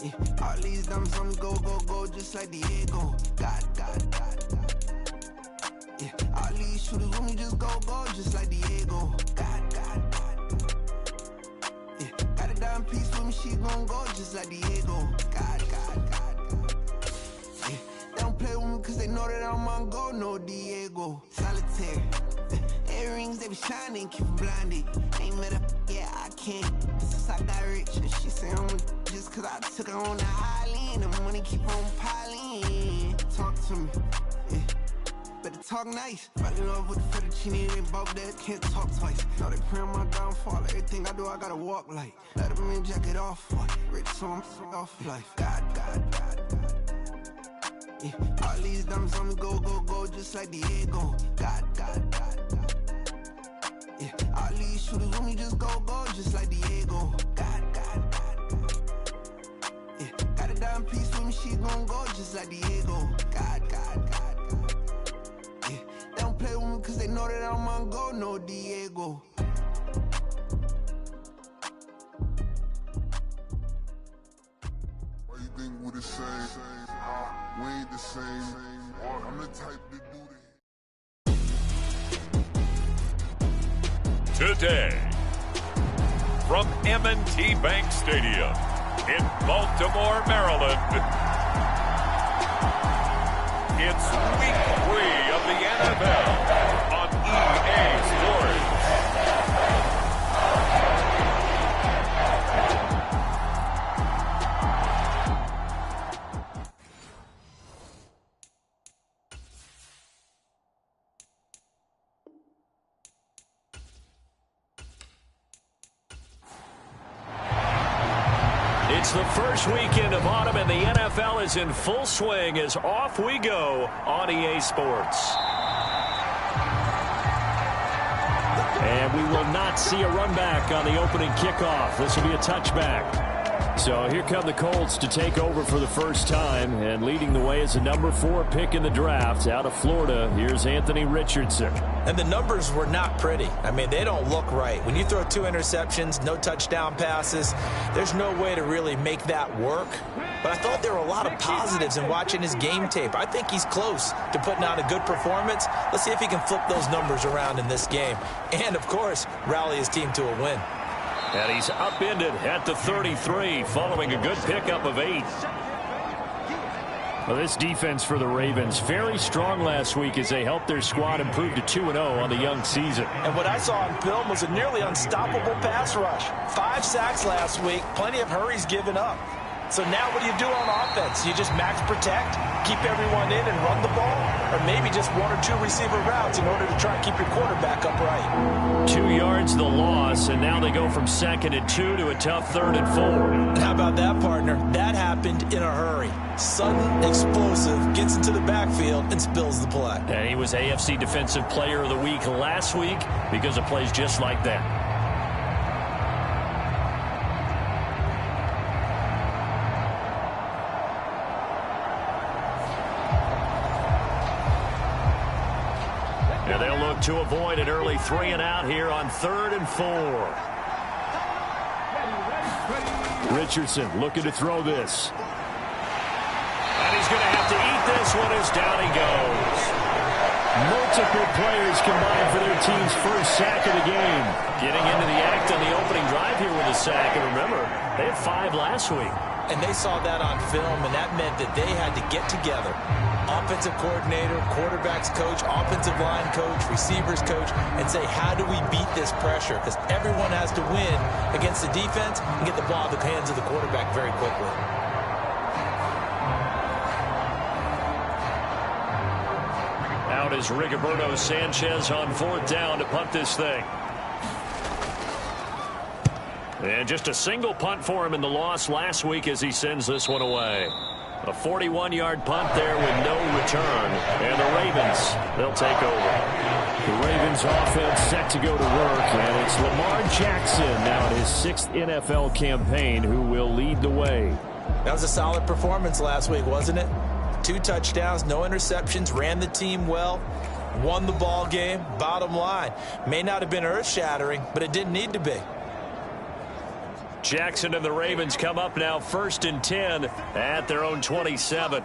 Yeah, all these diamonds on me go, go, go, just like Diego. God. Yeah, all these shooters with me just go, go, just like Diego. God. Yeah, got a dime piece with me, she gon' go, just like Diego. God. Yeah, they don't play with me cause they know that I'm on go, no Diego. Solitaire. Earrings, they be shining, keep them blinded. Ain't met up, yeah, I can't. Since I got rich, and she say I'm just cause I took her on the island. The money keep on piling. Talk to me, yeah. Better talk nice. Fell in love with the fettuccine, they both that can't talk twice. Now they praying my downfall. Everything I do, I gotta walk like. Let them in, jacket off, what? Rich, so I'm off life. God. Yeah, all these diamonds on me go, go, go, just like Diego. God. Yeah, all these shooters with me just go, go, just like Diego. God. Yeah, got a dime piece with me, she gon' go, just like Diego. God. Yeah, they don't play with me cause they know that I'm on go, no Diego. Why you think we're the same? We ain't the same. I'm the type to do that. Today, from M&T Bank Stadium in Baltimore, Maryland, it's Week 3 of the NFL on EA Sports. It's the first weekend of autumn, and the NFL is in full swing as off we go on EA Sports. And we will not see a run back on the opening kickoff. This will be a touchback. So here come the Colts to take over for the first time, and leading the way is the number 4 pick in the draft out of Florida. Here's Anthony Richardson. And the numbers were not pretty. I mean, they don't look right. When you throw 2 interceptions, no touchdown passes, there's no way to really make that work. But I thought there were a lot of positives in watching his game tape. I think he's close to putting out a good performance. Let's see if he can flip those numbers around in this game. And, of course, rally his team to a win. And he's upended at the 33 following a good pickup of 8. Well, this defense for the Ravens, very strong last week as they helped their squad improve to 2-0 on the young season. And what I saw on film was a nearly unstoppable pass rush. 5 sacks last week, plenty of hurries given up. So now what do you do on offense? You just max protect, keep everyone in and run the ball? Or maybe just 1 or 2 receiver routes in order to try and keep your quarterback upright? 2 yards the loss, and now they go from 2nd and 2 to a tough 3rd and 4. And how about that, partner? That happened in a hurry. Sudden, explosive, gets into the backfield and spills the play. And he was AFC Defensive Player of the Week last week because of plays just like that. And they'll look to avoid an early 3 and out here on 3rd and 4. Richardson looking to throw this. And he's going to have to eat this one as down he goes. Multiple players combined for their team's first sack of the game. Getting into the act on the opening drive here with a sack. And remember, they had 5 last week. And they saw that on film, and that meant that they had to get together. Offensive coordinator, quarterbacks coach, offensive line coach, receivers coach, and say, how do we beat this pressure? Because everyone has to win against the defense and get the ball in the hands of the quarterback very quickly. Out is Rigoberto Sanchez on 4th down to punt this thing. And just a single punt for him in the loss last week as he sends this one away. A 41-yard punt there with no return. And the Ravens, they'll take over. The Ravens offense set to go to work, and it's Lamar Jackson now in his 6th NFL campaign who will lead the way. That was a solid performance last week, wasn't it? 2 touchdowns, no interceptions, ran the team well, won the ball game. Bottom line, may not have been earth-shattering, but it didn't need to be. Jackson and the Ravens come up now 1st and 10 at their own 27.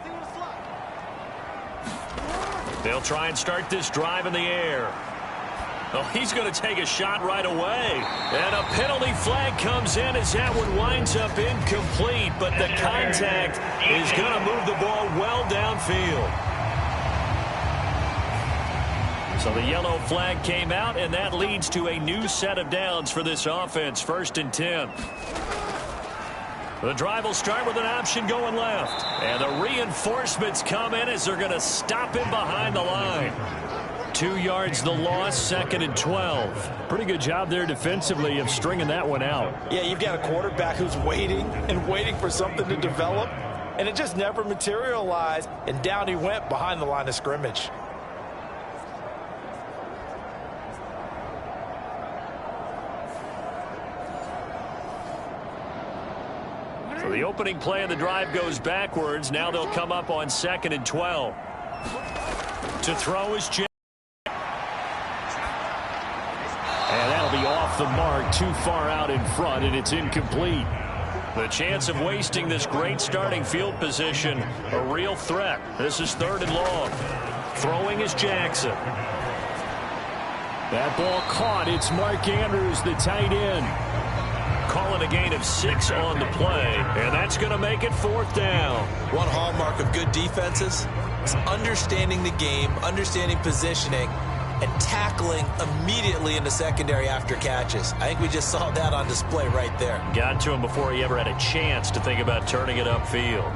They'll try and start this drive in the air. Oh, he's going to take a shot right away. And a penalty flag comes in as that one winds up incomplete, but the contact is going to move the ball well downfield. So the yellow flag came out, and that leads to a new set of downs for this offense, 1st and 10. The drive will start with an option going left. And the reinforcements come in as they're going to him behind the line. 2 yards the loss, 2nd and 12. Pretty good job there defensively of stringing that one out. Yeah, you've got a quarterback who's waiting and waiting for something to develop, and it just never materialized, and down he went behind the line of scrimmage. So the opening play of the drive goes backwards. Now they'll come up on 2nd and 12. To throw is Jackson. And that'll be off the mark, too far out in front, and it's incomplete. The chance of wasting this great starting field position, a real threat. This is 3rd and long. Throwing is Jackson. That ball caught. It's Mark Andrews, the tight end. Calling a gain of 6 on the play, and that's going to make it 4th down. One hallmark of good defenses is understanding the game, understanding positioning, and tackling immediately in the secondary after catches. I think we just saw that on display right there. Got to him before he ever had a chance to think about turning it upfield.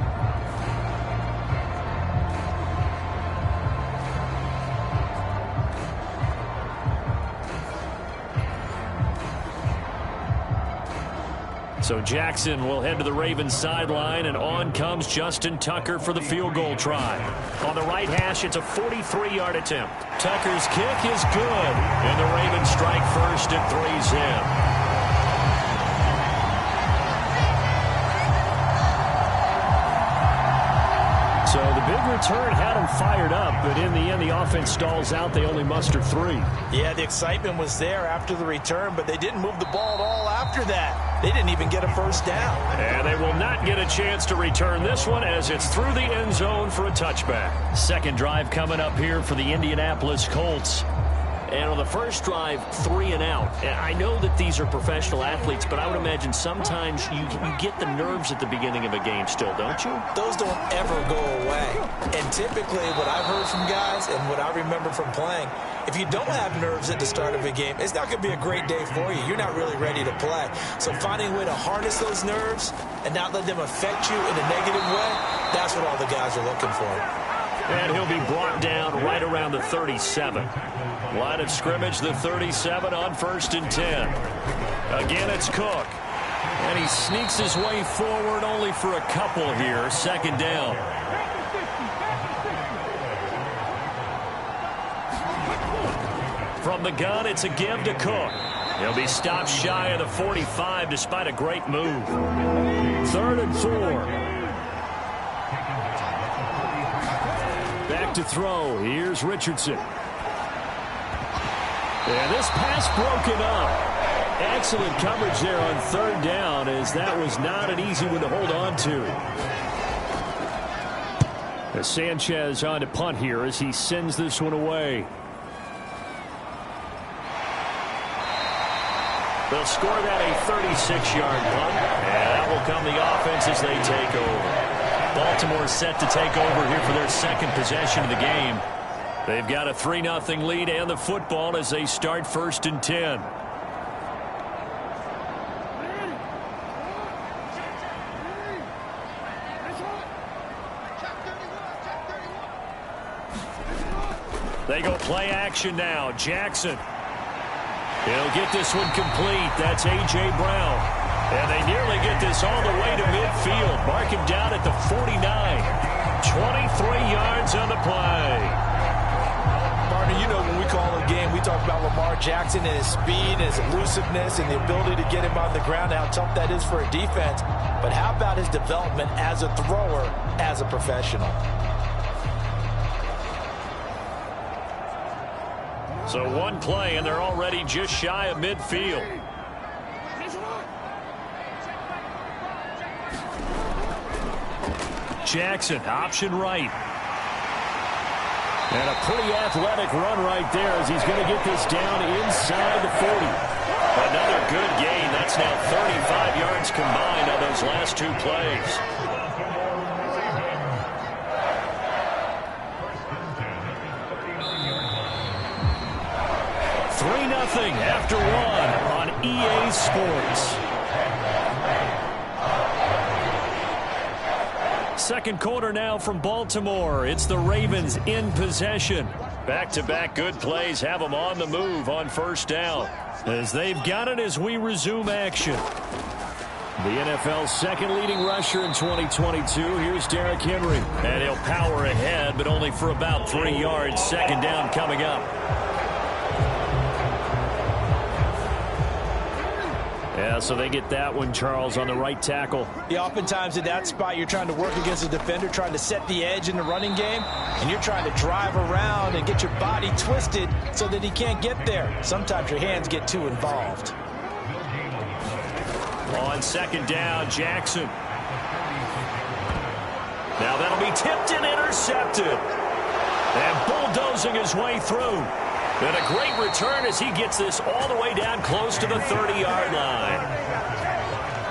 So Jackson will head to the Ravens sideline, and on comes Justin Tucker for the field goal try. On the right hash, it's a 43-yard attempt. Tucker's kick is good, and the Ravens strike first at 3-zip. So the big return had them fired up, but in the end, the offense stalls out. They only muster 3. Yeah, the excitement was there after the return, but they didn't move the ball at all after that. They didn't even get a first down. And they will not get a chance to return this one as it's through the end zone for a touchback. Second drive coming up here for the Indianapolis Colts. And on the first drive, 3 and out. And I know that these are professional athletes, but I would imagine sometimes you get the nerves at the beginning of a game still, don't you? Those don't ever go away. And typically what I've heard from guys and what I remember from playing, if you don't have nerves at the start of a game, it's not going to be a great day for you. You're not really ready to play. So finding a way to harness those nerves and not let them affect you in a negative way, that's what all the guys are looking for. And he'll be brought down right around the 37. Line of scrimmage, the 37 on 1st and 10. Again, it's Cook. And he sneaks his way forward only for a couple here. 2nd down. From the gun, it's a give to Cook. He'll be stopped shy of the 45 despite a great move. 3rd and 4. Back to throw. Here's Richardson. And this pass broken up. Excellent coverage there on 3rd down, as that was not an easy one to hold on to. As Sanchez on to punt here as he sends this one away. They'll score that a 36-yard punt, and that will come the offense as they take over. Baltimore set to take over here for their 2nd possession of the game. They've got a 3-0 lead and the football as they start 1st and 10. They go play action now. Jackson. He'll get this one complete. That's A.J. Brown. And they nearly get this all the way to midfield. Mark him down at the 49. 23 yards on the play. You know, when we call a game, we talk about Lamar Jackson and his speed and his elusiveness and the ability to get him on the ground, how tough that is for a defense. But how about his development as a thrower, as a professional? So one play, and they're already just shy of midfield. Jackson, option right. And a pretty athletic run right there as he's going to get this down inside the 40. Another good gain. That's now 35 yards combined on those last two plays. After one on EA Sports. Second quarter now from Baltimore. It's the Ravens in possession. Back-to-back good plays have them on the move on first down. As they've got it as we resume action. The NFL's second leading rusher in 2022. Here's Derrick Henry. And he'll power ahead, but only for about 3 yards. Second down coming up. Yeah, so they get that one, Charles, on the right tackle. Yeah, oftentimes in that spot, you're trying to work against a defender, trying to set the edge in the running game, and you're trying to drive around and get your body twisted so that he can't get there. Sometimes your hands get too involved. On second down, Jackson. Now that'll be tipped and intercepted. And bulldozing his way through. And a great return as he gets this all the way down close to the 30-yard line.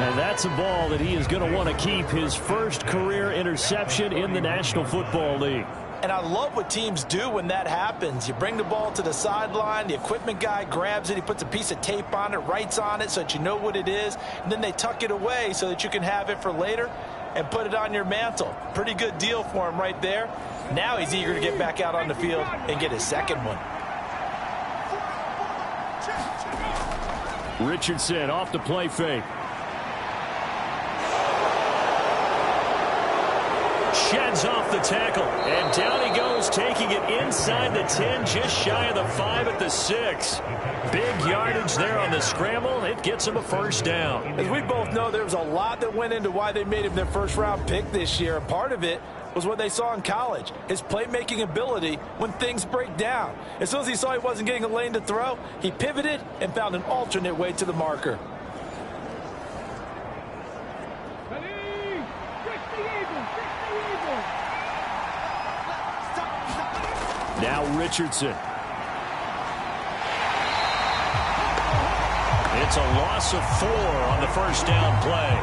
And that's a ball that he is going to want to keep, his first career interception in the National Football League. And I love what teams do when that happens. You bring the ball to the sideline, the equipment guy grabs it, he puts a piece of tape on it, writes on it so that you know what it is, and then they tuck it away so that you can have it for later and put it on your mantle. Pretty good deal for him right there. Now he's eager to get back out on the field and get his second one. Richardson off the play fake. Sheds off the tackle. And down he goes, taking it inside the 10, just shy of the 5 at the 6. Big yardage there on the scramble. It gets him a first down. As we both know, there was a lot that went into why they made him their first-round pick this year. Part of it was what they saw in college, his playmaking ability when things break down. As soon as he saw he wasn't getting a lane to throw, he pivoted and found an alternate way to the marker. Now Richardson. It's a loss of 4 on the first down play.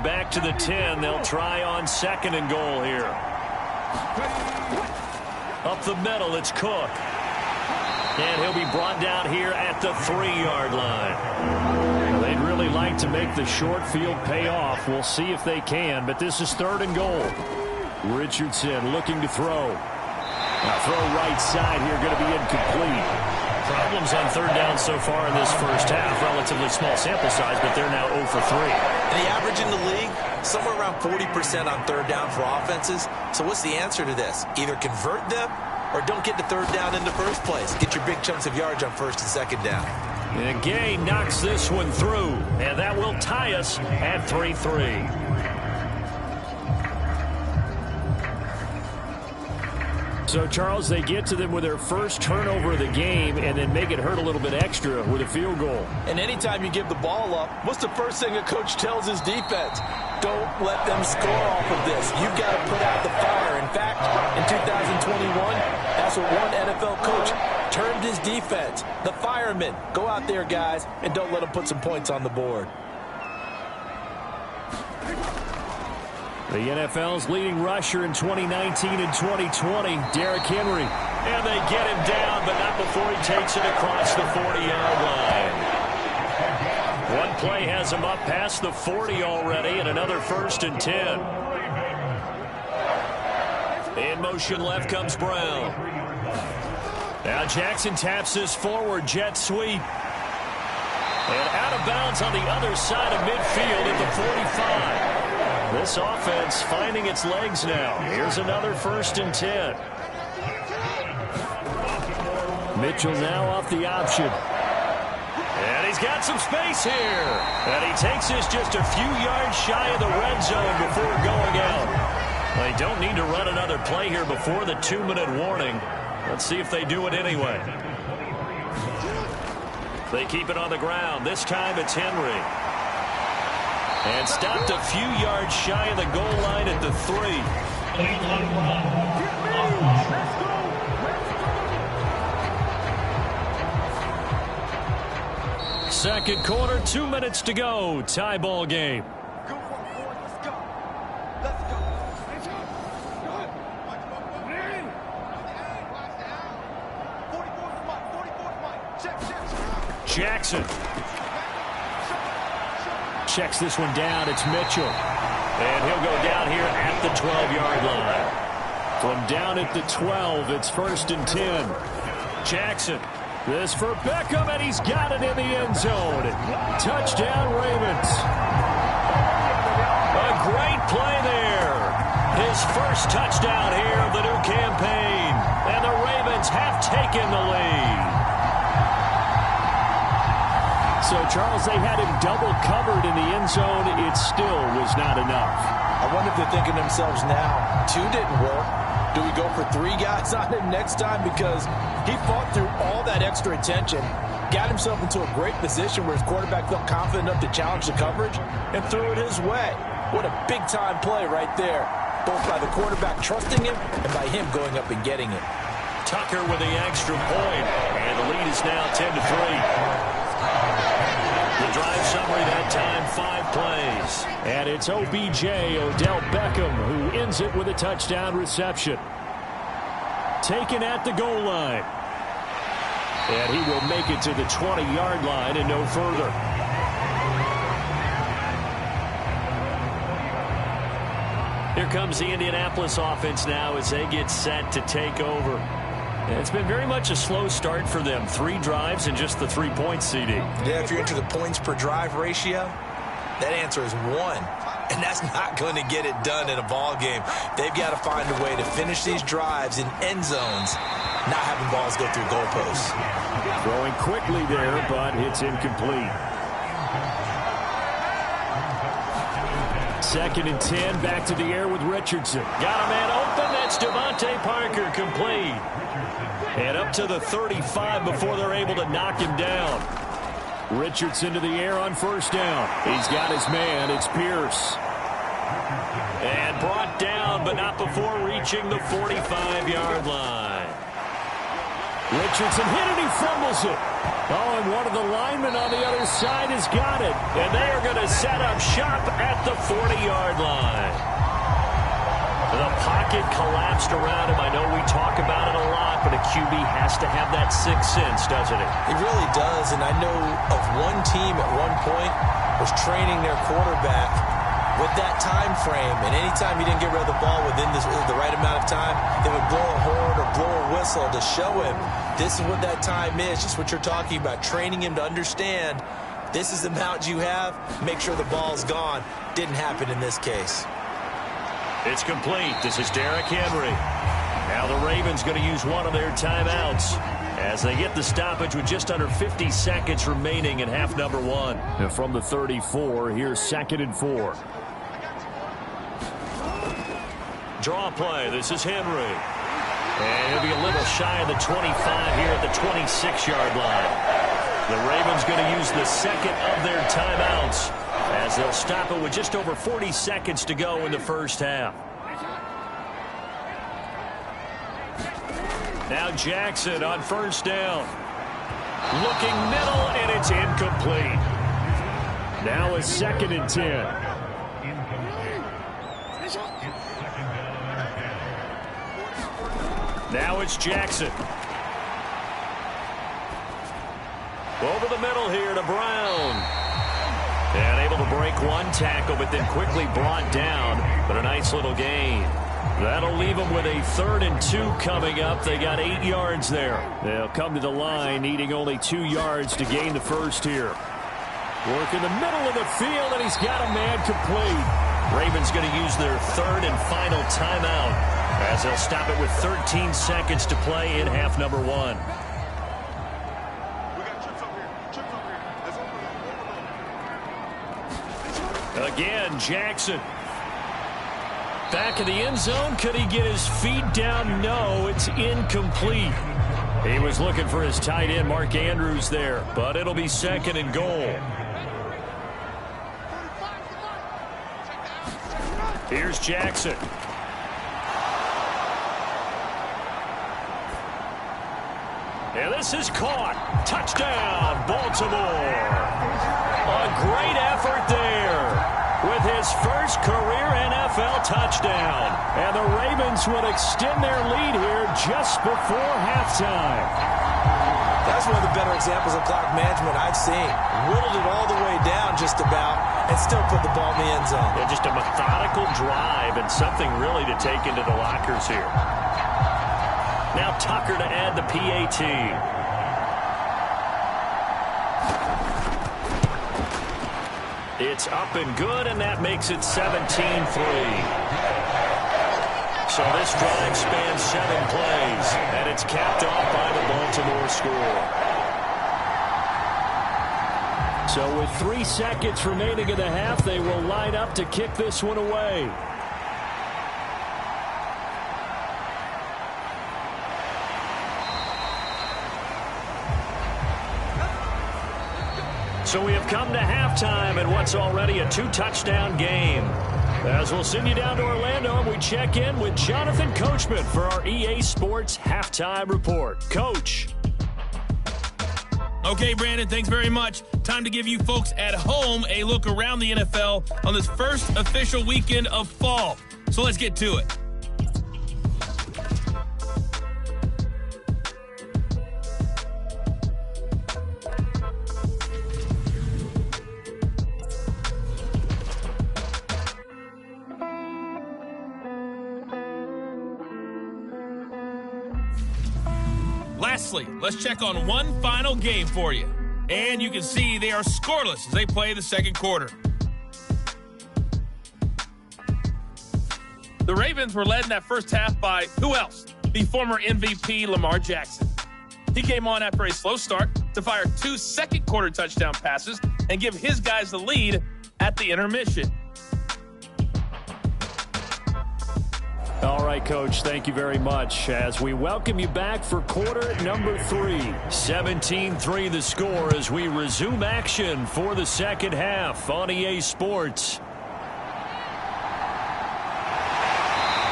Back to the 10. They'll try on second and goal here. Up the middle, it's Cook. And he'll be brought down here at the 3-yard line. They'd really like to make the short field pay off. We'll see if they can, but this is third and goal. Richardson looking to throw. Now throw right side here, going to be incomplete. Problems on third down so far in this first half. Relatively small sample size, but they're now 0 for 3. And the average in the league, somewhere around 40% on third down for offenses. So what's the answer to this? Either convert them or don't get the third down in the first place. Get your big chunks of yards on first and second down. And Gay knocks this one through, and that will tie us at 3-3. So, Charles, they get to them with their first turnover of the game and then make it hurt a little bit extra with a field goal. And anytime you give the ball up, what's the first thing a coach tells his defense? Don't let them score off of this. You've got to put out the fire. In fact, in 2021, that's what one NFL coach termed his defense. The firemen. Go out there, guys, and don't let them put some points on the board. The NFL's leading rusher in 2019 and 2020, Derrick Henry. And they get him down, but not before he takes it across the 40-yard line. One play has him up past the 40 already, and another 1st and 10. In motion left comes Brown. Now Jackson taps this forward, jet sweep. And out of bounds on the other side of midfield at the 45. This offense finding its legs now. Here's another 1st and 10. Mitchell now off the option. And he's got some space here. And he takes this just a few yards shy of the red zone before going out. They don't need to run another play here before the 2-minute warning. Let's see if they do it anyway. They keep it on the ground. This time it's Henry. And stopped a few yards shy of the goal line at the 3. Second quarter, 2 minutes to go. Tie ball game. Jackson checks this one down. It's Mitchell. And he'll go down here at the 12-yard line. From down at the 12, it's 1st and 10. Jackson. This for Beckham, and he's got it in the end zone. Touchdown, Ravens. A great play there. His first touchdown here of the new campaign. And the Ravens have taken the lead. So, Charles, they had him double covered in the end zone. It still was not enough. I wonder if they're thinking to themselves now, 2 didn't work. Do we go for 3 guys on him next time? Because he fought through all that extra attention, got himself into a great position where his quarterback felt confident enough to challenge the coverage and threw it his way. What a big-time play right there, both by the quarterback trusting him and by him going up and getting it. Tucker with the extra point, and the lead is now 10-3. The drive summary that time, 5 plays. And it's OBJ, Odell Beckham, who ends it with a touchdown reception. Taken at the goal line. And he will make it to the 20-yard line and no further. Here comes the Indianapolis offense now as they get set to take over. It's been very much a slow start for them. 3 drives and just the 3 points, CD. Yeah, if you're into the points per drive ratio, that answer is 1. And that's not going to get it done in a ball game. They've got to find a way to finish these drives in end zones, not having balls go through goalposts. Throwing quickly there, but it's incomplete. 2nd and 10, back to the air with Richardson. Got a man open, that's Devontae Parker, complete. And up to the 35 before they're able to knock him down. Richardson to the air on 1st down. He's got his man, it's Pierce. And brought down, but not before reaching the 45-yard line. Richardson hit it, he fumbles it. Oh, and one of the linemen on the other side has got it. And they are going to set up shop at the 40-yard line. The pocket collapsed around him. I know we talk about it a lot, but a QB has to have that 6th sense, doesn't it? It really does, and I know of one team at one point was training their quarterback with that time frame, and anytime he didn't get rid of the ball within the right amount of time, they would blow a horn or blow a whistle to show him this is what that time is, just what you're talking about, training him to understand this is the amount you have, make sure the ball's gone. Didn't happen in this case. It's complete. This is Derrick Henry. Now the Ravens going to use one of their timeouts as they get the stoppage with just under 50 seconds remaining in half number 1. And from the 34, here's 2nd and 4. Draw play. This is Henry. And he'll be a little shy of the 25 here at the 26-yard line. The Ravens going to use the 2nd of their timeouts as they'll stop it with just over 40 seconds to go in the first half. Now Jackson on 1st down. Looking middle, and it's incomplete. Now a 2nd and 10. Now it's Jackson. Over the middle here to Brown. And able to break one tackle, but then quickly brought down. But a nice little gain. That'll leave them with a 3rd and 2 coming up. They got 8 yards there. They'll come to the line, needing only 2 yards to gain the first here. Work in the middle of the field, and he's got a man complete. Ravens going to use their 3rd and final timeout as they'll stop it with 13 seconds to play in half number 1. Again, Jackson. Back in the end zone. Could he get his feet down? No, it's incomplete. He was looking for his tight end, Mark Andrews, there, but it'll be 2nd and goal. Here's Jackson. And this is caught. Touchdown, Baltimore. A great effort there with his first career NFL touchdown. And the Ravens would extend their lead here just before halftime. That's one of the better examples of clock management I've seen. Whittled it all the way down just about and still put the ball in the end zone. Yeah, just a methodical drive and something really to take into the lockers here. Now Tucker to add the PAT. It's up and good, and that makes it 17-3. So this drive spans 7 plays, and it's capped off by the Baltimore score. So with 3 seconds remaining in the half, they will line up to kick this one away. So we have come to halftime in what's already a 2-touchdown game. As we'll send you down to Orlando, and we check in with Jonathan Coachman for our EA Sports Halftime Report. Coach. Okay, Brandon, thanks very much. Time to give you folks at home a look around the NFL on this first official weekend of fall. So let's get to it. Lastly, let's check on one final game for you. And you can see they are scoreless as they play the second quarter. The Ravens were led in that first half by who else? The former MVP Lamar Jackson. He came on after a slow start to fire 2 second-quarter touchdown passes and give his guys the lead at the intermission. All right, Coach, thank you very much as we welcome you back for quarter number 3. 17-3 the score as we resume action for the second half on EA Sports.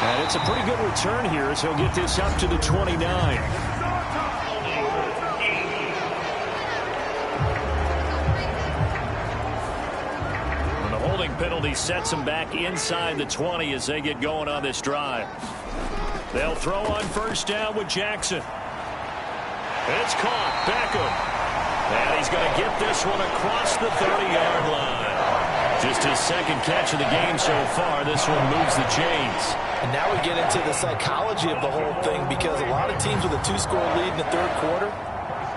And it's a pretty good return here as he'll get this up to the 29. Penalty sets them back inside the 20 as they get going on this drive. They'll throw on first down with Jackson. It's caught. Beckham. And he's going to get this one across the 30-yard line. Just his second catch of the game so far. This one moves the chains. And now we get into the psychology of the whole thing because a lot of teams with a 2-score lead in the third quarter,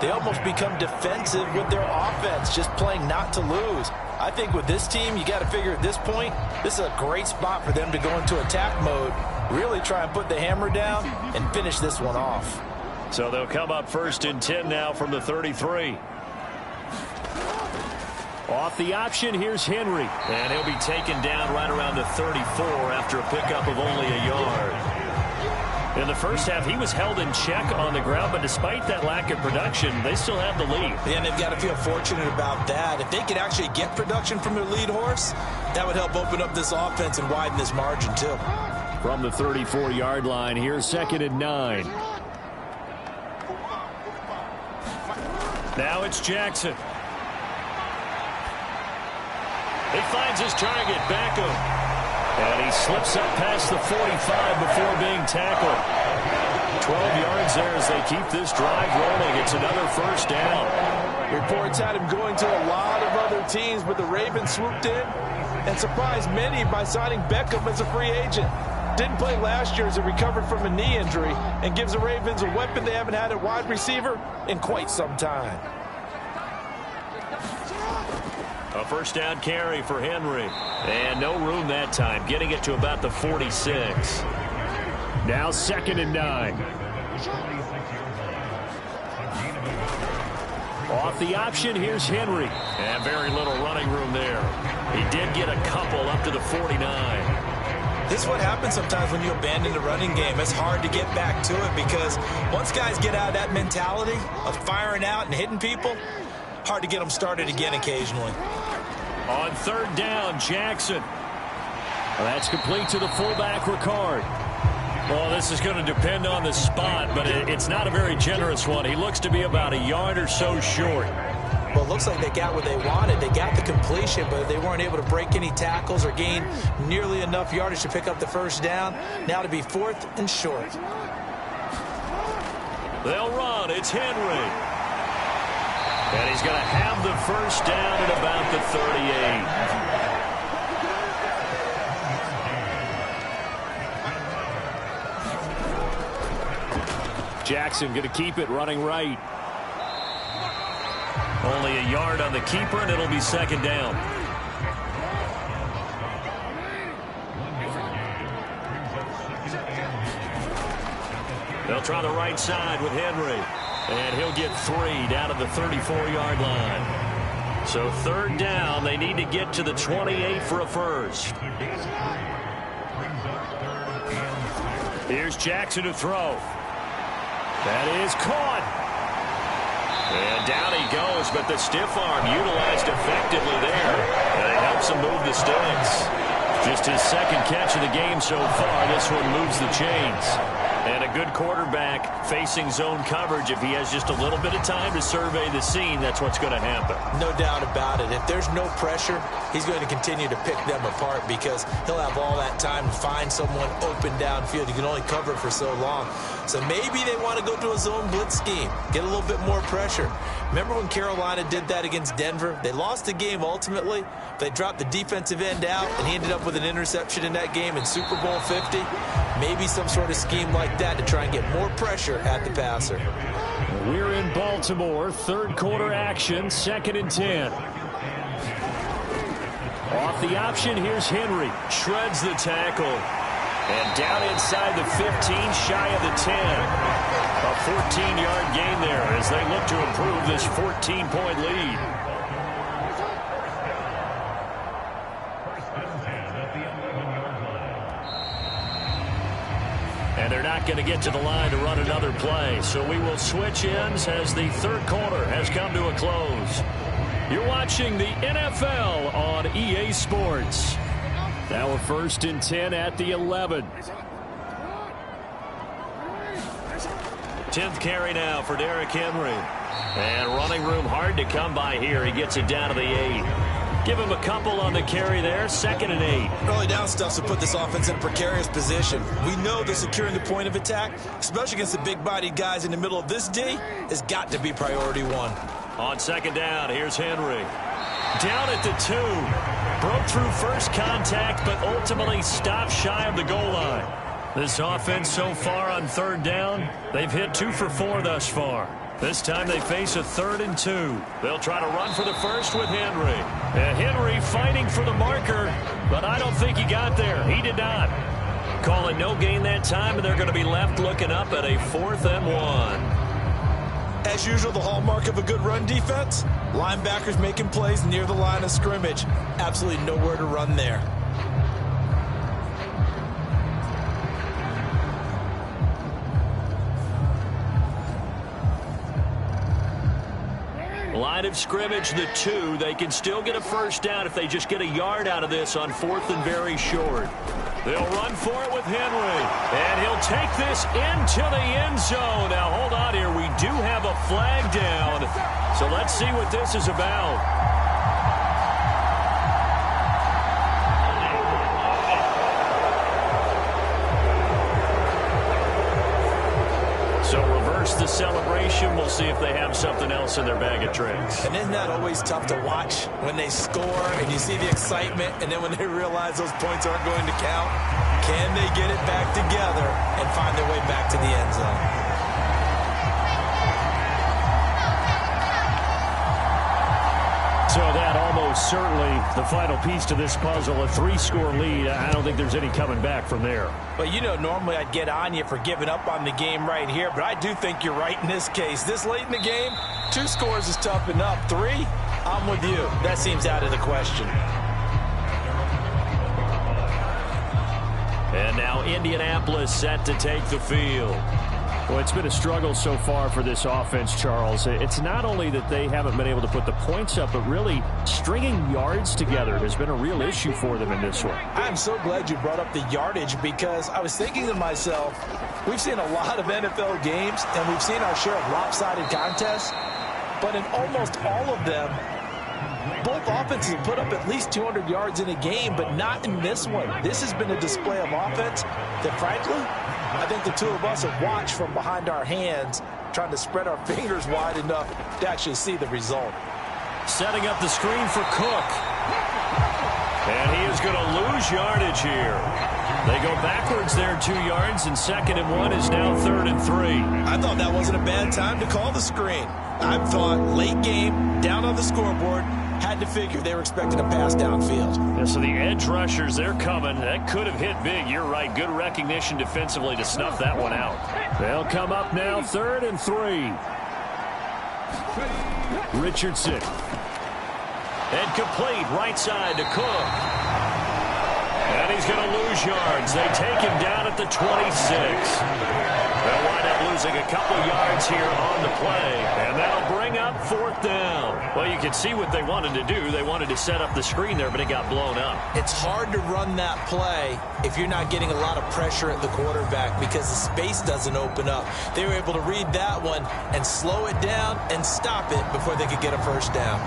they almost become defensive with their offense, just playing not to lose. I think with this team, you got to figure at this point, this is a great spot for them to go into attack mode, really try and put the hammer down and finish this one off. So they'll come up 1st and 10 now from the 33. Off the option, here's Henry. And he'll be taken down right around the 34 after a pickup of only a yard. In the first half, he was held in check on the ground, but despite that lack of production, they still have the lead. And they've got to feel fortunate about that. If they could actually get production from their lead horse, that would help open up this offense and widen this margin, too. From the 34-yard line, here's 2nd and 9. Now it's Jackson. He finds his target, Beckham. And he slips up past the 45 before being tackled. 12 yards there as they keep this drive rolling. It's another first down. Reports had him going to a lot of other teams, but the Ravens swooped in and surprised many by signing Beckham as a free agent. Didn't play last year as he recovered from a knee injury and gives the Ravens a weapon they haven't had at wide receiver in quite some time. A first down carry for Henry. And no room that time, getting it to about the 46. Now 2nd and 9. Off the option, here's Henry. And very little running room there. He did get a couple up to the 49. This is what happens sometimes when you abandon the running game. It's hard to get back to it because once guys get out of that mentality of firing out and hitting people, hard to get them started again occasionally. On third down, Jackson. That's complete to the fullback, Ricard. Well, this is going to depend on the spot, but it's not a very generous one. He looks to be about a yard or so short. Well, it looks like they got what they wanted. They got the completion, but they weren't able to break any tackles or gain nearly enough yardage to pick up the first down. Now to be 4th and short. They'll run. It's Henry. And he's going to have the first down at about the 38. Jackson going to keep it running right. Only a yard on the keeper, and it'll be second down. They'll try the right side with Henry. And he'll get 3 down to the 34-yard line. So third down, they need to get to the 28 for a first. Here's Jackson to throw. That is caught. And down he goes, but the stiff arm utilized effectively there. And it helps him move the sticks. Just his second catch of the game so far. This one moves the chains. And a good quarterback facing zone coverage. If he has just a little bit of time to survey the scene, that's what's going to happen. No doubt about it. If there's no pressure, he's going to continue to pick them apart because he'll have all that time to find someone open downfield. You can only cover for so long. So maybe they want to go to a zone blitz scheme, get a little bit more pressure. Remember when Carolina did that against Denver? They lost the game ultimately. They dropped the defensive end out, and he ended up with an interception in that game in Super Bowl 50. Maybe some sort of scheme like that to try and get more pressure at the passer. We're in Baltimore, third quarter action, 2nd and 10. Off the option, here's Henry. Shreds the tackle. And down inside the 15, shy of the 10. A 14-yard gain there as they look to improve this 14-point lead. And they're not going to get to the line to run another play. So we will switch ends as the third quarter has come to a close. You're watching the NFL on EA Sports. Now a 1st and 10 at the 11. 10th carry now for Derrick Henry. And running room hard to come by here. He gets it down to the 8. Give him a couple on the carry there. 2nd and 8. Early down stuff to put this offense in a precarious position. We know that securing the point of attack, especially against the big-bodied guys in the middle of this D, has got to be priority 1. On 2nd down, here's Henry. Down at the 2. Broke through first contact, but ultimately stopped shy of the goal line. This offense so far on 3rd down, they've hit 2 for 4 thus far. This time they face a 3rd and 2. They'll try to run for the first with Henry. And Henry fighting for the marker, but I don't think he got there. He did not. Calling no gain that time, and they're going to be left looking up at a 4th and 1. As usual, the hallmark of a good run defense, linebackers making plays near the line of scrimmage. Absolutely nowhere to run there. Line of scrimmage, the 2. They can still get a first down if they just get a yard out of this on 4th and very short. They'll run for it with Henry. And he'll take this into the end zone. Now, hold on here. We do have a flag down. So let's see what this is about. So reverse the celebration. We'll see if they have something else in their bag of tricks. And isn't that always tough to watch when they score and you see the excitement, and then when they realize those points aren't going to count? Can they get it back together and find their way back to the end zone? So that almost most certainly the final piece to this puzzle, a 3-score lead. I don't think there's any coming back from there. But, you know, normally I'd get on you for giving up on the game right here, but I do think you're right in this case. This late in the game, 2 scores is tough enough. 3, I'm with you. That seems out of the question. And now Indianapolis set to take the field. Well, it's been a struggle so far for this offense, Charles. It's not only that they haven't been able to put the points up, but really stringing yards together has been a real issue for them in this one. I'm so glad you brought up the yardage because I was thinking to myself, we've seen a lot of NFL games and we've seen our share of lopsided contests, but in almost all of them, both offenses put up at least 200 yards in a game, but not in this one. This has been a display of offense that, frankly, I think the two of us have watched from behind our hands, trying to spread our fingers wide enough to actually see the result. Setting up the screen for Cook. And he is going to lose yardage here. They go backwards there 2 yards, and 2nd and 1 is now 3rd and 3. I thought that wasn't a bad time to call the screen. I thought late game, down on the scoreboard, had to figure they were expecting a pass downfield. Yeah, so the edge rushers, they're coming. That could have hit big. You're right. Good recognition defensively to snuff that one out. They'll come up now 3rd and 3. Richardson. And complete right side to Cook. And he's going to lose yards. They take him down at the 26. They'll wind up losing a couple yards here on the play. And that'll bring up 4th down. Well, you can see what they wanted to do. They wanted to set up the screen there, but it got blown up. It's hard to run that play if you're not getting a lot of pressure at the quarterback because the space doesn't open up. They were able to read that one and slow it down and stop it before they could get a first down.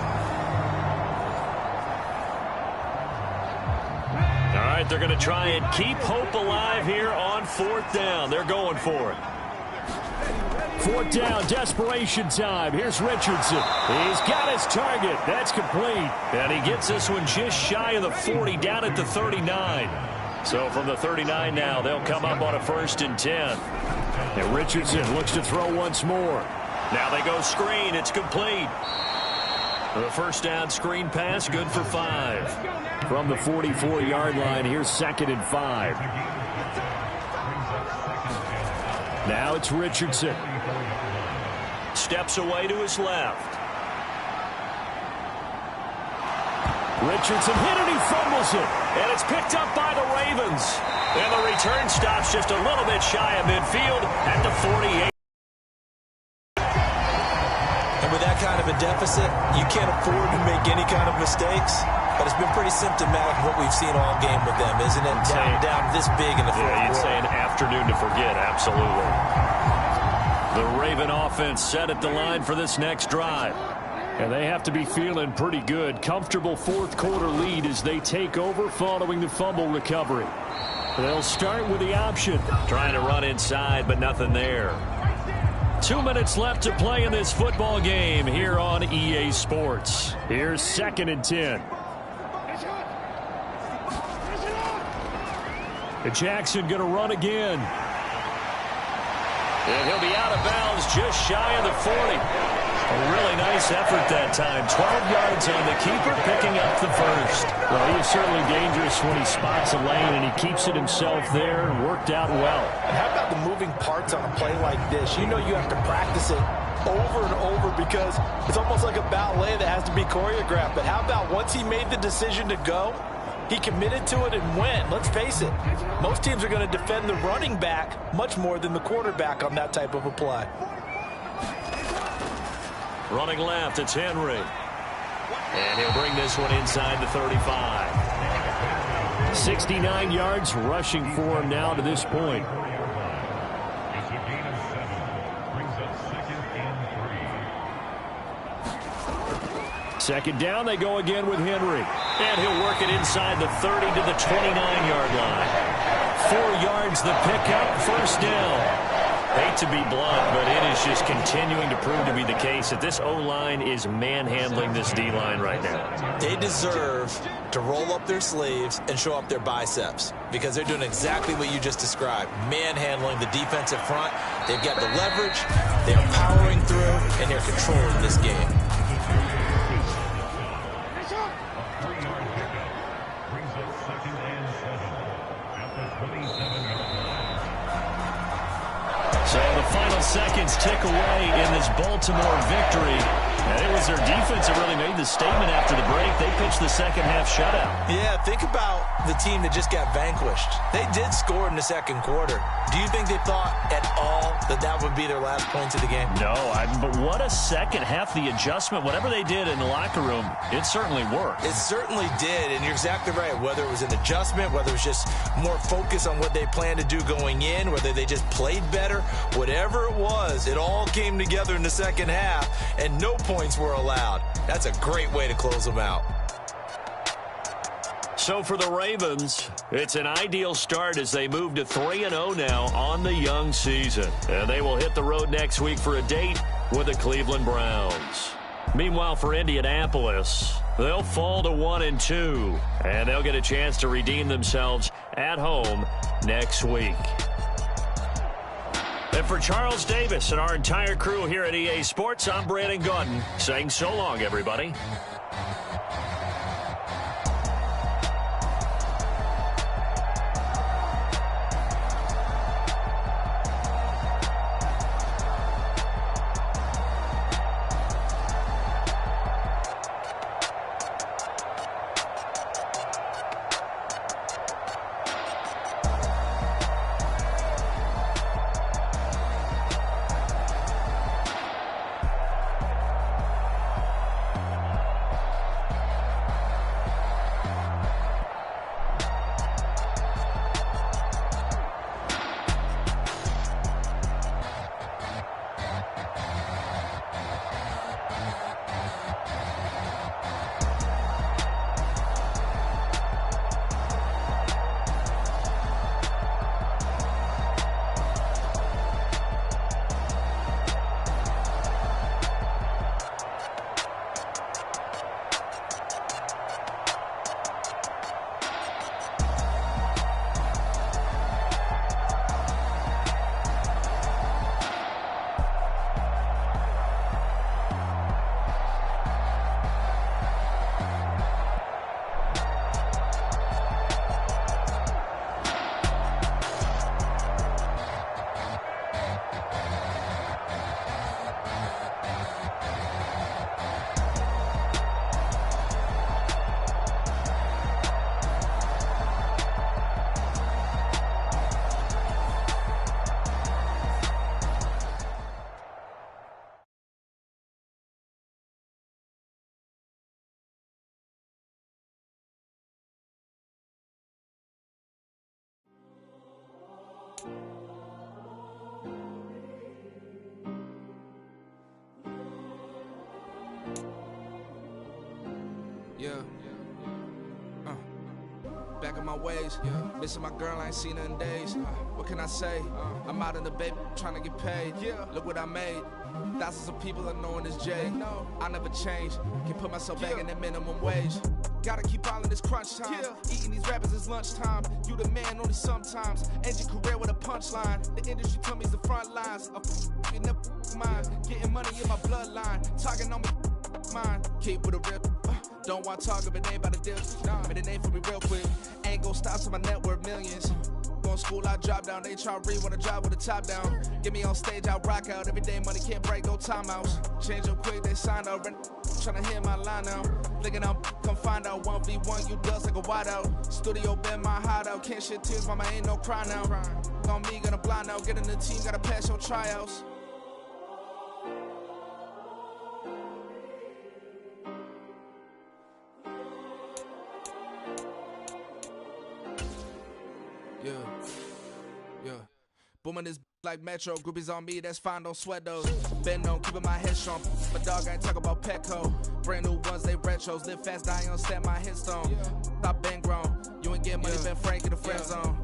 All right, they're going to try and keep hope alive here on 4th down. They're going for it. 4th down, desperation time. Here's Richardson. He's got his target. That's complete. And he gets this one just shy of the 40, down at the 39. So from the 39 now, they'll come up on a 1st and 10. And Richardson looks to throw once more. Now they go screen. It's complete. The 1st down screen pass, good for 5. From the 44-yard line, here's 2nd and 5. Now it's Richardson. Steps away to his left. Richardson hit and he fumbles it. And it's picked up by the Ravens. And the return stops just a little bit shy of midfield at the 48. And with that kind of a deficit, you can't afford to make any kind of mistakes. But it's been pretty symptomatic of what we've seen all game with them, isn't it? Down this big in the fourth quarter. You'd say an afternoon to forget, absolutely. The Raven offense set at the line for this next drive. And they have to be feeling pretty good. Comfortable 4th quarter lead as they take over following the fumble recovery. They'll start with the option. Trying to run inside, but nothing there. 2 minutes left to play in this football game here on EA Sports. Here's 2nd and 10. And Jackson going to run again. And he'll be out of bounds just shy of the 40. A really nice effort that time. 12 yards on the keeper, picking up the 1st. Well, he is certainly dangerous when he spots a lane, and he keeps it himself there and worked out well. And how about the moving parts on a play like this? You know you have to practice it over and over because it's almost like a ballet that has to be choreographed. But how about once he made the decision to go, he committed to it and went. Let's face it, most teams are going to defend the running back much more than the quarterback on that type of a play. Running left, it's Henry. And he'll bring this one inside the 35. 69 yards rushing for him now to this point. Second down, they go again with Henry. And he'll work it inside the 30 to the 29-yard line. 4 yards the pickup, 1st down. Hate to be blunt, but it is just continuing to prove to be the case that this O-line is manhandling this D-line right now. They deserve to roll up their sleeves and show up their biceps because they're doing exactly what you just described, manhandling the defensive front. They've got the leverage, they're powering through, and they're controlling this game. Baltimore victory. And it was their defense that really made the statement after the break. They pitched the second half shutout. Yeah, think about the team that just got vanquished. They did score in the second quarter. Do you think they thought at all that that would be their last points of the game? No, but what a second half. The adjustment, whatever they did in the locker room, it certainly worked. It certainly did, and you're exactly right. Whether it was an adjustment, whether it was just more focus on what they planned to do going in, whether they just played better, whatever it was, it all came together in the second half, and no points were allowed. That's a great way to close them out. So for the Ravens, it's an ideal start as they move to 3-0 now on the young season. And they will hit the road next week for a date with the Cleveland Browns. Meanwhile, for Indianapolis, they'll fall to 1-2, and they'll get a chance to redeem themselves at home next week. And for Charles Davis and our entire crew here at EA Sports, I'm Brandon Gaudin saying so long, everybody. Yeah. Back in my ways. Missing my girl, I ain't seen her in days. What can I say? I'm out in the baby, trying to get paid. Look what I made. Thousands of people are knowing this Jay. I never change. Can put myself back in that minimum wage. Gotta keep all in this crunch time. Eating these rappers is lunchtime. You the man only sometimes. End your career with a punchline. The industry told me it's the front lines. You never mind. Getting money in my bloodline. Talking on me, mine. Keep with a rip. Don't want to talk if it ain't about the deal. I mean, it ain't for me real quick. Ain't gon' stop till my net worth millions. Going school, I drop down. They try to read when I drive with the top down. Get me on stage, I rock out. Every day money can't break, no timeouts. Change up quick, they sign up. Tryna hear my line now. Thinking I'm come find out 1v1, you dust like a wideout. Studio been my hideout. Can't shed tears, mama, ain't no cry now. On me, gonna blind out. Get in the team, gotta pass your tryouts. Yeah. Booming this like Metro. Groupies on me, that's fine, don't sweat those. Been on, keeping my head strong. But dog, I ain't talk about Petco. Brand new ones, they retros. Live fast, die on, stand my headstone. Stop been grown. You ain't getting money, been Frank in the friend zone.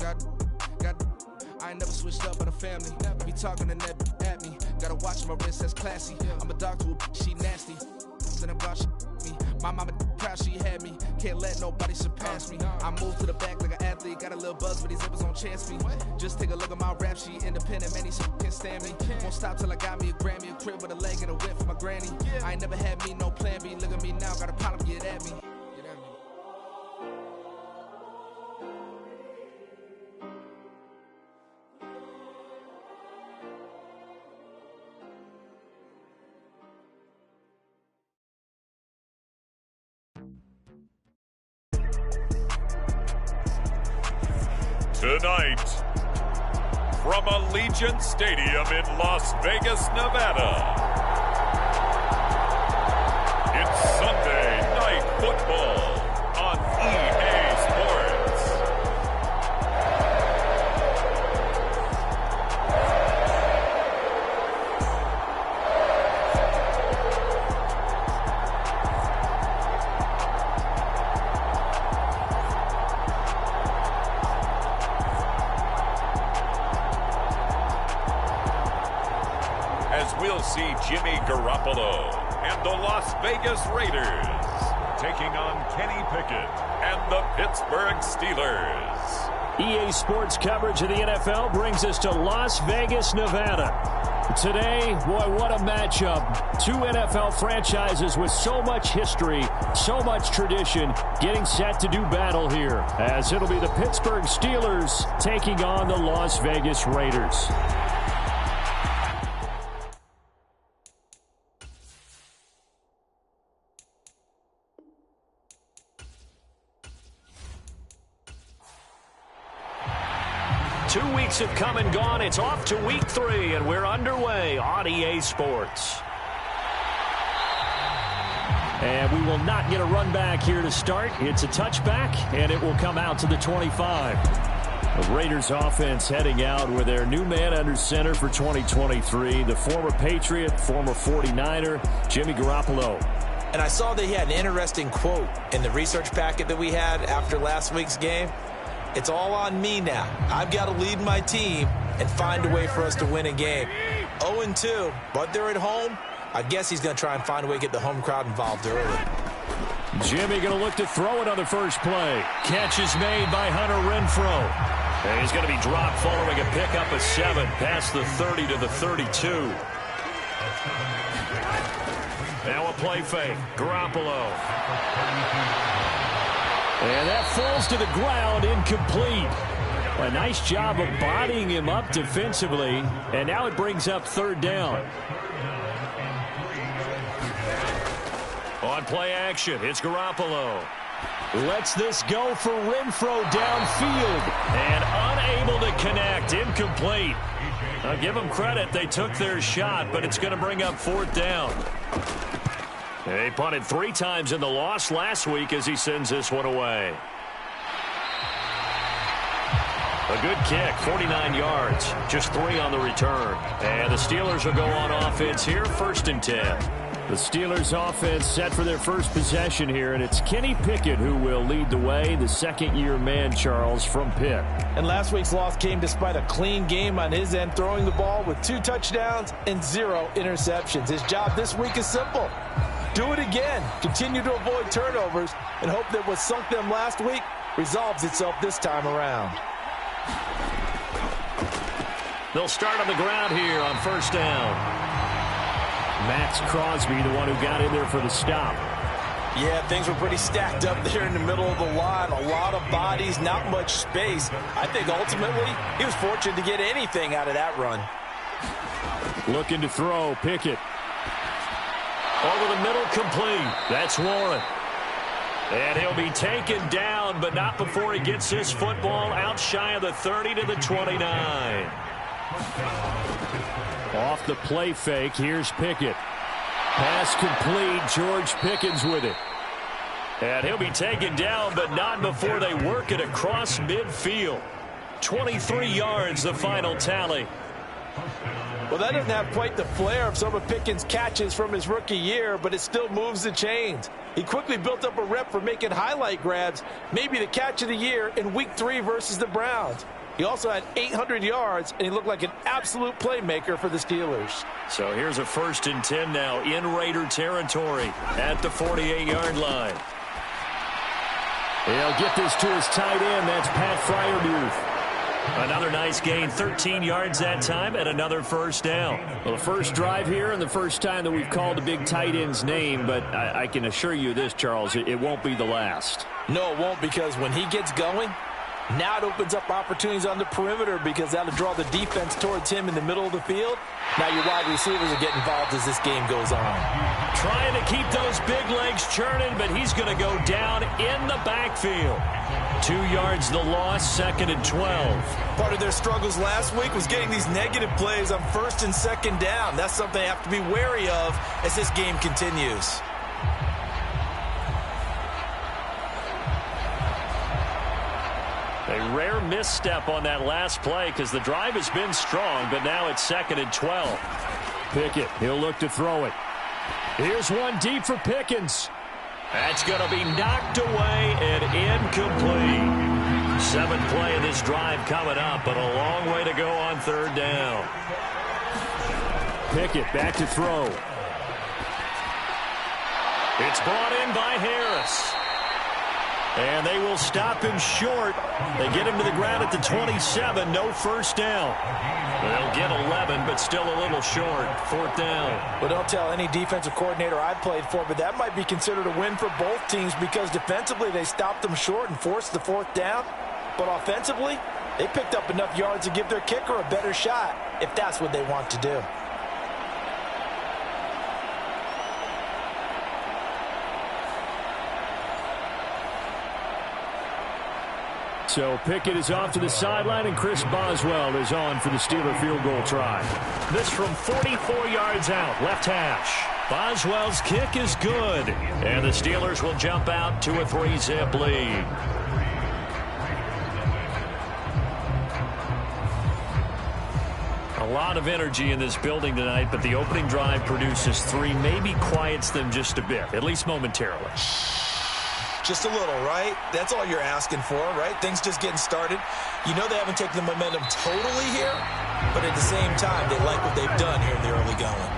I ain't never switched up on the family. Be talking to that at me. Gotta watch my wrist, that's classy. I'm a dog to a she nasty. Then I'm about me. My mama proud she had me. Can't let nobody surpass me. I moved to the back like an athlete. Got a little buzz, but these zippers on chance me. Just take a look at my rap sheet. Independent, man, these can't stand me. Won't stop till I got me a Grammy, a crib with a leg and a whip for my granny. I ain't never had me no plan B. Look at me now, got a problem, get at me. Tonight, from Allegiant Stadium in Las Vegas, Nevada, it's Sunday Night Football on EA Sports. As we'll see Jimmy Garoppolo and the Las Vegas Raiders taking on Kenny Pickett and the Pittsburgh Steelers. EA Sports coverage of the NFL brings us to Las Vegas, Nevada. Today, boy, what a matchup. Two NFL franchises with so much history, so much tradition, getting set to do battle here, as it'll be the Pittsburgh Steelers taking on the Las Vegas Raiders. 2 weeks have come and gone. It's off to week 3, and we're underway on EA Sports. And we will not get a run back here to start. It's a touchback, and it will come out to the 25. The Raiders offense heading out with their new man under center for 2023, the former Patriot, former 49er, Jimmy Garoppolo. And I saw that he had an interesting quote in the research packet that we had after last week's game. It's all on me now. I've got to lead my team and find a way for us to win a game. 0-2, but they're at home. I guess he's going to try and find a way to get the home crowd involved early. Jimmy going to look to throw it on the first play. Catch is made by Hunter Renfrow. And he's going to be dropped following a pickup of 7 past the 30 to the 32. Now a play fake. Garoppolo. And that falls to the ground, incomplete. A nice job of bodying him up defensively. And now it brings up 3rd down. On play action, it's Garoppolo. Lets this go for Renfrow downfield. And unable to connect, incomplete. I'll give them credit, they took their shot, but it's going to bring up 4th down. They punted 3 times in the loss last week as he sends this one away. A good kick, 49 yards, just 3 on the return. And the Steelers will go on offense here, 1st and 10. The Steelers offense set for their first possession here, and it's Kenny Pickett who will lead the way, the second-year man, Charles, from Pitt. And last week's loss came despite a clean game on his end, throwing the ball with 2 touchdowns and 0 interceptions. His job this week is simple. Do it again. Continue to avoid turnovers and hope that what sunk them last week resolves itself this time around. They'll start on the ground here on 1st down. Max Crosby, the one who got in there for the stop. Yeah, things were pretty stacked up there in the middle of the line. A lot of bodies, not much space. I think ultimately he was fortunate to get anything out of that run. Looking to throw, Pickett. Over the middle, complete. That's Warren. And he'll be taken down, but not before he gets this football out shy of the 30 to the 29. Off the play fake, here's Pickett. Pass complete, George Pickens with it. And he'll be taken down, but not before they work it across midfield. 23 yards, the final tally. Well, that doesn't have quite the flair of some of Pickens' catches from his rookie year, but it still moves the chains. He quickly built up a rep for making highlight grabs, maybe the catch of the year in Week 3 versus the Browns. He also had 800 yards, and he looked like an absolute playmaker for the Steelers. So here's a 1st and 10 now in Raider territory at the 48-yard line. He'll get this to his tight end. That's Pat Freiermuth. Another nice gain, 13 yards that time, and another 1st down. Well, the first drive here and the first time that we've called a big tight end's name, but I can assure you this, Charles, it won't be the last. No, it won't, because when he gets going, Now it opens up opportunities on the perimeter because that'll draw the defense towards him in the middle of the field. Now your wide receivers are getting involved as this game goes on. Trying to keep those big legs churning, but he's going to go down in the backfield. 2 yards the loss, 2nd and 12. Part of their struggles last week was getting these negative plays on 1st and 2nd down. That's something they have to be wary of as this game continues. A rare misstep on that last play because the drive has been strong, but now it's 2nd and 12. Pickett, he'll look to throw it. Here's one deep for Pickens. That's going to be knocked away and incomplete. 7th play of this drive coming up, but a long way to go on 3rd down. Pickett back to throw. It's brought in by Harris. And they will stop him short. They get him to the ground at the 27. No first down. They'll get 11, but still a little short. 4th down. Well, don't tell any defensive coordinator I've played for, but that might be considered a win for both teams because defensively they stopped them short and forced the 4th down. But offensively, they picked up enough yards to give their kicker a better shot if that's what they want to do. So Pickett is off to the sideline, and Chris Boswell is on for the Steeler field goal try. This from 44 yards out, left hash. Boswell's kick is good, and the Steelers will jump out to a 3-zip lead. A lot of energy in this building tonight, but the opening drive produces 3, maybe quiets them just a bit, at least momentarily. Just a little, right? That's all you're asking for, right? Things just getting started. You know they haven't taken the momentum totally here, but at the same time, they like what they've done here in the early going.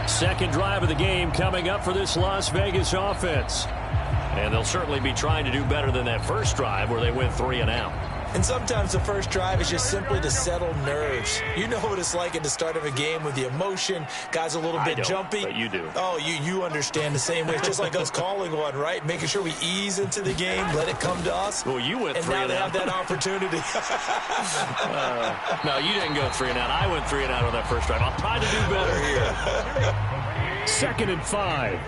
2nd drive of the game coming up for this Las Vegas offense. And they'll certainly be trying to do better than that first drive where they went 3 and out. And sometimes the first drive is just simply to settle nerves. You know what it's like at the start of a game with the emotion. Guys a little bit jumpy. But you do. Oh, you understand the same way. It's just like us calling one, right? Making sure we ease into the game, let it come to us. Well, you went 3 and out. And now out. they have that opportunity. No, you didn't go 3 and out. I went 3 and out on that first drive. I'll try to do better here. 2nd and 5.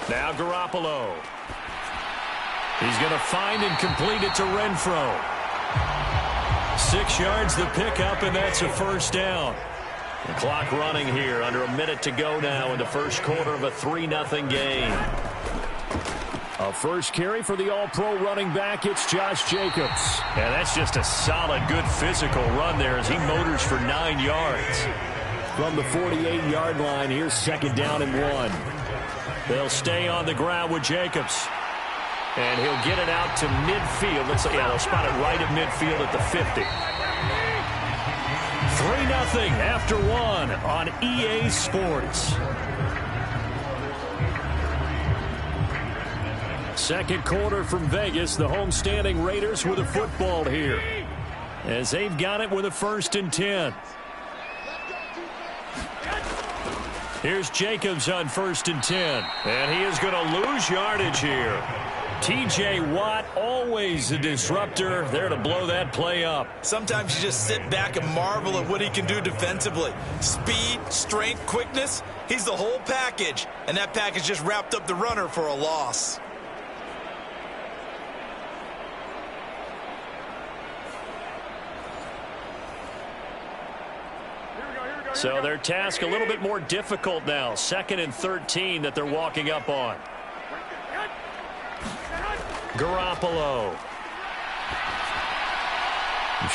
Now Garoppolo. He's going to find and complete it to Renfro. 6 yards the pickup, and that's a first down. The clock running here. Under a minute to go now in the first quarter of a 3-0 game. A first carry for the all-pro running back. It's Josh Jacobs. And that's just a solid, good physical run there as he motors for 9 yards. From the 48-yard line, here's 2nd down and 1. They'll stay on the ground with Jacobs. And he'll get it out to midfield. They'll spot it right at midfield at the 50. 3-0 after 1 on EA Sports. 2nd quarter from Vegas. The homestanding Raiders with a football here, as they've got it with a 1st and 10. Here's Jacobs on 1st and 10. And he is going to lose yardage here. T.J. Watt, always a disruptor, there to blow that play up. Sometimes you just sit back and marvel at what he can do defensively. Speed, strength, quickness, he's the whole package. And that package just wrapped up the runner for a loss. So their task a little bit more difficult now. 2nd and 13 that they're walking up on. Garoppolo.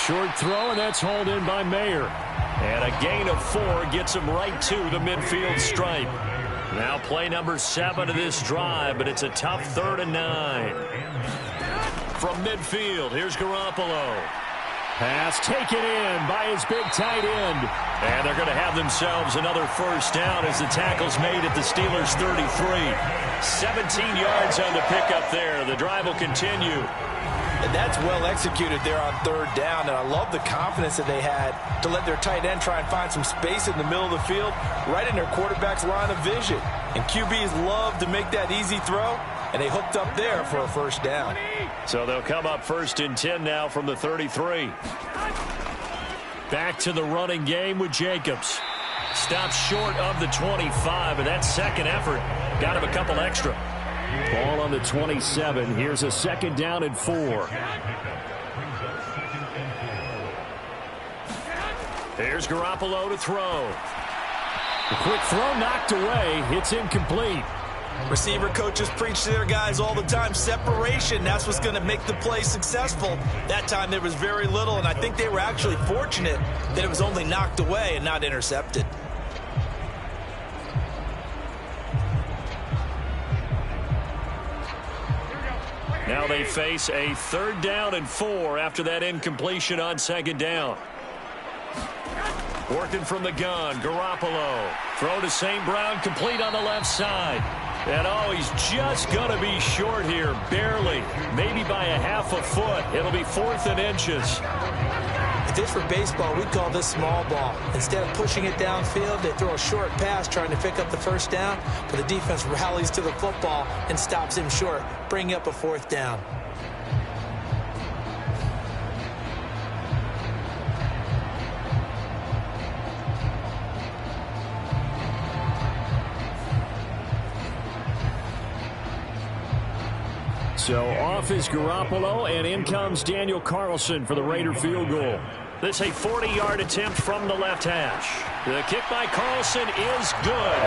Short throw, and that's hauled in by Mayer. And a gain of 4 gets him right to the midfield stripe. Now play number 7 of this drive, but it's a tough 3rd and 9. From midfield, here's Garoppolo. Pass taken in by his big tight end. And they're going to have themselves another first down as the tackle's made at the Steelers' 33. 17 yards on the pickup there. The drive will continue. And that's well executed there on third down, and I love the confidence that they had to let their tight end try and find some space in the middle of the field, right in their quarterback's line of vision. And QBs love to make that easy throw, and they hooked up there for a first down. So they'll come up 1st and 10 now from the 33. Back to the running game with Jacobs. Stops short of the 25, and that second effort got him a couple extra. Ball on the 27. Here's a 2nd down and 4. Here's Garoppolo to throw. A quick throw knocked away. It's incomplete. Receiver coaches preach to their guys all the time. Separation, that's what's going to make the play successful. That time there was very little, and I think they were actually fortunate that it was only knocked away and not intercepted. Now they face a 3rd down and 4 after that incompletion on 2nd down. Working from the gun, Garoppolo. Throw to St. Brown, complete on the left side. And oh, he's just going to be short here, barely. Maybe by a half a foot. It'll be 4th and inches. If this were baseball, we'd call this small ball. Instead of pushing it downfield, they throw a short pass trying to pick up the first down, but the defense rallies to the football and stops him short, bringing up a 4th down. So off is Garoppolo, and in comes Daniel Carlson for the Raider field goal. This a 40-yard attempt from the left hash. The kick by Carlson is good.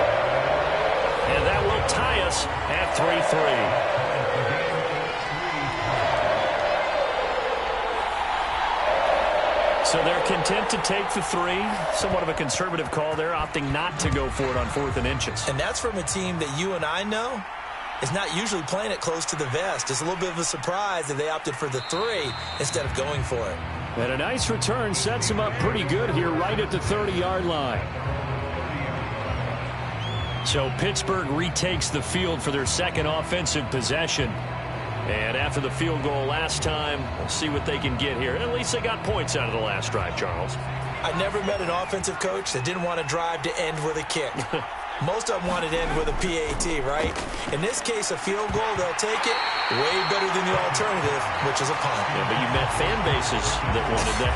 And that will tie us at 3-3. So they're content to take the 3. Somewhat of a conservative call there, opting not to go for it on 4th and inches. And that's from a team that you and I know is not usually playing it close to the vest. It's a little bit of a surprise that they opted for the 3 instead of going for it. And a nice return sets him up pretty good here right at the 30-yard line. So Pittsburgh retakes the field for their 2nd offensive possession. And after the field goal last time, we'll see what they can get here. At least they got points out of the last drive, Charles. I've never met an offensive coach that didn't want to drive to end with a kick. Most of them want it to end with a PAT, right? In this case, a field goal, they'll take it way better than the alternative, which is a punt. Yeah, but you met fan bases that wanted that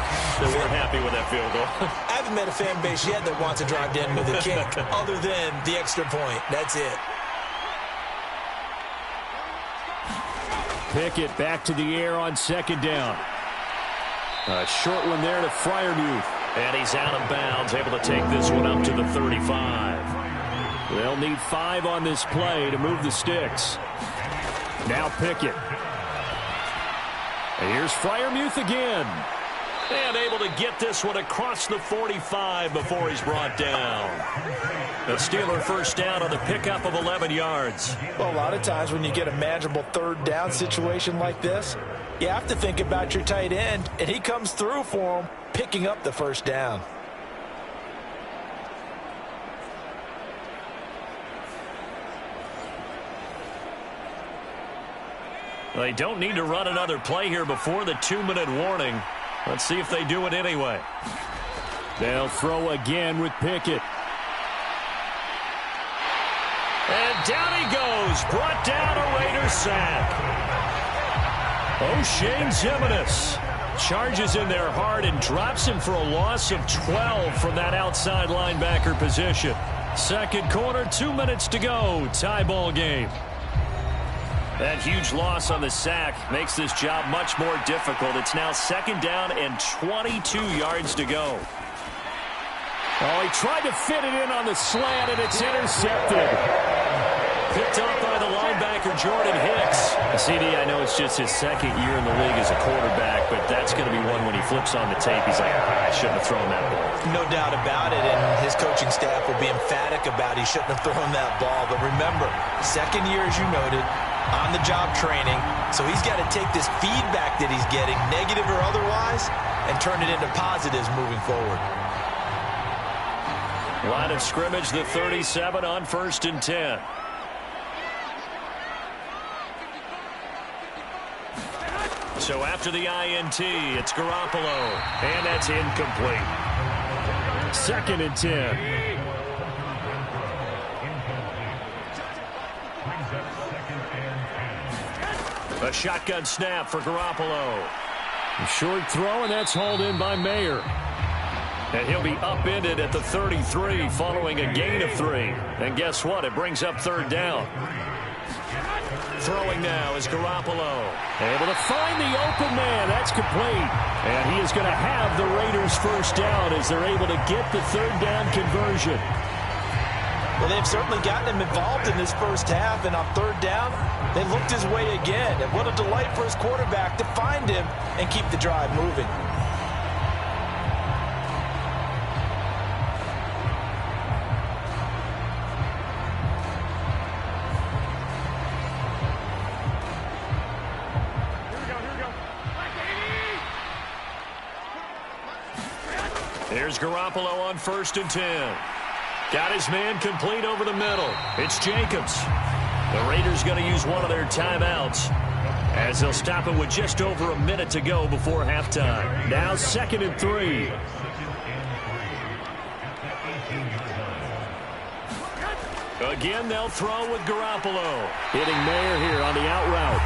weren't happy with that field goal. I haven't met a fan base yet that wants to drive to end with a kick other than the extra point. That's it. Pickett back to the air on 2nd down. A short one there to Freiermuth. And he's out of bounds, able to take this one up to the 35. They'll need 5 on this play to move the sticks. Now Pickett. And here's Freiermuth again. And able to get this one across the 45 before he's brought down. The Steeler first down on the pickup of 11 yards. Well, a lot of times when you get a manageable 3rd down situation like this, you have to think about your tight end, and he comes through for him, picking up the first down. They don't need to run another play here before the 2-minute warning. Let's see if they do it anyway. They'll throw again with Pickett. And down he goes. Brought down a Raider sack. O'Shane Ximines charges in there hard and drops him for a loss of 12 from that outside linebacker position. 2nd quarter, 2 minutes to go. Tie ball game. That huge loss on the sack makes this job much more difficult. It's now 2nd down and 22 yards to go. Oh, he tried to fit it in on the slant, and it's intercepted. Picked up by the linebacker, Jordan Hicks. CD, I know it's just his 2nd year in the league as a quarterback, but that's going to be one when he flips on the tape. He's like, I shouldn't have thrown that ball. No doubt about it, and his coaching staff will be emphatic about he shouldn't have thrown that ball. But remember, 2nd year, as you noted, on-the-job training, so he's got to take this feedback that he's getting, negative or otherwise, and turn it into positives moving forward. Line of scrimmage, the 37 on 1st and 10. So after the INT, it's Garoppolo, and that's incomplete. 2nd and 10. A shotgun snap for Garoppolo. A short throw, and that's hauled in by Mayer. And he'll be upended at the 33 following a gain of 3. And guess what? It brings up 3rd down. Throwing now is Garoppolo. Able to find the open man. That's complete. And he is going to have the Raiders' 1st down as they're able to get the 3rd down conversion. Well, they've certainly gotten him involved in this first half, and on 3rd down, they looked his way again. And what a delight for his quarterback to find him and keep the drive moving. Here's Garoppolo on 1st and 10. Got his man complete over the middle. It's Jacobs. The Raiders going to use one of their timeouts as they'll stop it with just over a minute to go before halftime. Now 2nd and 3. Again, they'll throw with Garoppolo. Hitting Mayer here on the out route.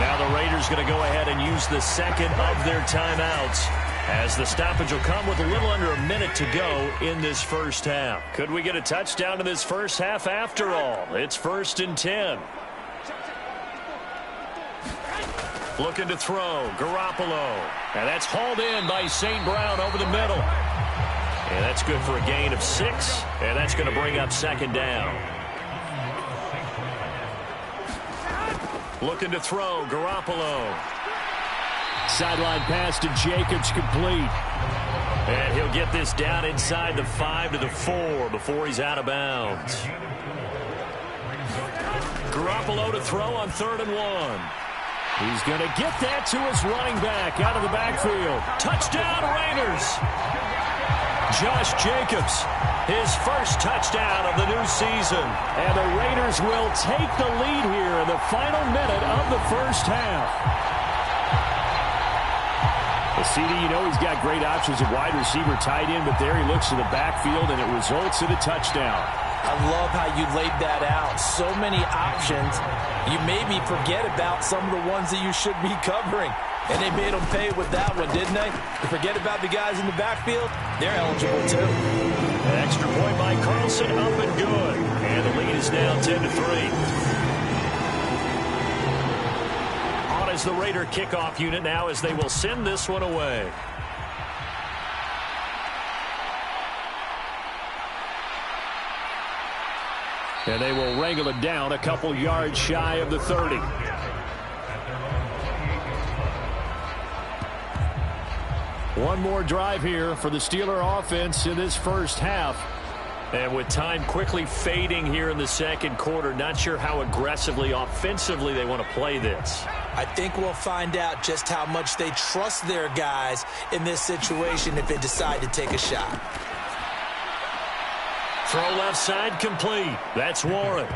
Now the Raiders going to go ahead and use the 2nd of their timeouts, as the stoppage will come with a little under a minute to go in this first half. Could we get a touchdown in this first half after all? It's 1st and 10. Looking to throw, Garoppolo. And that's hauled in by St. Brown over the middle. And that's good for a gain of 6. And that's going to bring up 2nd down. Looking to throw, Garoppolo. Sideline pass to Jacobs, complete. And he'll get this down inside the 5 to the 4 before he's out of bounds. Garoppolo to throw on 3rd and 1. He's going to get that to his running back out of the backfield. Touchdown, Raiders! Josh Jacobs, his first touchdown of the new season. And the Raiders will take the lead here in the final minute of the first half. CD, you know he's got great options at wide receiver, tight end, but there he looks to the backfield, and it results in a touchdown. I love how you laid that out. So many options. You maybe forget about some of the ones that you should be covering. And they made them pay with that one, didn't they? You forget about the guys in the backfield, they're eligible too. An extra point by Carlson, up and good. And the lead is now 10-3. As the Raider kickoff unit now, as they will send this one away. And they will wrangle it down a couple yards shy of the 30. One more drive here for the Steeler offense in this first half. And with time quickly fading here in the 2nd quarter, not sure how aggressively, offensively they want to play this. I think we'll find out just how much they trust their guys in this situation if they decide to take a shot. Throw left side complete. That's Warren.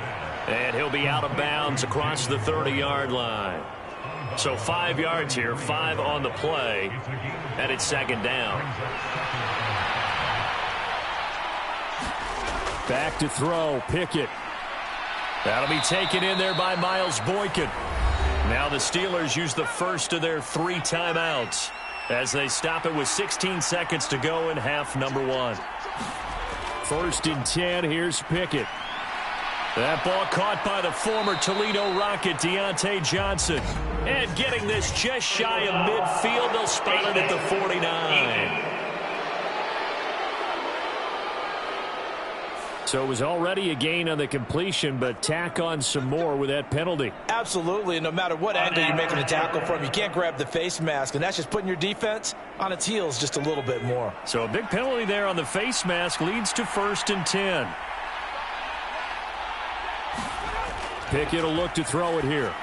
And he'll be out of bounds across the 30-yard line. So 5 yards here, 5 on the play, and it's 2nd down. Back to throw, Pickett. That'll be taken in there by Miles Boykin. Now the Steelers use the first of their 3 timeouts as they stop it with 16 seconds to go in half number 1. 1st and 10, here's Pickett. That ball caught by the former Toledo Rocket, Deontay Johnson. And getting this just shy of midfield, they'll spot it at the 49. So it was already a gain on the completion, but tack on some more with that penalty. Absolutely. No matter what angle you're making a tackle from, you can't grab the face mask, and that's just putting your defense on its heels just a little bit more. So a big penalty there on the face mask leads to 1st and 10. Pickett will look to throw it here.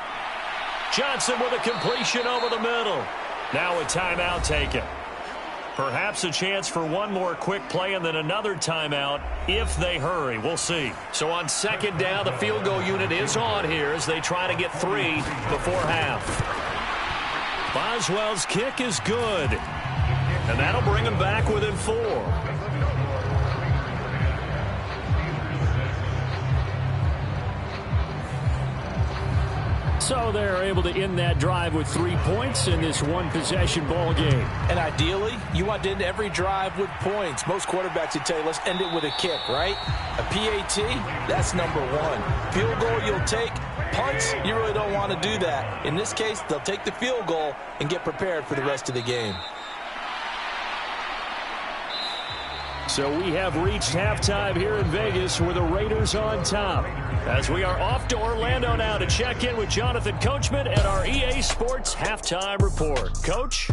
Johnson with a completion over the middle. Now a timeout taken. Perhaps a chance for one more quick play and then another timeout if they hurry. We'll see. So on 2nd down, the field goal unit is on here as they try to get 3 before half. Boswell's kick is good. And that'll bring him back within 4. So they're able to end that drive with 3 points in this one-possession ball game. And ideally, you want to end every drive with points. Most quarterbacks would tell you, let's end it with a kick, right? A PAT, that's number 1. Field goal you'll take. Punts, you really don't want to do that. In this case, they'll take the field goal and get prepared for the rest of the game. So we have reached halftime here in Vegas with the Raiders on top. As we are off to Orlando now to check in with Jonathan Coachman at our EA Sports Halftime Report. Coach?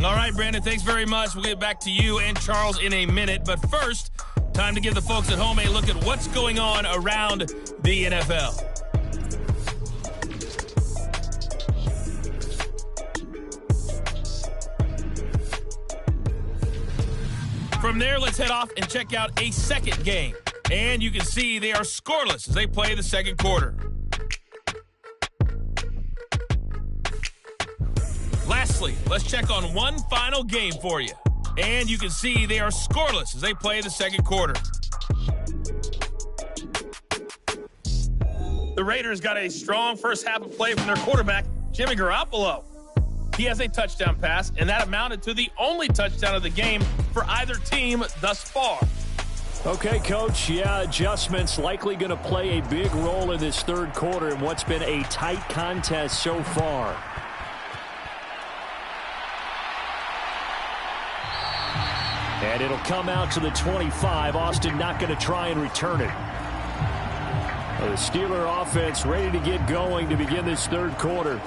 All right, Brandon, thanks very much. We'll get back to you and Charles in a minute. But first, time to give the folks at home a look at what's going on around the NFL. From there, let's head off and check out a second game. And you can see they are scoreless as they play the second quarter. Lastly, let's check on one final game for you. And you can see they are scoreless as they play the second quarter. The Raiders got a strong first half of play from their quarterback, Jimmy Garoppolo. He has a touchdown pass, and that amounted to the only touchdown of the game for either team thus far. Okay, Coach, yeah, adjustments likely going to play a big role in this third quarter in what's been a tight contest so far. And it'll come out to the 25. Austin not going to try and return it. The Steeler offense ready to get going to begin this third quarter.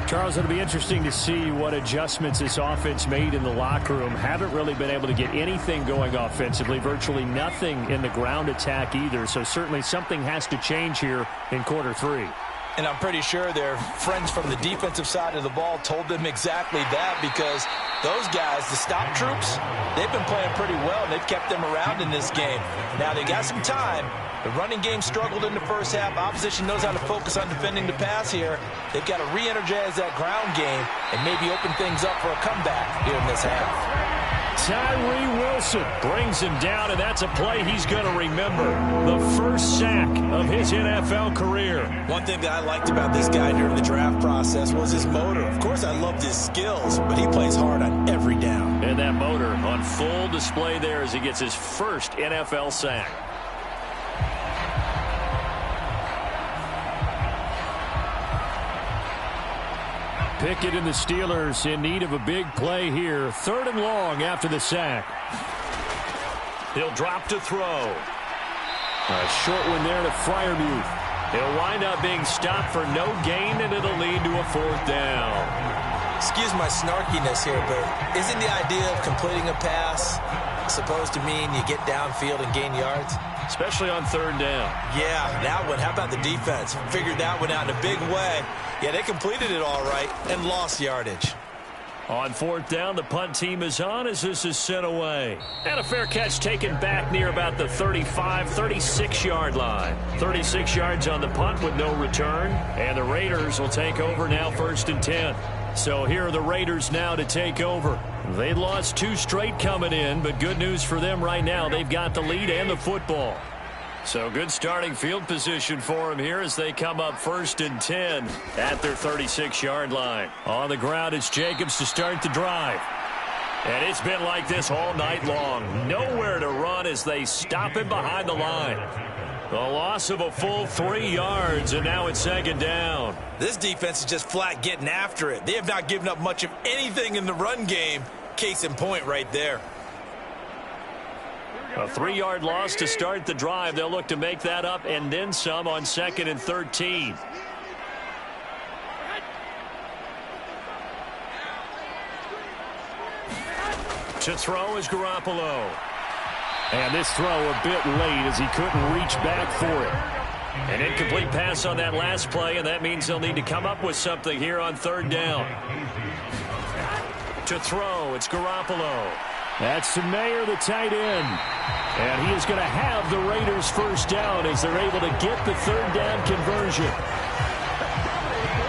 Charles, it'll be interesting to see what adjustments this offense made in the locker room. Haven't really been able to get anything going offensively, virtually nothing in the ground attack either. So certainly something has to change here in quarter 3. And I'm pretty sure their friends from the defensive side of the ball told them exactly that, because those guys, the stop troops, they've been playing pretty well, and they've kept them around in this game. Now they got some time. The running game struggled in the first half. Opposition knows how to focus on defending the pass here. They've got to re-energize that ground game and maybe open things up for a comeback here in this half. Tyree Wilson brings him down, and that's a play he's going to remember. The first sack of his NFL career. One thing that I liked about this guy during the draft process was his motor. Of course, I loved his skills, but he plays hard on every down. And that motor on full display there as he gets his first NFL sack. Pickett and the Steelers in need of a big play here. 3rd and long after the sack. He'll drop to throw. A short one there to Freiermuth. He'll wind up being stopped for no gain, and it'll lead to a 4th down. Excuse my snarkiness here, but isn't the idea of completing a pass supposed to mean you get downfield and gain yards? Especially on 3rd down. Yeah, that one. How about the defense? Figured that one out in a big way. Yeah, they completed it all right and lost yardage. On 4th down, the punt team is on as this is sent away. And a fair catch taken back near about the 35, 36-yard line. 36 yards on the punt with no return. And the Raiders will take over now 1st and 10. So here are the Raiders now to take over. They lost 2 straight coming in, but good news for them right now. They've got the lead and the football. So good starting field position for them here as they come up 1st and 10 at their 36-yard line. On the ground, it's Jacobs to start the drive. And it's been like this all night long. Nowhere to run as they stop him behind the line. The loss of a full 3 yards, and now it's 2nd down. This defense is just flat getting after it. They have not given up much of anything in the run game. Case in point right there. A 3-yard loss to start the drive. They'll look to make that up and then some on 2nd and 13. To throw is Garoppolo. And this throw a bit late as he couldn't reach back for it. An incomplete pass on that last play, and that means they'll need to come up with something here on 3rd down. To throw, it's Garoppolo. That's Mayer, the tight end. And he is going to have the Raiders' 1st down as they're able to get the 3rd down conversion.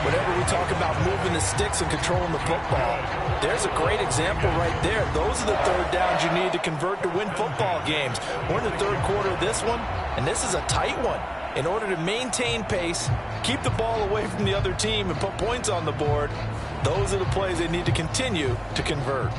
Whenever we talk about moving the sticks and controlling the football. There's a great example right there. Those are the third downs you need to convert to win football games. We're in the third quarter of this one, and this is a tight one. In order to maintain pace, keep the ball away from the other team, and put points on the board, those are the plays they need to continue to convert.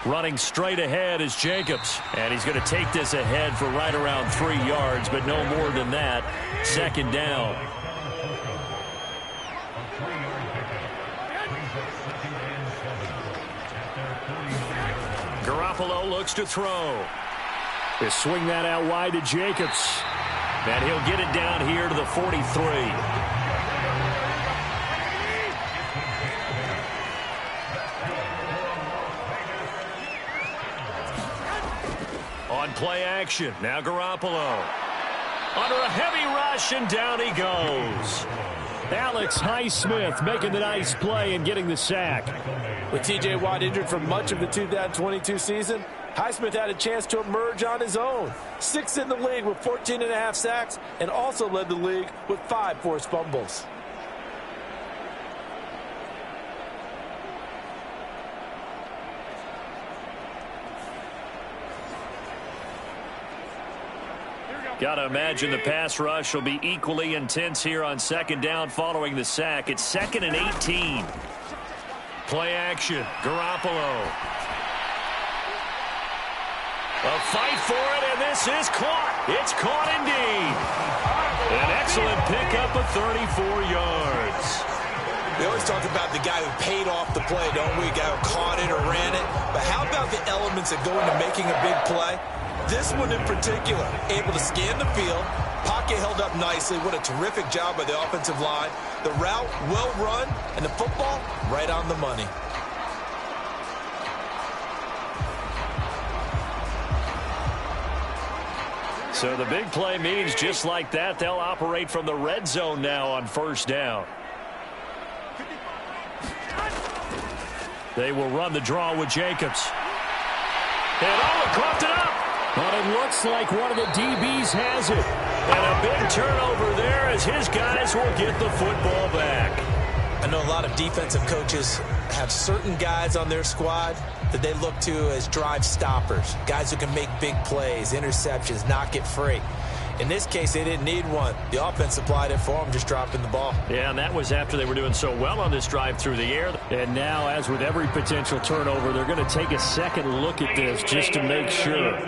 Running straight ahead is Jacobs. And he's going to take this ahead for right around 3 yards, but no more than that. Second down. Garoppolo looks to throw. They swing that out wide to Jacobs. And he'll get it down here to the 43. On play action, now Garoppolo. Under a heavy rush, and down he goes. Alex Highsmith making the nice play and getting the sack. With T.J. Watt injured for much of the 2022 season, Highsmith had a chance to emerge on his own. 6th in the league with 14.5 sacks, and also led the league with 5 forced fumbles. Got to imagine the pass rush will be equally intense here on second down following the sack. It's 2nd and 18. Play action, Garoppolo. A fight for it, and this is caught. It's caught indeed. An excellent pickup of 34 yards. We always talk about the guy who paid off the play, don't we? The guy who caught it or ran it. But how about the elements that go into making a big play? This one in particular, able to scan the field, pocket held up nicely. What a terrific job by the offensive line. The route well run, and the football right on the money. So the big play means just like that, they'll operate from the red zone now on first down. They will run the draw with Jacobs. And coughed it up. But it looks like one of the DBs has it. And a big turnover there as his guys will get the football back. I know a lot of defensive coaches have certain guys on their squad that they look to as drive stoppers. Guys who can make big plays, interceptions, knock it free. In this case, they didn't need one. The offense supplied it for them, just dropping the ball. Yeah, and that was after they were doing so well on this drive through the air. And now, as with every potential turnover, they're going to take a second look at this just to make sure.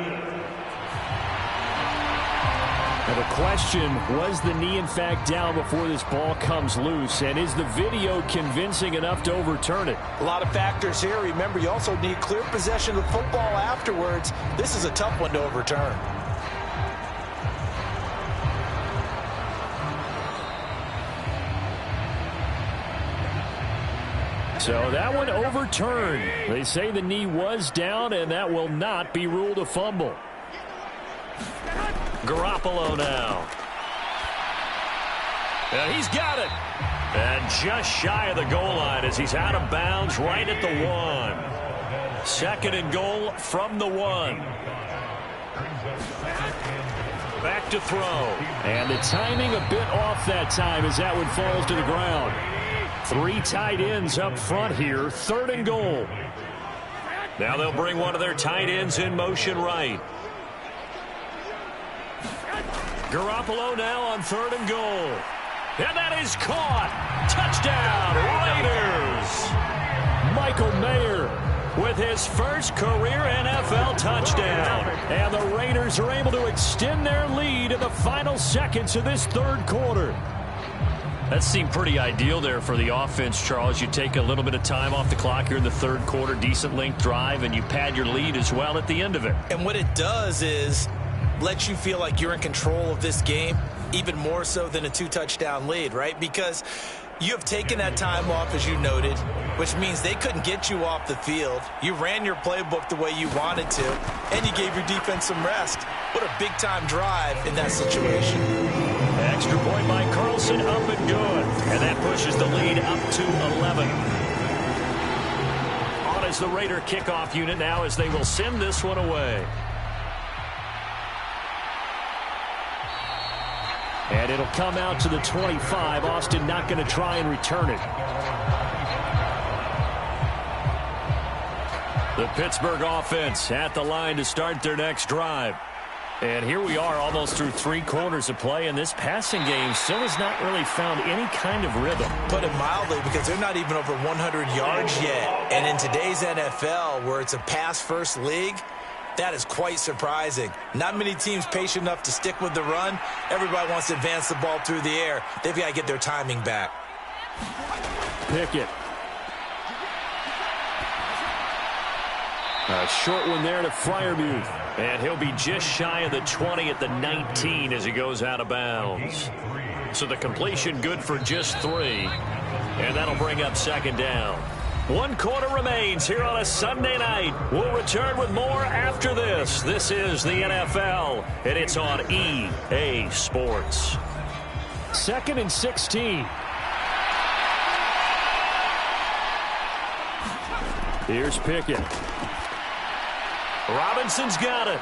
Now the question, was the knee in fact down before this ball comes loose? And is the video convincing enough to overturn it? A lot of factors here. Remember, you also need clear possession of the football afterwards. This is a tough one to overturn. So that one overturned. They say the knee was down, and that will not be ruled a fumble. Garoppolo now. And he's got it. And just shy of the goal line as he's out of bounds right at the 1. 2nd and goal from the 1. Back to throw. And the timing a bit off that time as that one falls to the ground. 3 tight ends up front here. 3rd and goal. Now they'll bring one of their tight ends in motion right. Garoppolo now on 3rd and goal. And that is caught. Touchdown, Raiders. Michael Mayer with his first career NFL touchdown. And the Raiders are able to extend their lead in the final seconds of this 3rd quarter. That seemed pretty ideal there for the offense, Charles. You take a little bit of time off the clock here in the 3rd quarter, decent length drive, and you pad your lead as well at the end of it. And what it does is let you feel like you're in control of this game, even more so than a 2-touchdown lead, right? Because you have taken that time off, as you noted, which means they couldn't get you off the field. You ran your playbook the way you wanted to, and you gave your defense some rest. What a big-time drive in that situation. Extra point by Carlson, up and good. And that pushes the lead up to 11. On is the Raider kickoff unit now as they will send this one away. And it'll come out to the 25. Austin not going to try and return it. The Pittsburgh offense at the line to start their next drive. And here we are almost through 3 quarters of play, and this passing game still has not really found any kind of rhythm. Put it mildly, because they're not even over 100 yards yet. And in today's NFL, where it's a pass-first league, that is quite surprising. Not many teams patient enough to stick with the run. Everybody wants to advance the ball through the air. They've got to get their timing back. Pickett. A short one there to Freiermuth. And he'll be just shy of the 20 at the 19 as he goes out of bounds. So the completion good for just 3. And that'll bring up second down. 1 quarter remains here on a Sunday night. We'll return with more after this. This is the NFL, and it's on EA Sports. 2nd and 16. Here's Pickett. Robinson's got it.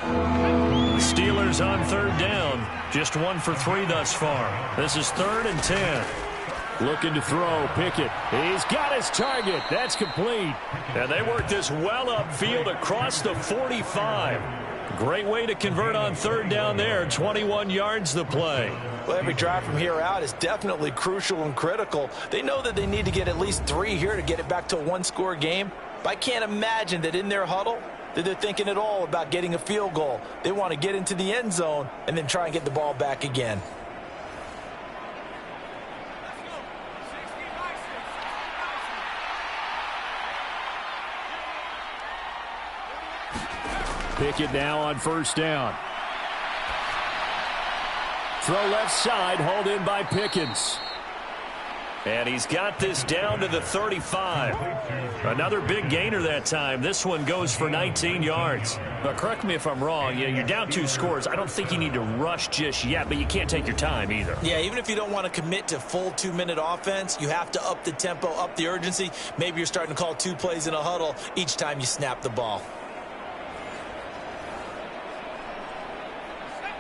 The Steelers on 3rd down. Just 1 for 3 thus far. This is 3rd and 10. Looking to throw. Pickett. He's got his target. That's complete. And they work this well upfield across the 45. Great way to convert on 3rd down there. 21 yards the play. Well, every drive from here out is definitely crucial and critical. They know that they need to get at least 3 here to get it back to a 1-score game. But I can't imagine that in their huddle that they're thinking at all about getting a field goal. They want to get into the end zone and then try and get the ball back again. Pickett now on 1st down. Throw left side, hauled in by Pickens. And he's got this down to the 35. Another big gainer that time. This one goes for 19 yards. But correct me if I'm wrong. You're down 2 scores. I don't think you need to rush just yet, but you can't take your time either. Yeah, even if you don't want to commit to full 2-minute offense, you have to up the tempo, up the urgency. Maybe you're starting to call 2 plays in a huddle each time you snap the ball.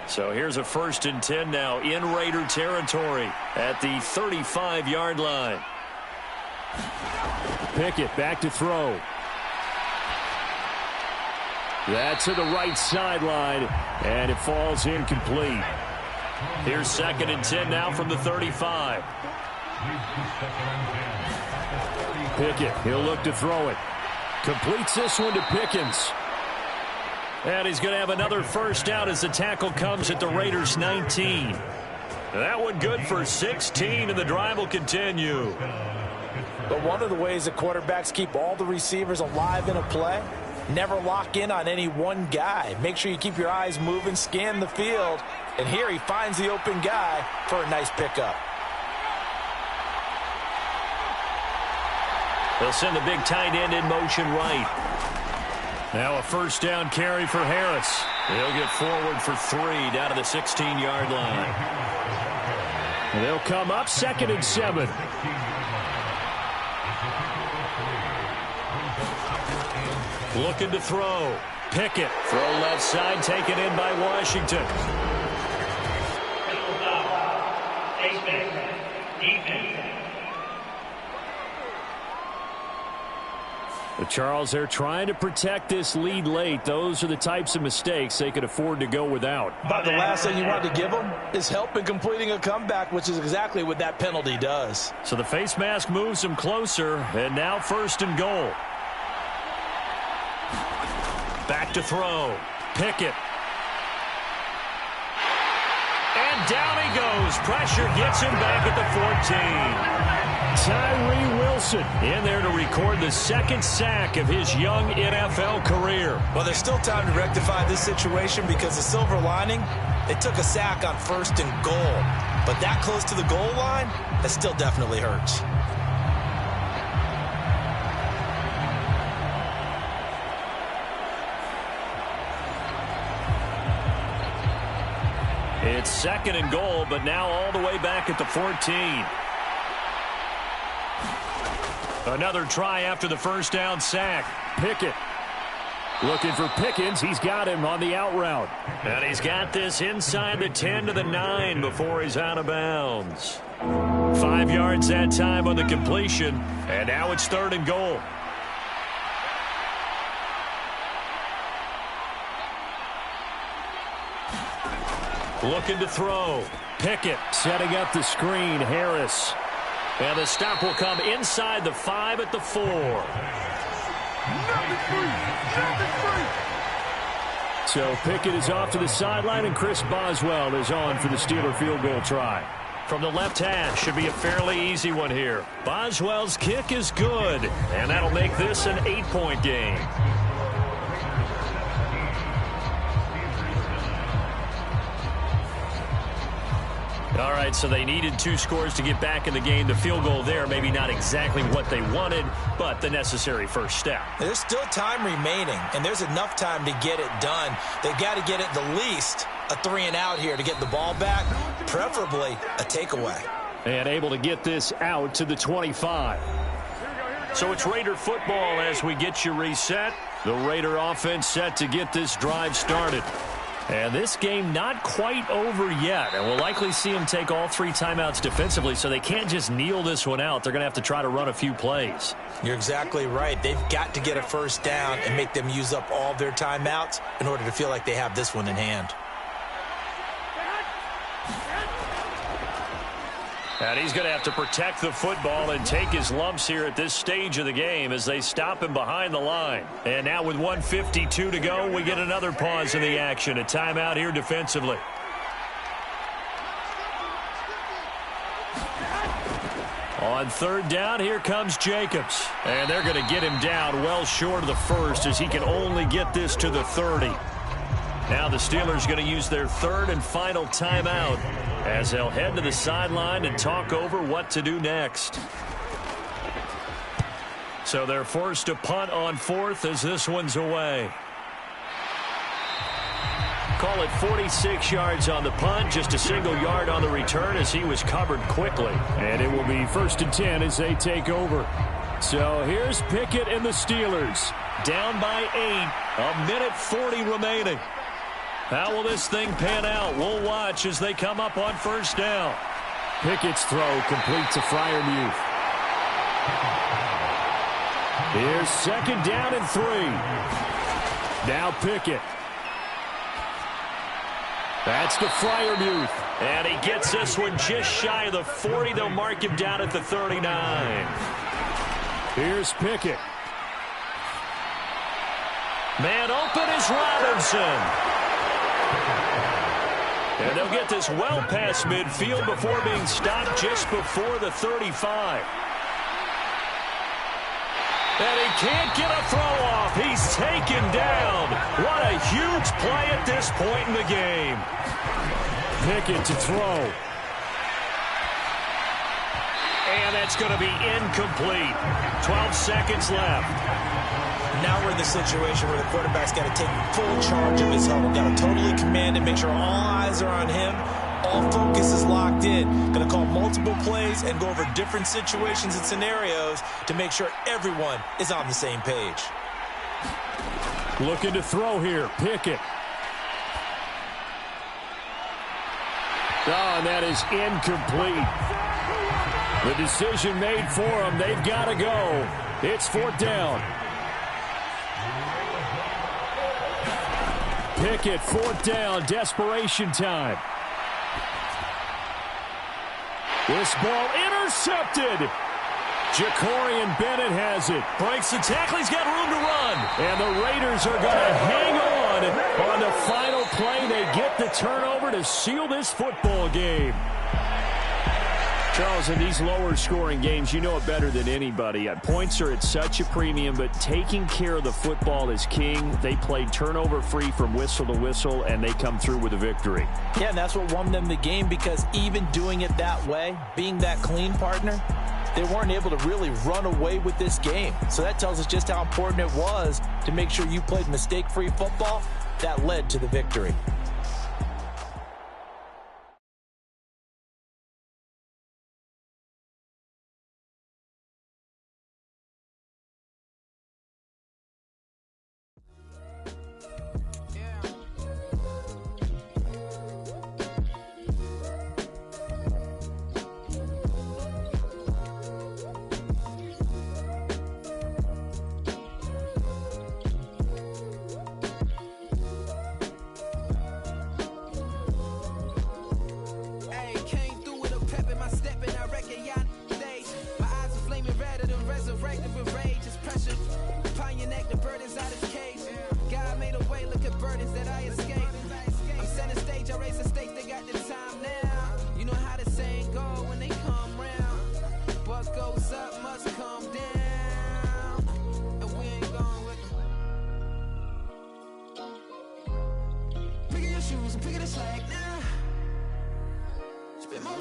So here's a 1st and 10 now in Raider territory at the 35-yard line. Pickett back to throw. That's to the right sideline, and it falls incomplete. Here's 2nd and 10 now from the 35. Pickett, he'll look to throw it. Completes this one to Pickens. And he's going to have another 1st down as the tackle comes at the Raiders' 19. That one good for 16, and the drive will continue. But one of the ways that quarterbacks keep all the receivers alive in a play, never lock in on any one guy. Make sure you keep your eyes moving, scan the field. And here he finds the open guy for a nice pickup. They'll send the big tight end in motion right. Now a 1st down carry for Harris. He'll get forward for 3 down to the 16-yard line. And they'll come up 2nd and 7. Looking to throw. Pickett. Throw left side, taken in by Washington. But Charles, they're trying to protect this lead late. Those are the types of mistakes they could afford to go without. But the last thing you want to give them is help in completing a comeback, which is exactly what that penalty does. So the face mask moves them closer, and now 1st and goal. Back to throw. Pickett. And down he goes. Pressure gets him back at the 14. Tyree Wilson in there to record the 2nd sack of his young NFL career. Well, there's still time to rectify this situation because the silver lining, they took a sack on 1st and goal. But that close to the goal line, that still definitely hurts. It's 2nd and goal, but now all the way back at the 14. Another try after the 1st down sack. Pickett. Looking for Pickens. He's got him on the out route. And he's got this inside the 10 to the 9 before he's out of bounds. 5 yards that time on the completion. And now it's 3rd and goal. Looking to throw. Pickett setting up the screen. Harris. And the stop will come inside the 5 at the 4. So Pickett is off to the sideline, and Chris Boswell is on for the Steeler field goal try. From the left hash, should be a fairly easy one here. Boswell's kick is good, and that'll make this an 8-point game. All right, so they needed 2 scores to get back in the game. The field goal there, maybe not exactly what they wanted, but the necessary first step. There's still time remaining, and there's enough time to get it done. They've got to get it the least a 3-and-out here to get the ball back, preferably a takeaway. And able to get this out to the 25. So it's Raider football as we get you reset. The Raider offense set to get this drive started. And this game not quite over yet. And we'll likely see them take all 3 timeouts defensively, so they can't just kneel this one out. They're going to have to try to run a few plays. You're exactly right. They've got to get a first down and make them use up all their timeouts in order to feel like they have this one in hand. And he's going to have to protect the football and take his lumps here at this stage of the game as they stop him behind the line. And now with 1:52 to go, we get another pause in the action. A timeout here defensively. On 3rd down, here comes Jacobs. And they're going to get him down well short of the first as he can only get this to the 30. Now the Steelers going to use their 3rd and final timeout as they'll head to the sideline and talk over what to do next. So they're forced to punt on 4th as this one's away. Call it 46 yards on the punt, just a single yard on the return as he was covered quickly. And it will be 1st and 10 as they take over. So here's Pickett and the Steelers. Down by 8, 1:40 remaining. How will this thing pan out? We'll watch as they come up on 1st down. Pickett's throw complete to Freiermuth. Here's 2nd down and 3. Now Pickett. That's to Freiermuth. And he gets this one just shy of the 40. They'll mark him down at the 39. Here's Pickett. Man open is Robinson. And they'll get this well past midfield before being stopped just before the 35. And he can't get a throw off. He's taken down. What a huge play at this point in the game. Pickett to throw. And that's going to be incomplete. 12 seconds left. Now we're in the situation where the quarterback's got to take full charge of his huddle. Got to totally command and make sure all eyes are on him. All focus is locked in. Going to call multiple plays and go over different situations and scenarios to make sure everyone is on the same page. Looking to throw here. Pickett. Oh, and that is incomplete. The decision made for them. They've got to go. It's 4th down. Pickett, 4th down, desperation time. This ball intercepted. Jacorian Bennett has it. Breaks the tackle. He's got room to run. And the Raiders are going to hang on the final play. They get the turnover to seal this football game. Charles, in these lower scoring games, you know it better than anybody. Points are at such a premium, but taking care of the football is king. They played turnover free from whistle to whistle, and they come through with a victory. Yeah, and that's what won them the game, because even doing it that way, being that clean partner, they weren't able to really run away with this game. So that tells us just how important it was to make sure you played mistake-free football. That led to the victory.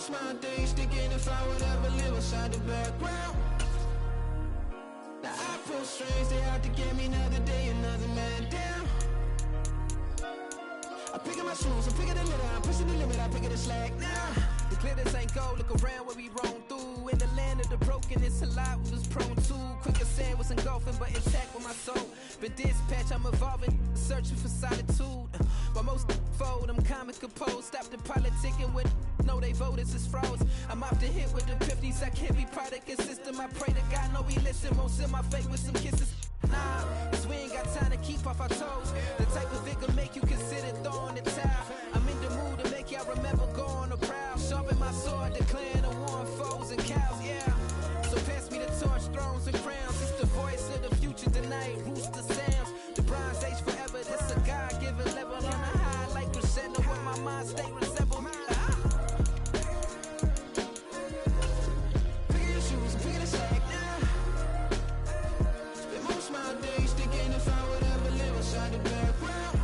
most my days thinking if I would ever live inside the background. Now I feel strange, they out to get me another day, another man down. I'm picking my shoes, I'm picking the litter, I'm pushing the limit, I'm picking the slack now. The glitters ain't gold, look around where we roam through. In the land of the broken, it's a lot we was prone to. Quicker sand was engulfing, but intact with my soul. But dispatch, I'm evolving, searching for solitude. While most fold, I'm comic composed. Stop the politicking with no, they voters is frauds. I'm off the hit with the 50s, I can't be product system. I pray to God, no, we listen. Won't send my fate with some kisses. Nah, cause we ain't got time to keep off our toes. The type of vigor make you consider throwing the towel. I'm in the mood to make y'all remember going to proud. Sharpen my sword, declaring the war on foes and cows, yeah. So pass me the torch, thrones and crowns. It's the voice of the future tonight, rooster sounds. The Bronze Age forever, this a God-given level on a high like crescendo where my mind stay resemble. Picking your shoes, picking the slack now. Spend most my days thinking if I would ever live inside the background.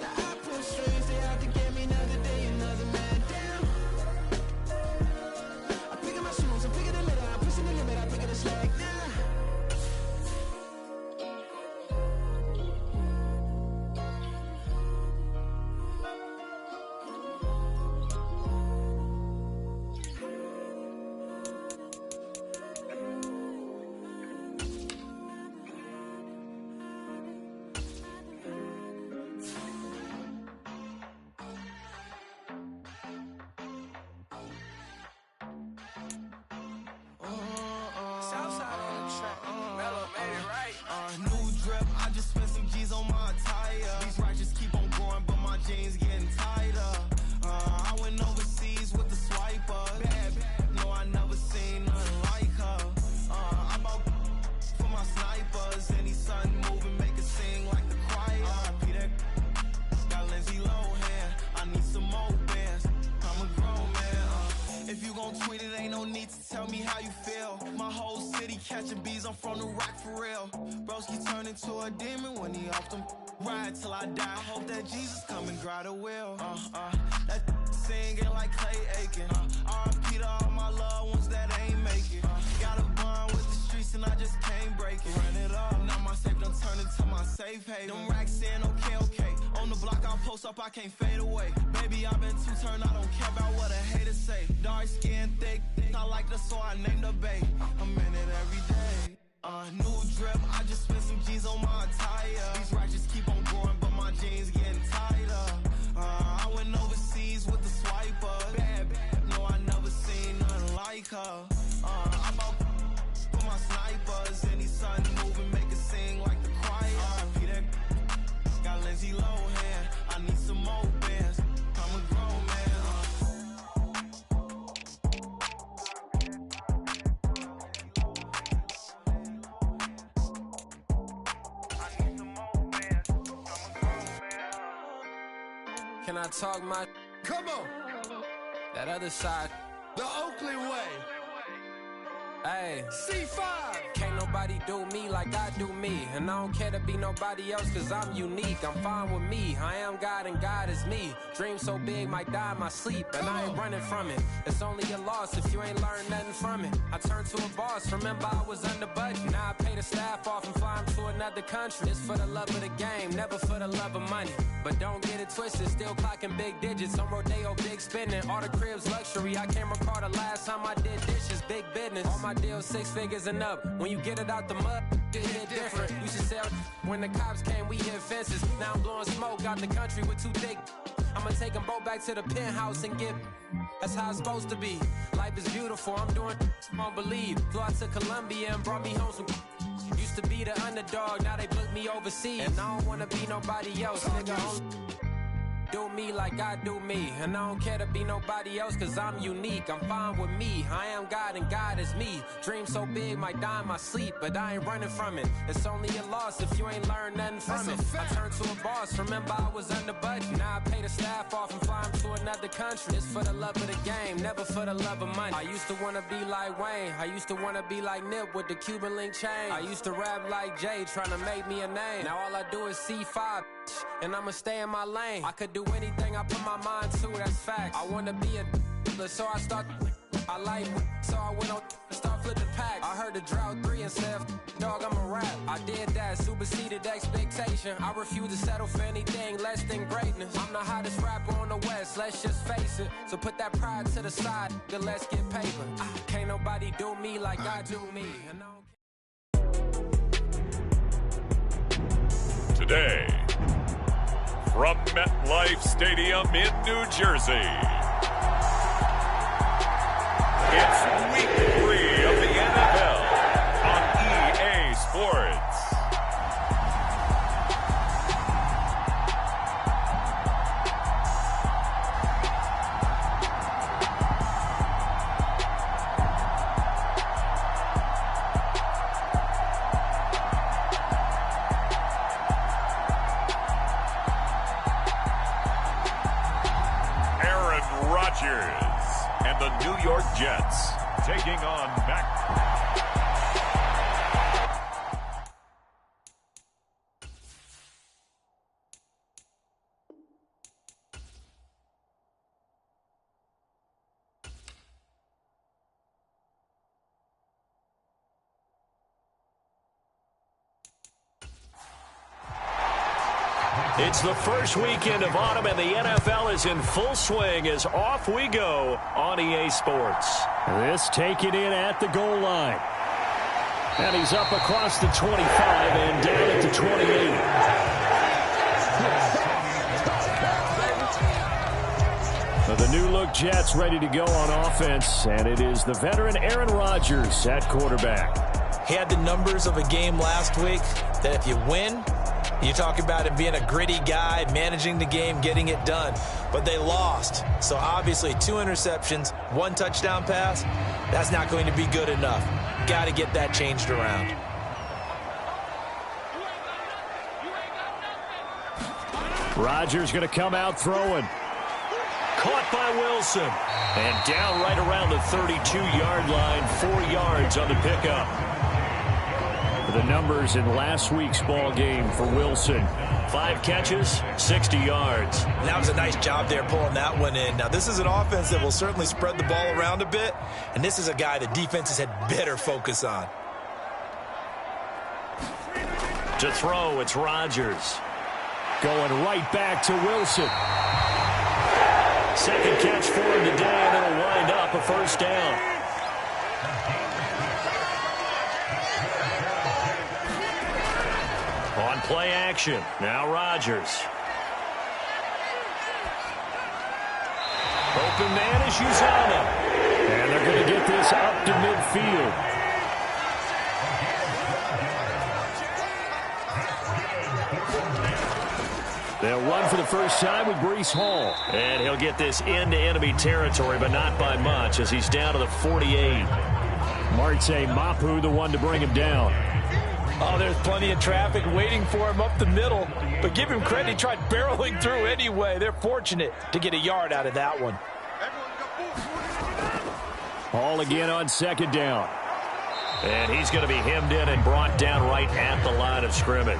Now I feel strange, they out to get me another day, another man down. I'm picking my shoes, I'm picking the litter, I'm pushing the limit, I'm picking the slack now. Southside on the track, Mellow made it right. New drip, I just spent some G's on my attire. These righteous keep on growing, but my jeans getting tighter. I went overseas with the swiper. Bad, no, I never seen nothing like her. I bought for my snipers. Any sun moving, make it sing like the choir. Peter got Lindsay Lohan. I need some more bands. I'm a grown man. If you gon' tweet it, ain't no need to tell me how you feel. My whole city catching bees, I'm from the rock for real. Broski turned into a demon when he off them. Ride till I die, hope that Jesus come and grab the wheel. That singing like Clay Aiken. R.I.P. to all my loved ones that ain't make it. Got a bond with the streets and I just can't break it. Run it up, now my safe done turned into my safe haven. Them racks in, okay. On the block, I'll post up, I can't fade away. Baby, I've been too turned, I don't care about what a hater say. Dark skin, thick, I like the so I named the bay. I'm in it every day. New drip, I just spent some G's on my attire. These righteous keep on growing, but my jeans getting tighter. I went overseas with the swiper. Bad, no, I never seen nothing like her. I bought for my snipers. Any sun moving, make it sing like the choir. Peter got Lindsay Lohan. I need some more bands. I'm a grown man. Can I talk my? Come on, That other side? the Oakley way. Hey. C5. Can't nobody do me like I do me. And I don't care to be nobody else cause I'm unique. I'm fine with me. I am God and God is me. Dream so big might die in my sleep. And I ain't running from it. It's only a loss if you ain't learned nothing from it. I turned to a boss. Remember I was under budget. Now I pay the staff off and fly 'em to another country. It's for the love of the game, never for the love of money. But don't get it twisted. Still clocking big digits. On Rodeo, big spending. All the cribs luxury. I can't recall the last time I did dishes. Big business. All my deals 6 figures and up. When you get it out the mud, it hit different. You should sell when the cops came, we hit fences. Now I'm blowing smoke out the country with 2 thick. I'ma take them both back to the penthouse and get. That's how it's supposed to be. Life is beautiful, I'm doing won't believe. Flew out to Colombia and brought me home some. Used to be the underdog, now they book me overseas. And I don't wanna be nobody else, nigga. Do me like I do me. And I don't care to be nobody else cause I'm unique. I'm fine with me. I am God and God is me. Dream so big might die in my sleep, but I ain't running from it. It's only a loss if you ain't learned nothing from it. I turned to a boss. Remember I was under budget. Now I pay the staff off and fly 'em to another country. It's for the love of the game, never for the love of money. I used to wanna be like Wayne. I used to wanna be like Nip with the Cuban link chain. I used to rap like Jay, trying to make me a name. Now all I do is C5, and I'ma stay in my lane. I could do do anything I put my mind to, that's fact. I wanna be a so I start. I like so I went on start flipping packs. I heard the drought 3 and said, dog, I'm a rap. I did that, superseded expectation. I refuse to settle for anything less than greatness. I'm the hottest rapper on the West, let's just face it. So put that pride to the side, then let's get paper. Can't nobody do me like I do me. Today, from MetLife Stadium in New Jersey, it's week 3 of the NFL on EA Sports. Aaron Rodgers and the New York Jets taking on back. It's the first weekend of autumn, and the NFL is in full swing as off we go on EA Sports. This taken in at the goal line. And he's up across the 25 and down at the 28. The new-look Jets ready to go on offense, and it is the veteran Aaron Rodgers at quarterback. He had the numbers of a game last week that if you win, you talk about him being a gritty guy, managing the game, getting it done. But they lost. So obviously 2 interceptions, 1 touchdown pass, that's not going to be good enough. Got to get that changed around. Rodgers going to come out throwing. Caught by Wilson. And down right around the 32-yard line, 4 yards on the pickup. The numbers in last week's ball game for Wilson. 5 catches, 60 yards. That was a nice job there pulling that one in. Now, this is an offense that will certainly spread the ball around a bit, and this is a guy the defenses had better focus on. To throw, it's Rodgers. Going right back to Wilson. Second catch for him today, and it'll wind up a first down. On play action, now Rodgers. Open man is Uzama. And they're going to get this up to midfield. They'll run for the first time with Breece Hall. And he'll get this into enemy territory, but not by much as he's down to the 48. Marte Mapu, the one to bring him down. Oh, there's plenty of traffic waiting for him up the middle. But give him credit, he tried barreling through anyway. They're fortunate to get a yard out of that one. Hall again on second down. And he's going to be hemmed in and brought down right at the line of scrimmage.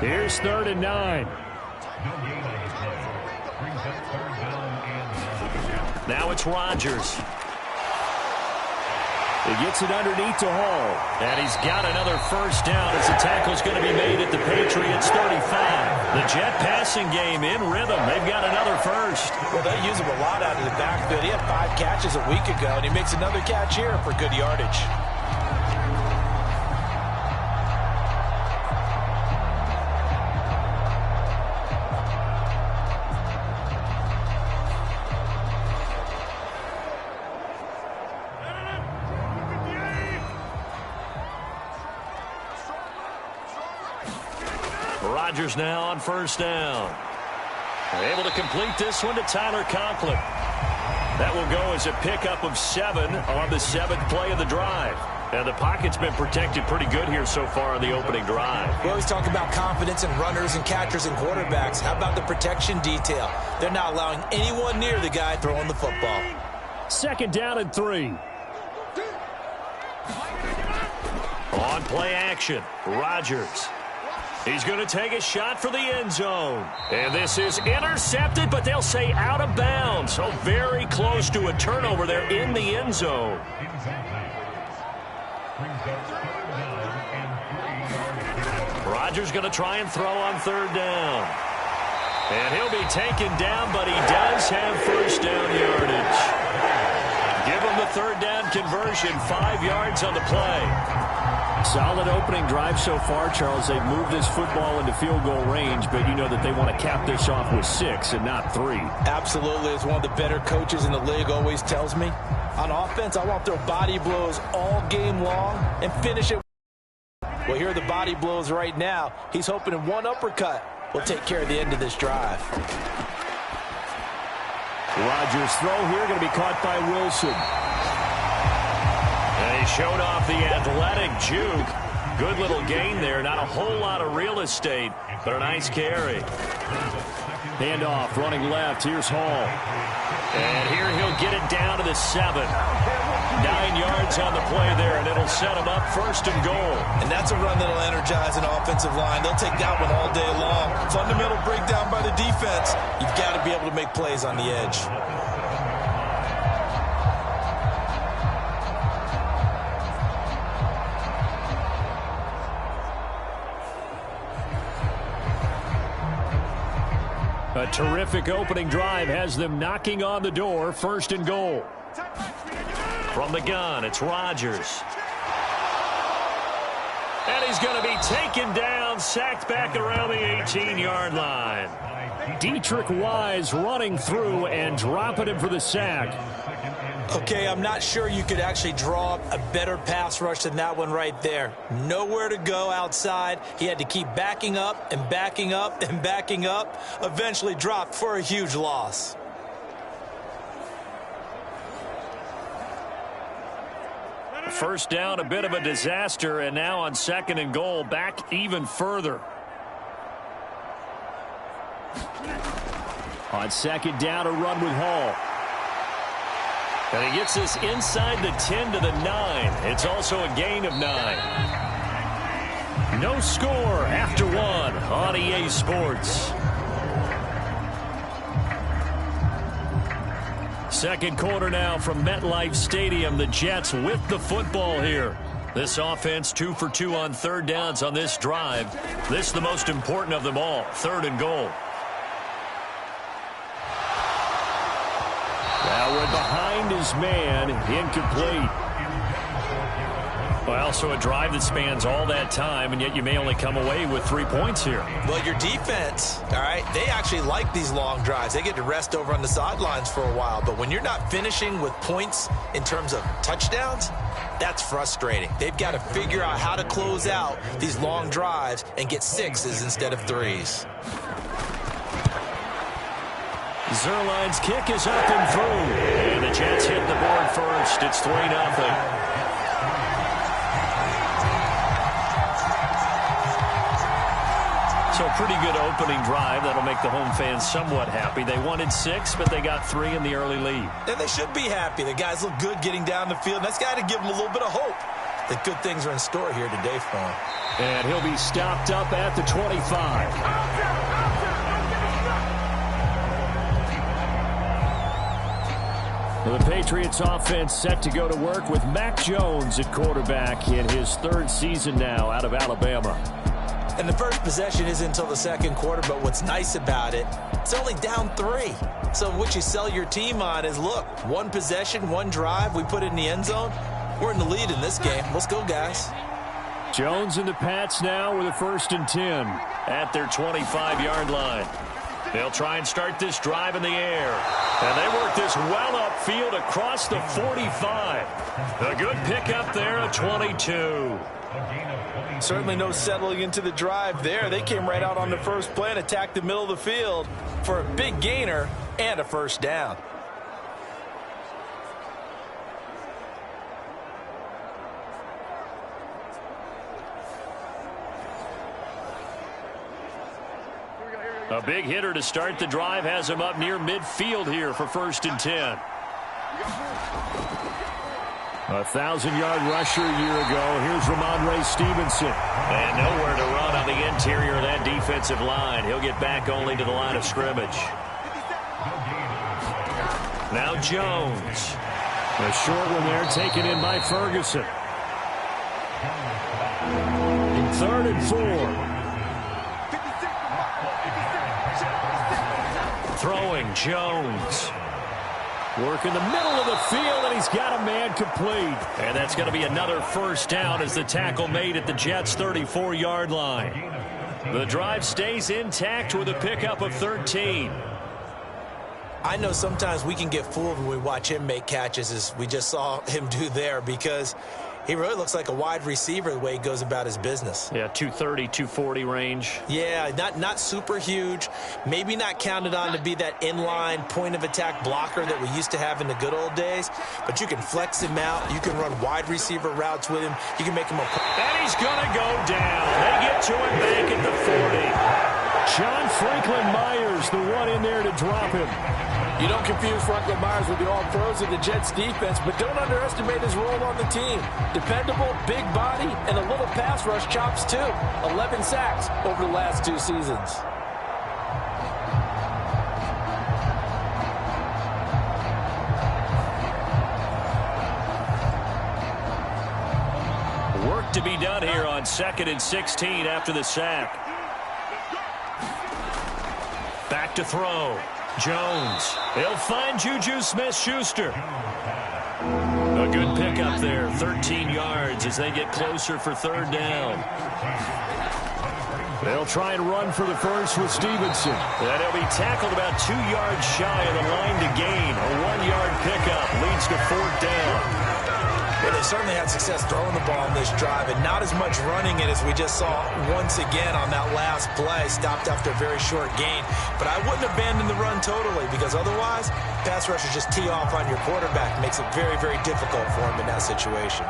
Here's 3rd and 9. Now it's Rodgers. He gets it underneath to Hall. And he's got another first down as the tackle's going to be made at the Patriots 35. The Jet passing game in rhythm. They've got another first. Well, they use him a lot out of the backfield. He had 5 catches a week ago, and he makes another catch here for good yardage. Rodgers now on first down. Able to complete this one to Tyler Conklin. That will go as a pickup of 7 on the 7th play of the drive. And the pocket's been protected pretty good here so far on the opening drive. We always talk about confidence in runners and catchers and quarterbacks. How about the protection detail? They're not allowing anyone near the guy throwing the football. 2nd down and 3. On play action, Rodgers. He's going to take a shot for the end zone. And this is intercepted, but they'll say out of bounds. So very close to a turnover there in the end zone. Rodgers going to try and throw on third down. And he'll be taken down, but he does have first down yardage. Give him the third down conversion, 5 yards on the play. Solid opening drive so far, Charles. They've moved this football into field goal range, but you know that they want to cap this off with 6 and not 3. Absolutely. As one of the better coaches in the league always tells me, on offense, I want their body blows all game long and finish it. Well, here are the body blows right now. He's hoping in one uppercut will take care of the end of this drive. Rodgers' throw here going to be caught by Wilson. And he showed off the athletic juke. Good little gain there. Not a whole lot of real estate, but a nice carry. Handoff, running left. Here's Hall. And here he'll get it down to the 7. 9 yards on the play there, and it'll set him up first and goal. And that's a run that'll energize an offensive line. They'll take that one all day long. Fundamental breakdown by the defense. You've got to be able to make plays on the edge. A terrific opening drive has them knocking on the door. First and goal. From the gun, it's Rodgers. And he's going to be taken down, sacked back around the 18-yard line. Dietrich Wise running through and dropping him for the sack. Okay, I'm not sure you could actually draw up a better pass rush than that one right there. Nowhere to go outside. He had to keep backing up and backing up and backing up. Eventually dropped for a huge loss. First down, a bit of a disaster, and now on second and goal, back even further. On second down, a run with Hall. And he gets this inside the 10 to the 9. It's also a gain of 9. No score after 1 on EA Sports. Second quarter now from MetLife Stadium. The Jets with the football here. This offense 2 for 2 on third downs on this drive. This is the most important of them all. Third and goal. Now behind his man, incomplete. Well, so a drive that spans all that time, and yet you may only come away with 3 points here. Well, your defense, all right, they actually like these long drives. They get to rest over on the sidelines for a while. But when you're not finishing with points in terms of touchdowns, that's frustrating. They've got to figure out how to close out these long drives and get 6s instead of 3s. Zerline's kick is up and through. And the Jets hit the board first. It's 3-0. So a pretty good opening drive. That'll make the home fans somewhat happy. They wanted 6, but they got 3 in the early lead. And they should be happy. The guys look good getting down the field. And that's got to give them a little bit of hope that good things are in store here today for them. And he'll be stopped up at the 25. The Patriots offense set to go to work with Mac Jones at quarterback in his 3rd season now out of Alabama. And the first possession isn't until the second quarter, but what's nice about it, it's only down 3. So what you sell your team on is, look, 1 possession, 1 drive, we put it in the end zone. We're in the lead in this game. Let's go, guys. Jones and the Pats now with a 1st and 10 at their 25-yard line. They'll try and start this drive in the air. And they work this well upfield across the 45. A good pickup there at 22. Certainly no settling into the drive there. They came right out on the first play and attacked the middle of the field for a big gainer and a first down. A big hitter to start the drive has him up near midfield here for 1st and 10. 1,000-yard rusher a year ago. Here's Ramondre Stevenson. And nowhere to run on the interior of that defensive line. He'll get back only to the line of scrimmage. Now Jones. A short one there taken in by Ferguson. 3rd and 4. Throwing Jones. Work in the middle of the field, and he's got a man complete. And that's going to be another first down as the tackle made at the Jets' 34-yard line. The drive stays intact with a pickup of 13. I know sometimes we can get fooled when we watch him make catches, as we just saw him do there, because he really looks like a wide receiver the way he goes about his business. Yeah, 230, 240 range. Yeah, not super huge. Maybe not counted on to be that inline point-of-attack blocker that we used to have in the good old days. But you can flex him out. You can run wide receiver routes with him. You can make him a... And he's going to go down. They get to him back at the 40. John Franklin Myers, the one in there to drop him. You don't confuse Franklin Myers with the all-pros of the Jets defense, but don't underestimate his role on the team. Dependable, big body, and a little pass rush chops too. 11 sacks over the last 2 seasons. Work to be done here on 2nd and 16 after the sack. Back to throw. Jones. He'll find Juju Smith-Schuster. A good pickup there. 13 yards as they get closer for 3rd down. They'll try and run for the first with Stevenson. And he'll be tackled about 2 yards shy of the line to gain. A 1-yard pickup leads to 4th down. Well, they certainly had success throwing the ball in this drive, and not as much running it as we just saw once again on that last play. Stopped after a very short gain. But I wouldn't abandon the run totally, because otherwise, pass rushers just tee off on your quarterback. It makes it very, very difficult for him in that situation.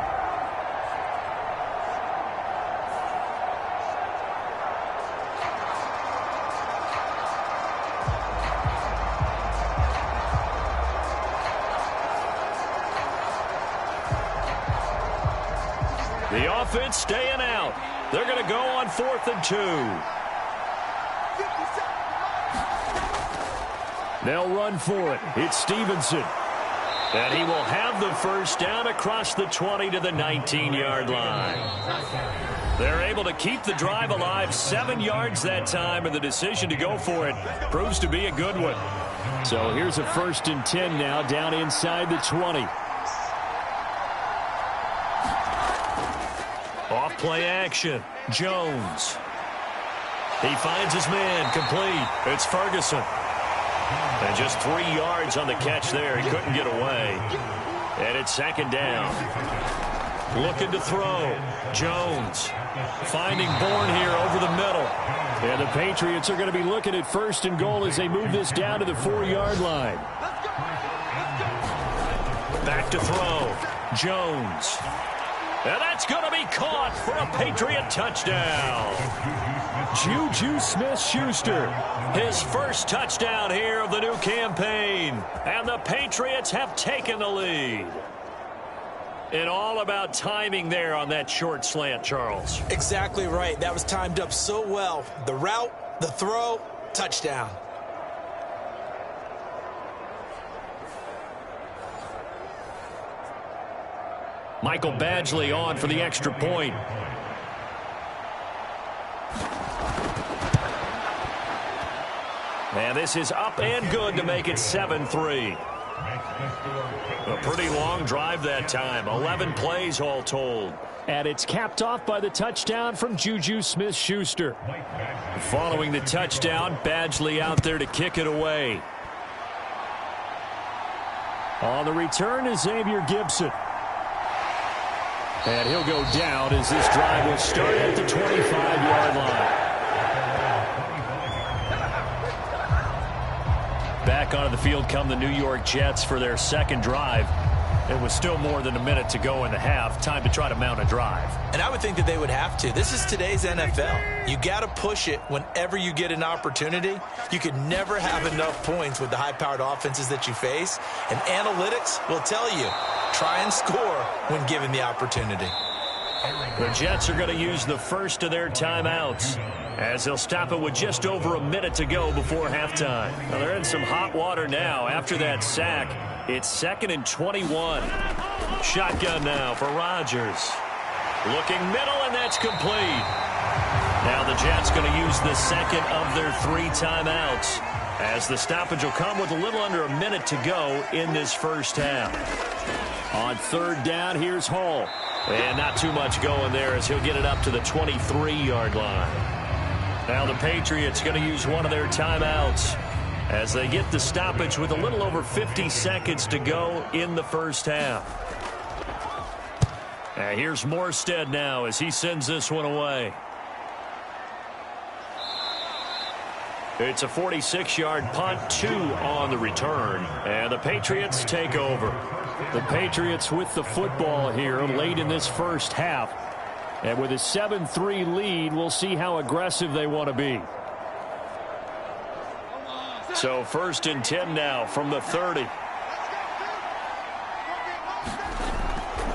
The offense staying out. They're going to go on 4th and 2. They'll run for it. It's Stevenson. And he will have the first down across the 20 to the 19-yard line. They're able to keep the drive alive 7 yards that time, and the decision to go for it proves to be a good one. So here's a 1st and 10 now down inside the 20. Off play action. Jones. He finds his man complete. It's Ferguson. And just 3 yards on the catch there. He couldn't get away. And it's 2nd down. Looking to throw. Jones. Finding Bourne here over the middle. And the Patriots are going to be looking at 1st and goal as they move this down to the 4-yard line. Back to throw. Jones. And that's going to be caught for a Patriot touchdown. Juju Smith-Schuster. His first touchdown here of the new campaign. And the Patriots have taken the lead. And all about timing there on that short slant, Charles. Exactly right. That was timed up so well. The route, the throw, touchdown. Michael Badgley on for the extra point. And this is up and good to make it 7-3. A pretty long drive that time. 11 plays all told. And it's capped off by the touchdown from Juju Smith-Schuster. Following the touchdown, Badgley out there to kick it away. On the return is Xavier Gibson. And he'll go down as this drive will start at the 25-yard line. Back onto the field come the New York Jets for their second drive. It was still more than a minute to go in the half. Time to try to mount a drive. And I would think that they would have to. This is today's NFL. You got to push it whenever you get an opportunity. You can never have enough points with the high-powered offenses that you face. And analytics will tell you, try and score when given the opportunity. The Jets are going to use the first of their timeouts as they'll stop it with just over a minute to go before halftime. Now, they're in some hot water now after that sack. It's 2nd and 21. Shotgun now for Rodgers. Looking middle, and that's complete. Now the Jets going to use the second of their 3 timeouts as the stoppage will come with a little under a minute to go in this first half. On 3rd down, here's Hall. And not too much going there as he'll get it up to the 23-yard line. Now the Patriots going to use one of their timeouts as they get the stoppage with a little over 50 seconds to go in the first half. And here's Morstead now as he sends this one away. It's a 46-yard punt, 2 on the return, and the Patriots take over. The Patriots with the football here late in this first half. And with a 7-3 lead, we'll see how aggressive they want to be. So 1st and 10 now from the 30.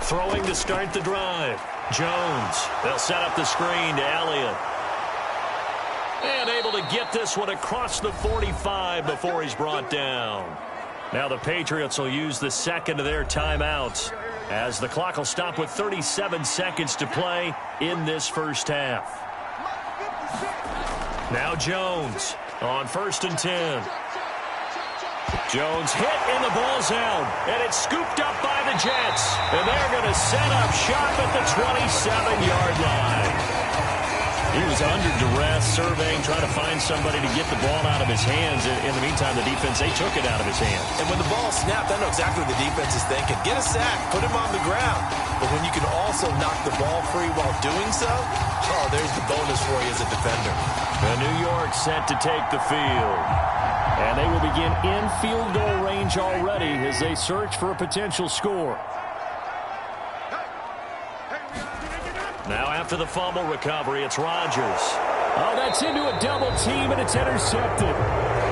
Throwing to start the drive. Jones. They'll set up the screen to Elliott. And able to get this one across the 45 before he's brought down. Now the Patriots will use the second of their timeouts as the clock will stop with 37 seconds to play in this first half. Now Jones on 1st and 10. Jones hit and the ball's out. And it's scooped up by the Jets. And they're going to set up shop at the 27-yard line. He was under duress, surveying, trying to find somebody to get the ball out of his hands. In the meantime, the defense, they took it out of his hands. And when the ball snapped, I know exactly what the defense is thinking. Get a sack, put him on the ground. But when you can also knock the ball free while doing so, oh, there's the bonus for you as a defender. The New York set to take the field. And they will begin in field goal range already as they search for a potential score. Now after the fumble recovery, it's Rodgers. Oh, that's into a double team, and it's intercepted.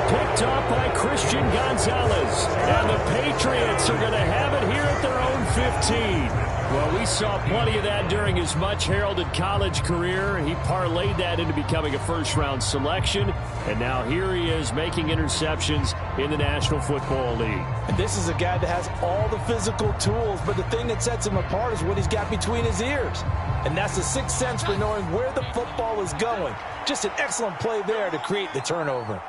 Picked off by Christian Gonzalez. And the Patriots are going to have it here at their own 15. Well, we saw plenty of that during his much-heralded college career. He parlayed that into becoming a first-round selection. And now here he is making interceptions in the National Football League. And this is a guy that has all the physical tools, but the thing that sets him apart is what he's got between his ears. And that's the sixth sense for knowing where the football is going. Just an excellent play there to create the turnover.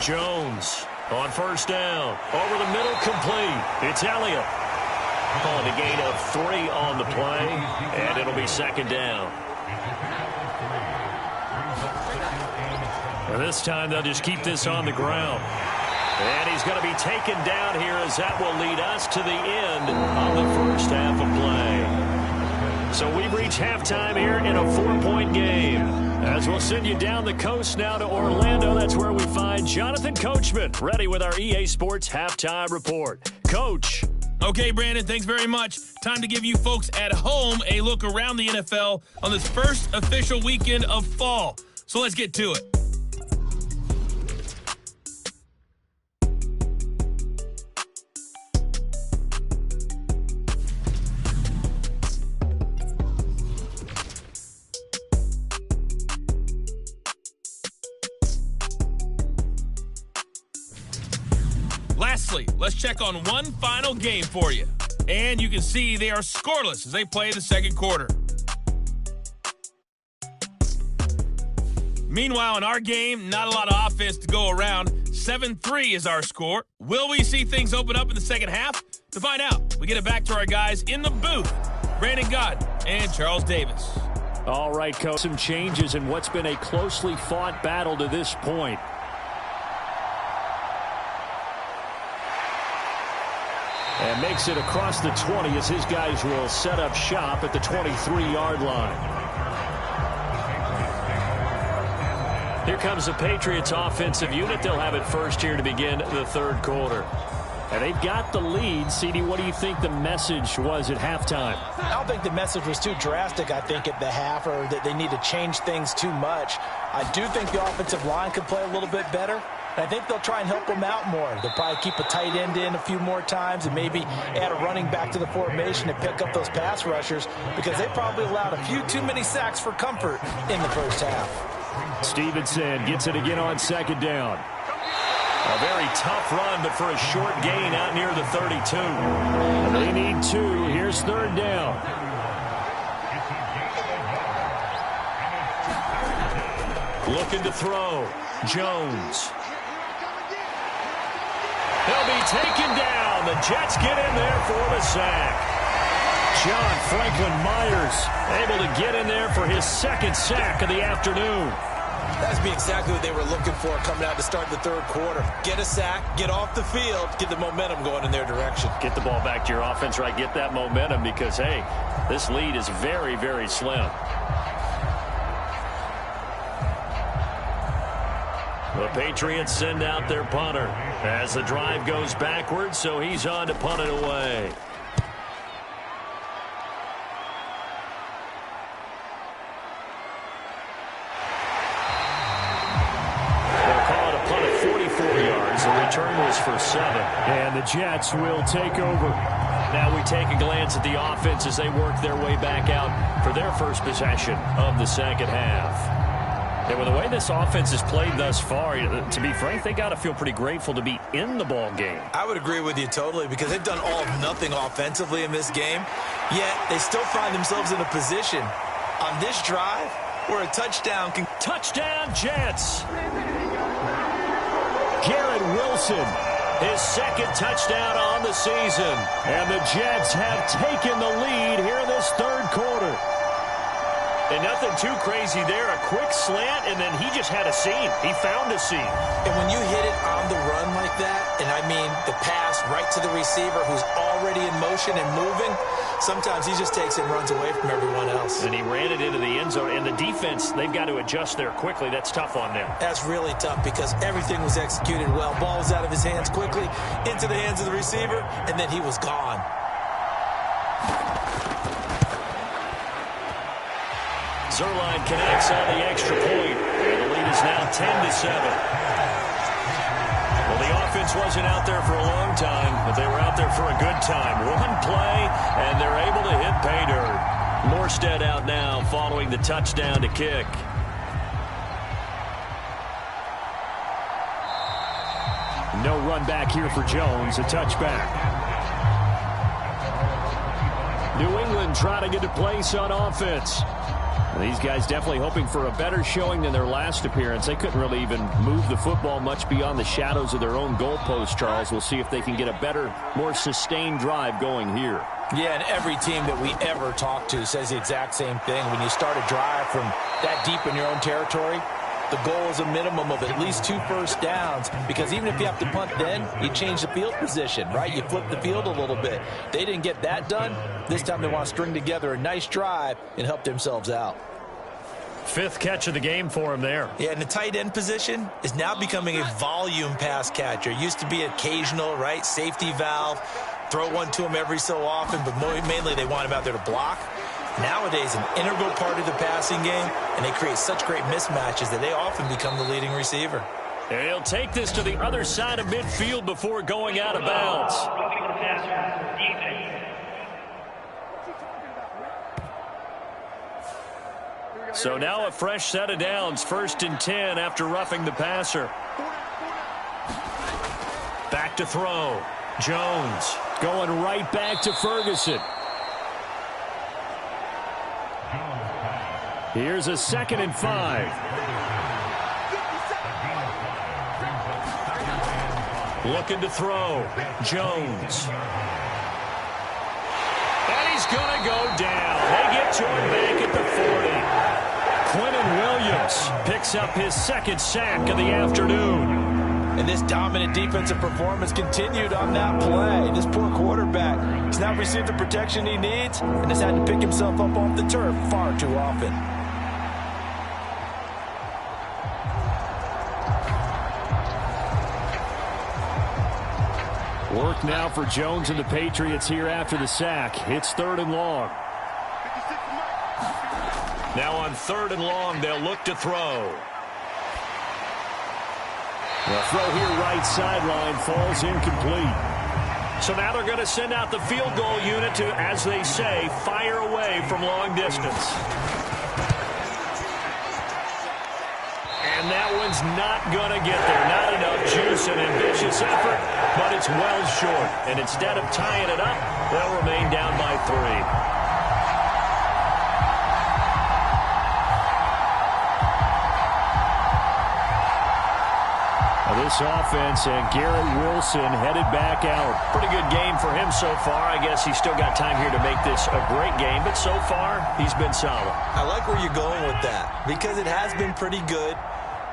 Jones on 1st down. Over the middle, complete. It's Elliott. Calling a gain of 3 on the play, and it'll be 2nd down. And this time they'll just keep this on the ground. And he's going to be taken down here as that will lead us to the end of the first half of play. So we've reached halftime here in a 4-point game. As we'll send you down the coast now to Orlando, that's where we find Jonathan Coachman, ready with our EA Sports Halftime Report. Coach. Okay, Brandon, thanks very much. Time to give you folks at home a look around the NFL on this first official weekend of fall. So let's get to it. Lastly, let's check on one final game for you. And you can see they are scoreless as they play the second quarter. Meanwhile, in our game, not a lot of offense to go around. 7-3 is our score. Will we see things open up in the second half? To find out, we get it back to our guys in the booth, Brandon Gott and Charles Davis. All right, Coach. Some changes in what's been a closely fought battle to this point. And makes it across the 20 as his guys will set up shop at the 23-yard line. Here comes the Patriots offensive unit. They'll have it first here to begin the third quarter. And they've got the lead. CD, what do you think the message was at halftime? I don't think the message was too drastic, I think, at the half, or that they need to change things too much. I do think the offensive line could play a little bit better. I think they'll try and help him out more. They'll probably keep a tight end in a few more times and maybe add a running back to the formation to pick up those pass rushers because they probably allowed a few too many sacks for comfort in the first half. Stevenson gets it again on second down. A very tough run, but for a short gain out near the 32. They need 2. Here's third down. Looking to throw. Jones. He'll be taken down. The Jets get in there for the sack. John Franklin Myers able to get in there for his second sack of the afternoon. That's be exactly what they were looking for coming out to start the third quarter. Get a sack, get off the field, get the momentum going in their direction. Get the ball back to your offense, right? Get that momentum because, hey, this lead is very, very slim. The Patriots send out their punter as the drive goes backwards, so he's on to punt it away. Return was for 7. And the Jets will take over. Now we take a glance at the offense as they work their way back out for their first possession of the second half. And with the way this offense has played thus far, to be frank, they got to feel pretty grateful to be in the ball game. I would agree with you totally because they've done all of nothing offensively in this game, yet they still find themselves in a position on this drive where a touchdown can... Touchdown, Jets! Garrett Wilson, his second touchdown on the season. And the Jets have taken the lead here in this third quarter. And nothing too crazy there. A quick slant, and then he just had a seam. He found a seam. And when you hit it on the run like that, and I mean the pass right to the receiver who's already in motion and moving, sometimes he just takes it and runs away from everyone else. And he ran it into the end zone. And the defense, they've got to adjust there quickly. That's tough on them. That's really tough because everything was executed well. Ball was out of his hands quickly, into the hands of the receiver, and then he was gone. Zerline connects on the extra point. And the lead is now 10-7. Well, the offense wasn't out there for a long time, but they were out there for a good time. One play, and they're able to hit pay dirt. Morstead out now following the touchdown to kick. No run back here for Jones, a touchback. New England trying to get a place on offense. These guys definitely hoping for a better showing than their last appearance. They couldn't really even move the football much beyond the shadows of their own goalpost, Charles. We'll see if they can get a better, more sustained drive going here. Yeah, and every team that we ever talk to says the exact same thing. When you start a drive from that deep in your own territory, the goal is a minimum of at least 2 first downs because even if you have to punt then, you change the field position, right? You flip the field a little bit. They didn't get that done. This time they want to string together a nice drive and help themselves out. 5th catch of the game for him there. Yeah, and the tight end position is now becoming a volume pass catcher. Used to be occasional, right? Safety valve. Throw one to him every so often, but mainly they want him out there to block. Nowadays, an integral part of the passing game, and they create such great mismatches that they often become the leading receiver. And he'll take this to the other side of midfield before going out of bounds. So now a fresh set of downs, 1st and 10 after roughing the passer. Back to throw. Jones going right back to Ferguson. Here's a 2nd and 5. Looking to throw. Jones. And he's going to go down. They get to him back at the 40. Quentin Williams picks up his 2nd sack of the afternoon. And this dominant defensive performance continued on that play. This poor quarterback has not received the protection he needs and has had to pick himself up off the turf far too often. Work now for Jones and the Patriots here after the sack. It's 3rd and long. Now on 3rd and long, they'll look to throw. The throw here right sideline falls incomplete. So now they're going to send out the field goal unit to, as they say, fire away from long distance. And that one's not going to get there. Not enough juice and ambitious effort, but it's well short. And instead of tying it up, they'll remain down by 3. This offense and Garrett Wilson headed back out. Pretty good game for him so far. I guess he's still got time here to make this a great game, but so far he's been solid. I like where you're going with that because it has been pretty good,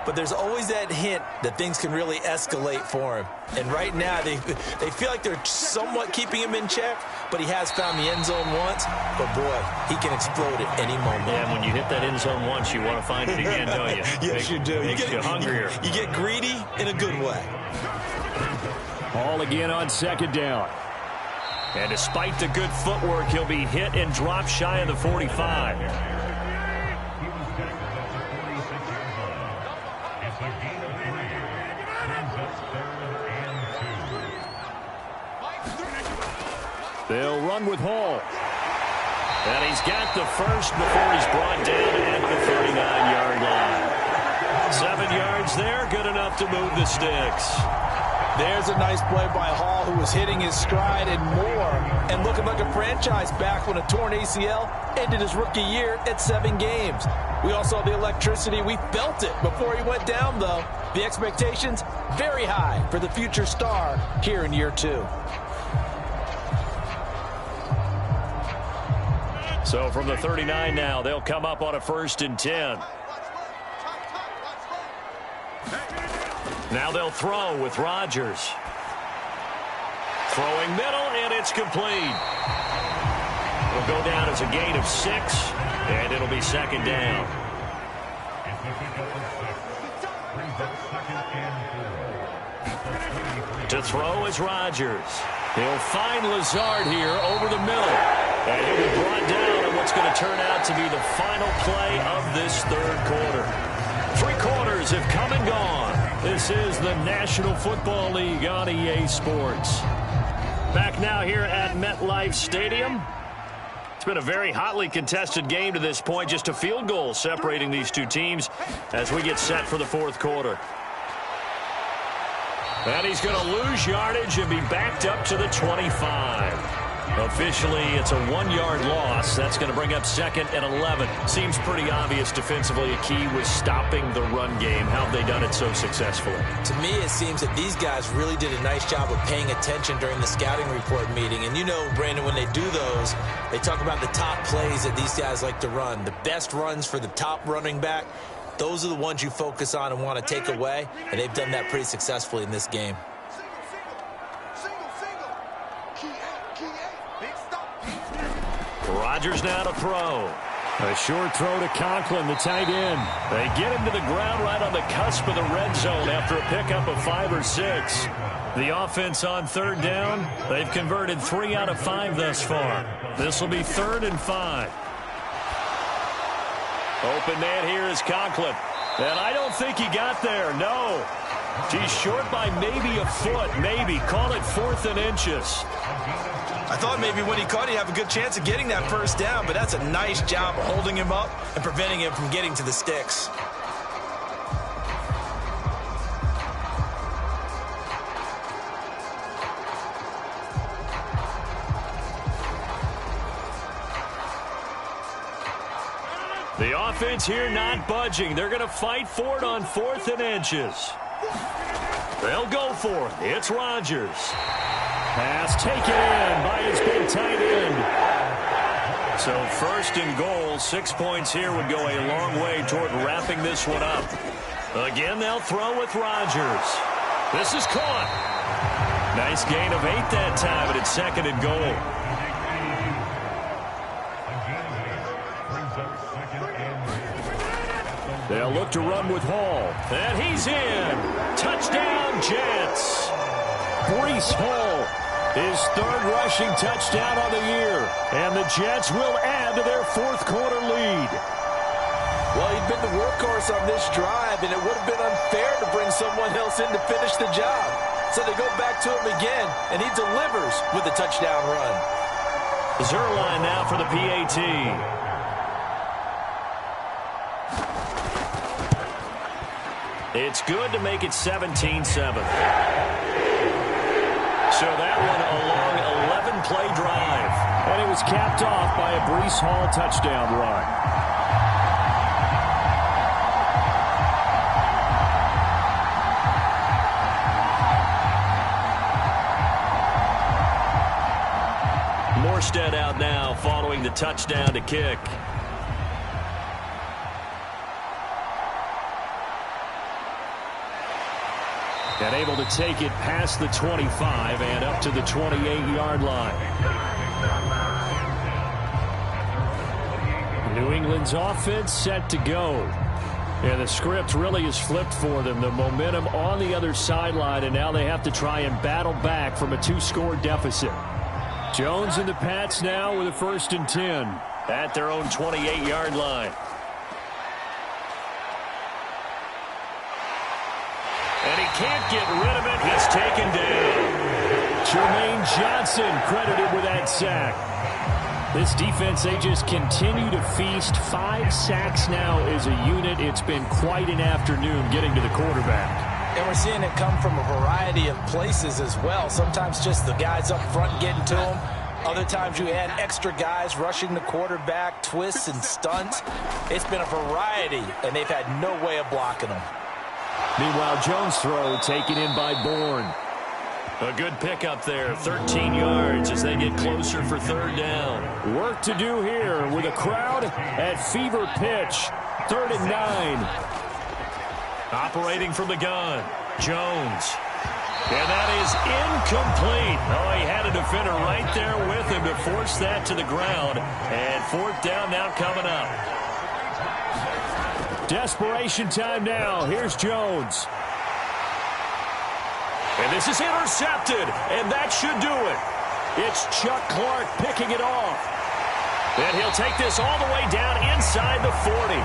but there's always that hint that things can really escalate for him. And right now they feel like they're somewhat keeping him in check, but he has found the end zone once. But, boy, he can explode at any moment. Yeah, and when you hit that end zone once, you want to find it again, don't you? Yes, you do. Makes you hungrier. You get greedy in a good way. Ball again on second down. And despite the good footwork, he'll be hit and dropped shy of the 45. They'll run with Hall. And he's got the first before he's brought down at the 39-yard line. 7 yards there, good enough to move the sticks. There's a nice play by Hall, who was hitting his stride and more, and looking like a franchise back when a torn ACL ended his rookie year at 7 games. We all saw the electricity. We felt it before he went down, though. The expectations very high for the future star here in year 2. So from the 39 now, they'll come up on a 1st and 10. Now they'll throw with Rodgers. Throwing middle, and it's complete. It'll go down as a gain of 6, and it'll be 2nd down. To throw is Rodgers. He'll find Lazard here over the middle. And he'll be brought down on what's going to turn out to be the final play of this 3rd quarter. 3 quarters have come and gone. This is the National Football League on EA Sports. Back now here at MetLife Stadium. It's been a very hotly contested game to this point. Just a field goal separating these two teams as we get set for the 4th quarter. And he's going to lose yardage and be backed up to the 25. Officially, it's a 1-yard loss. That's going to bring up 2nd and 11. Seems pretty obvious defensively. A key was stopping the run game. How have they done it so successfully? To me, it seems that these guys really did a nice job of paying attention during the scouting report meeting. And you know, Brandon, when they do those, they talk about the top plays that these guys like to run. The best runs for the top running back, those are the ones you focus on and want to take away. And they've done that pretty successfully in this game. Rodgers now to throw. A short throw to Conklin, the tight end. They get him to the ground right on the cusp of the red zone after a pickup of 5 or 6. The offense on 3rd down, they've converted 3 out of 5 thus far. This will be 3rd and 5. Open man here is Conklin. And I don't think he got there, no. He's short by maybe a foot, maybe. Call it 4th and inches. I thought maybe when he caught it, he'd have a good chance of getting that first down, but that's a nice job of holding him up and preventing him from getting to the sticks. The offense here not budging. They're going to fight for it on 4th and inches. They'll go for it. It's Rodgers. Pass taken in by his big tight end. So 1st and goal, 6 points here would go a long way toward wrapping this one up. Again, they'll throw with Rodgers. This is caught. Nice gain of 8 that time, but it's 2nd and goal. They'll look to run with Hall. And he's in. Touchdown, Jets. Breece Hall, his 3rd rushing touchdown on the year. And the Jets will add to their 4th quarter lead. Well, he'd been the workhorse on this drive, and it would have been unfair to bring someone else in to finish the job. So they go back to him again, and he delivers with a touchdown run. Zerline now for the PAT. It's good to make it 17-7. So that one a long 11-play drive. And it was capped off by a Breece Hall touchdown run. Morstead out now following the touchdown to kick. And able to take it past the 25 and up to the 28-yard line. New England's offense set to go. And the script really is flipped for them. The momentum on the other sideline, and now they have to try and battle back from a 2-score deficit. Jones and the Pats now with a 1st and 10 at their own 28-yard line. And he can't get rid of it. He's taken down. Jermaine Johnson credited with that sack. This defense, they just continue to feast. 5 sacks now as a unit. It's been quite an afternoon getting to the quarterback. And we're seeing it come from a variety of places as well. Sometimes just the guys up front getting to him. Other times you add extra guys rushing the quarterback, twists and stunts. It's been a variety, and they've had no way of blocking them. Meanwhile, Jones' throw taken in by Bourne. A good pickup there, 13 yards as they get closer for 3rd down. Work to do here with a crowd at fever pitch. 3rd and 9. Operating from the gun, Jones. And that is incomplete. Oh, he had a defender right there with him to force that to the ground. And 4th down now coming up. Desperation time now. Here's Jones. And this is intercepted, and that should do it. It's Chuck Clark picking it off. And he'll take this all the way down inside the 40.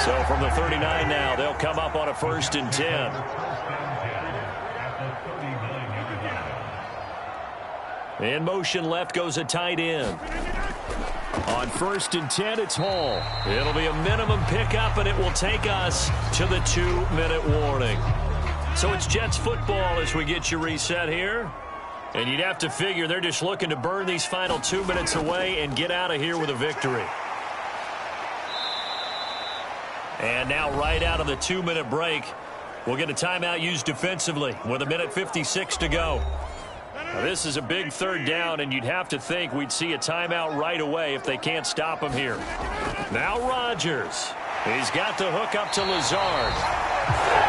So from the 39 now, they'll come up on a 1st and 10. In motion left goes a tight end. On 1st and 10, it's Hall. It'll be a minimum pickup, and it will take us to the 2-minute warning. So it's Jets football as we get you reset here. And you'd have to figure they're just looking to burn these final 2 minutes away and get out of here with a victory. And now right out of the 2-minute break, we'll get a timeout used defensively with 1:56 to go. Now, this is a big 3rd down, and you'd have to think we'd see a timeout right away if they can't stop him here. Now Rodgers. He's got to hook up to Lazard.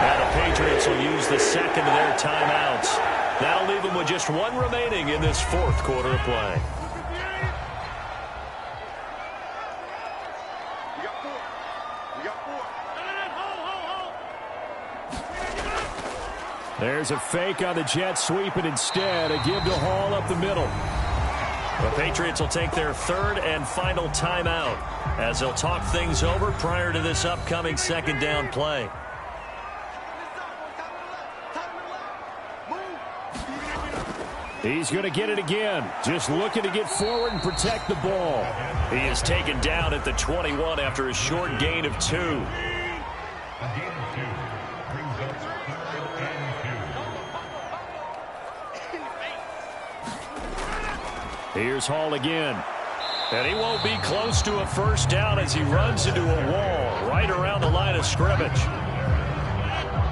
Now the Patriots will use the 2nd of their timeouts. That'll leave them with just 1 remaining in this 4th quarter of play. There's a fake on the Jets sweep, and instead a give to Hall up the middle. The Patriots will take their 3rd and final timeout as they'll talk things over prior to this upcoming 2nd down play. He's going to get it again. Just looking to get forward and protect the ball. He is taken down at the 21 after a short gain of 2. Here's Hall again. And he won't be close to a 1st down as he runs into a wall right around the line of scrimmage.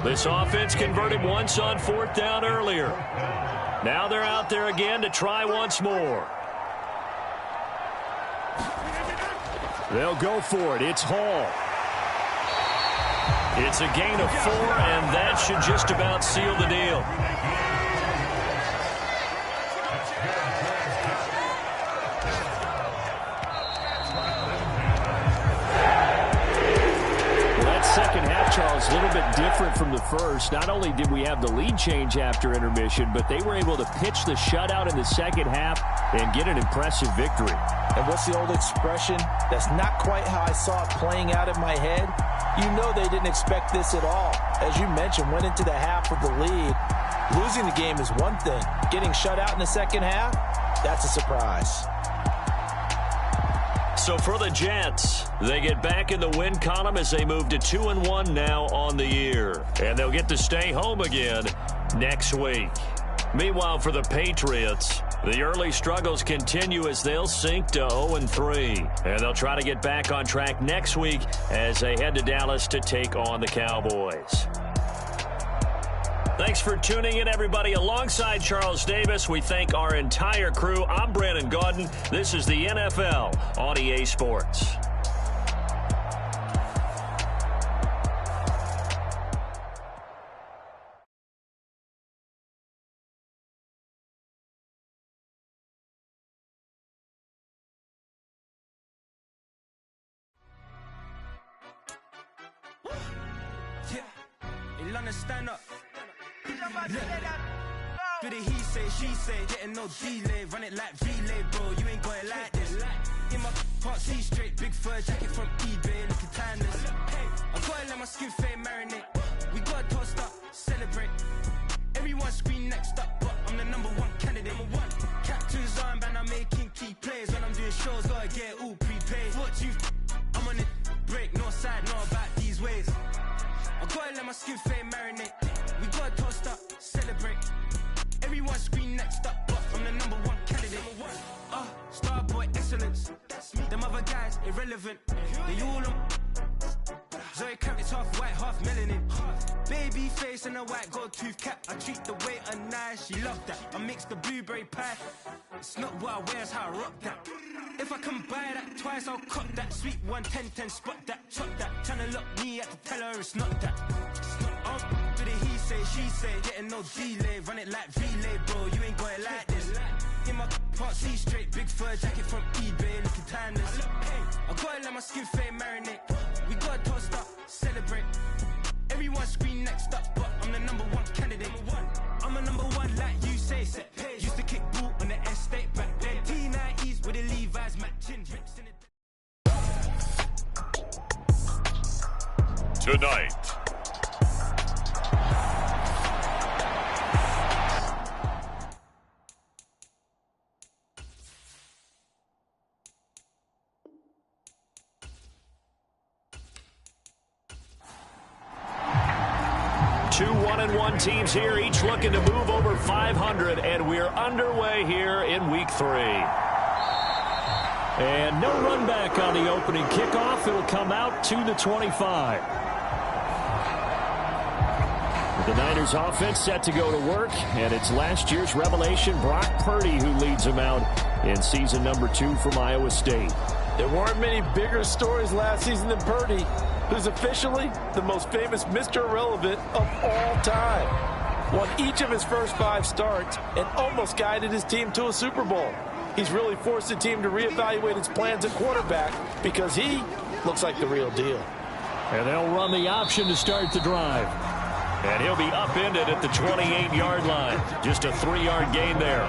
This offense converted once on 4th down earlier. Now they're out there again to try once more. They'll go for it. It's Hall. It's a gain of 4, and that should just about seal the deal. Second half, Charles, a little bit different from the first. Not only did we have the lead change after intermission, but they were able to pitch the shutout in the second half and get an impressive victory. And what's the old expression? That's not quite how I saw it playing out in my head. You know they didn't expect this at all. As you mentioned, went into the half with the lead. Losing the game is one thing. Getting shut out in the second half, that's a surprise. So for the Jets, they get back in the win column as they move to 2-1 now on the year. And they'll get to stay home again next week. Meanwhile, for the Patriots, the early struggles continue as they'll sink to 0-3. And they'll try to get back on track next week as they head to Dallas to take on the Cowboys. Thanks for tuning in, everybody. Alongside Charles Davis, we thank our entire crew. I'm Brandon Gaudin. This is the NFL on EA Sports. Yeah, London, stand up. Look. Do the he say, she say, getting no delay, run it like relay, bro, you ain't got it like this. In my can't see straight, big fur jacket from eBay, looking timeless. I gotta let my skin fade marinate, we gotta toast up, celebrate. Everyone scream next up, but I'm the #1 candidate. Captain's armband, I'm making key plays. When I'm doing shows, gotta get all prepaid. What you, I'm on it, break, no side, no about these ways. I gotta let my skin fade marinate, we gotta toast up, celebrate. Everyone scream next up, but I'm the #1 candidate. Starboy excellence. Them other guys irrelevant. They all on. Zoe Crab, it's half white, half melanin. Baby face and a white gold tooth cap. I treat the waiter nice, she love that. I mix the blueberry pie. It's not what I wear, it's how I rock that. If I can buy that twice, I'll cut that. Sweet 110, spot that, chop that. Tryna lock me at the tell her it's not that. Do the he say, she say, getting no delay, run it like relay, bro, you ain't got it like this. In my part C straight, big fur jacket from eBay, looking timeless. I gotta let my skin fade marinate, we gotta toast up, celebrate. Everyone scream next up, but I'm the #1 candidate. I'm a #1 like you say, set page. Used to kick ball on the estate back then. T90s with the Levi's matching drips in it. Tonight, two 1-1 teams here, each looking to move over 500, and we're underway here in Week 3. And no run back on the opening kickoff. It'll come out to the 25. The Niners offense set to go to work, and it's last year's revelation, Brock Purdy, who leads them out in season #2 from Iowa State. There weren't many bigger stories last season than Purdy, who's officially the most famous Mr. Irrelevant of all time. Won each of his first 5 starts and almost guided his team to a Super Bowl. He's really forced the team to reevaluate its plans at quarterback because he looks like the real deal. And they'll run the option to start the drive. And he'll be upended at the 28-yard line. Just a 3-yard gain there.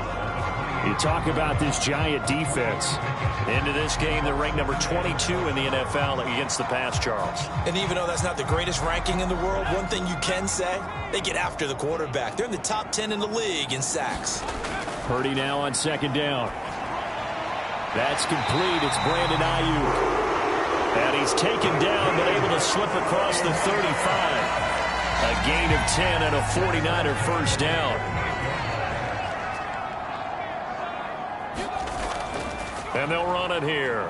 You talk about this giant defense. Into this game, they're ranked number 22 in the NFL against the pass, Charles. And even though that's not the greatest ranking in the world, one thing you can say, they get after the quarterback. They're in the top 10 in the league in sacks. Purdy now on second down. That's complete. It's Brandon Ayuk. And he's taken down, but able to slip across the 35. A gain of 10 and a 49er first down. And they'll run it here.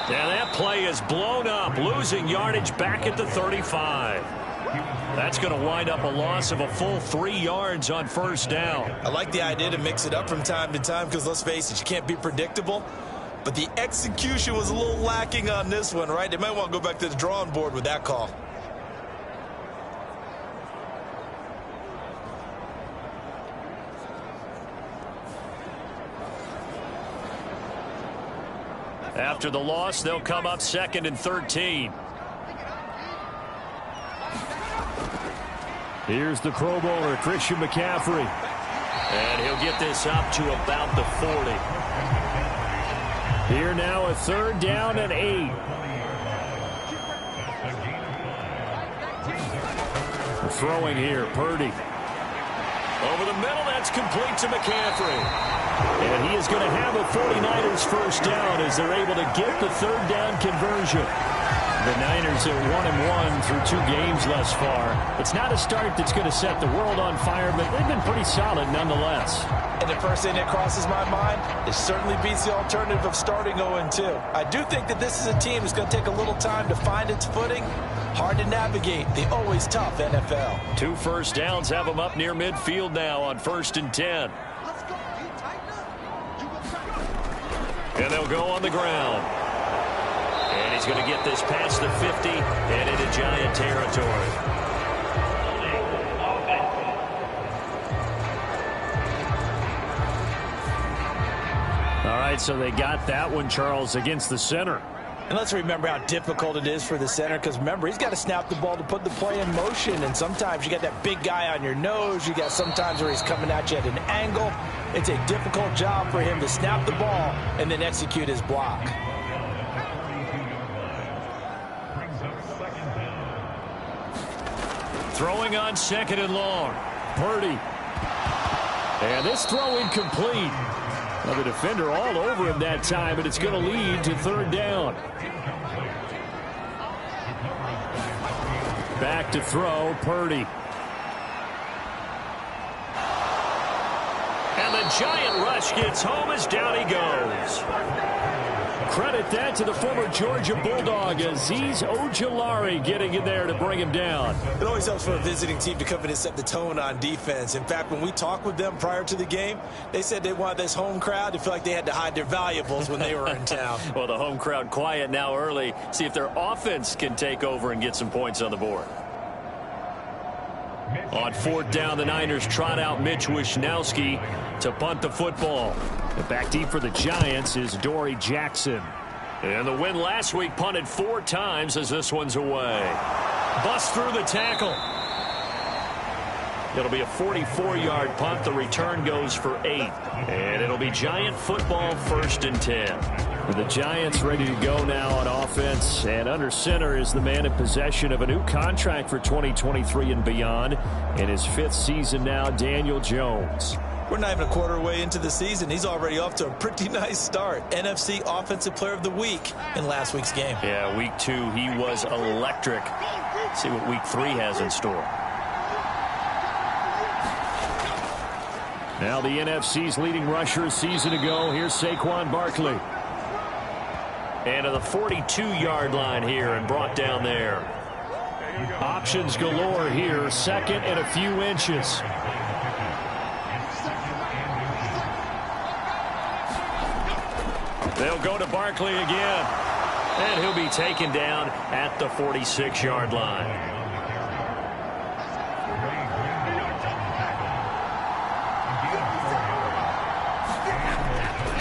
And that play is blown up, losing yardage back at the 35. That's going to wind up a loss of a full 3 yards on first down. I like the idea to mix it up from time to time because, let's face it, you can't be predictable. But the execution was a little lacking on this one, right? They might want to go back to the drawing board with that call. After the loss, they'll come up 2nd and 13. Here's the Pro Bowler, Christian McCaffrey. And he'll get this up to about the 40. Here now, a 3rd down and 8. Throwing here, Purdy. Over the middle, that's complete to McCaffrey. And he is going to have a 49ers first down as they're able to get the 3rd down conversion. The Niners are 1-1 through 2 games thus far. It's not a start that's going to set the world on fire, but they've been pretty solid nonetheless. And the first thing that crosses my mind, it certainly beats the alternative of starting 0-2. I do think that this is a team that's going to take a little time to find its footing. Hard to navigate the always tough NFL. 2 first downs have them up near midfield now on 1st and 10. And they'll go on the ground. And he's going to get this past the 50 and into Giant territory. All right, so they got that one, Charles, against the center. And let's remember how difficult it is for the center, because remember, he's got to snap the ball to put the play in motion, and sometimes you got that big guy on your nose. You got sometimes where he's coming at you at an angle. It's a difficult job for him to snap the ball and then execute his block. Throwing on 2nd and long. Purdy. And this throw incomplete. Now the defender all over him that time, but it's going to lead to 3rd down. Back to throw, Purdy. And the Giant rush gets home as down he goes. Credit that to the former Georgia Bulldog, Azeez Ojulari, getting in there to bring him down. It always helps for a visiting team to come in and set the tone on defense. In fact, when we talked with them prior to the game, they said they wanted this home crowd to feel like they had to hide their valuables when they were in town. Well, the home crowd quiet now early. See if their offense can take over and get some points on the board. On 4th down, the Niners trot out Mitch Wishnowski to punt the football. And back deep for the Giants is Dory Jackson. And the win last week punted 4 times as this one's away. Bust through the tackle. It'll be a 44-yard punt. The return goes for 8. And it'll be Giant football 1st and 10. The Giants ready to go now on offense. And under center is the man in possession of a new contract for 2023 and beyond. In his 5th season now, Daniel Jones. We're not even a quarter way into the season. He's already off to a pretty nice start. NFC Offensive Player of the Week in last week's game. Yeah, week 2, he was electric. See what week 3 has in store. Now the NFC's leading rusher a season ago. Here's Saquon Barkley. And to the 42-yard line here and brought down there. Options galore here. 2nd and a few inches. They'll go to Barkley again. And he'll be taken down at the 46-yard line.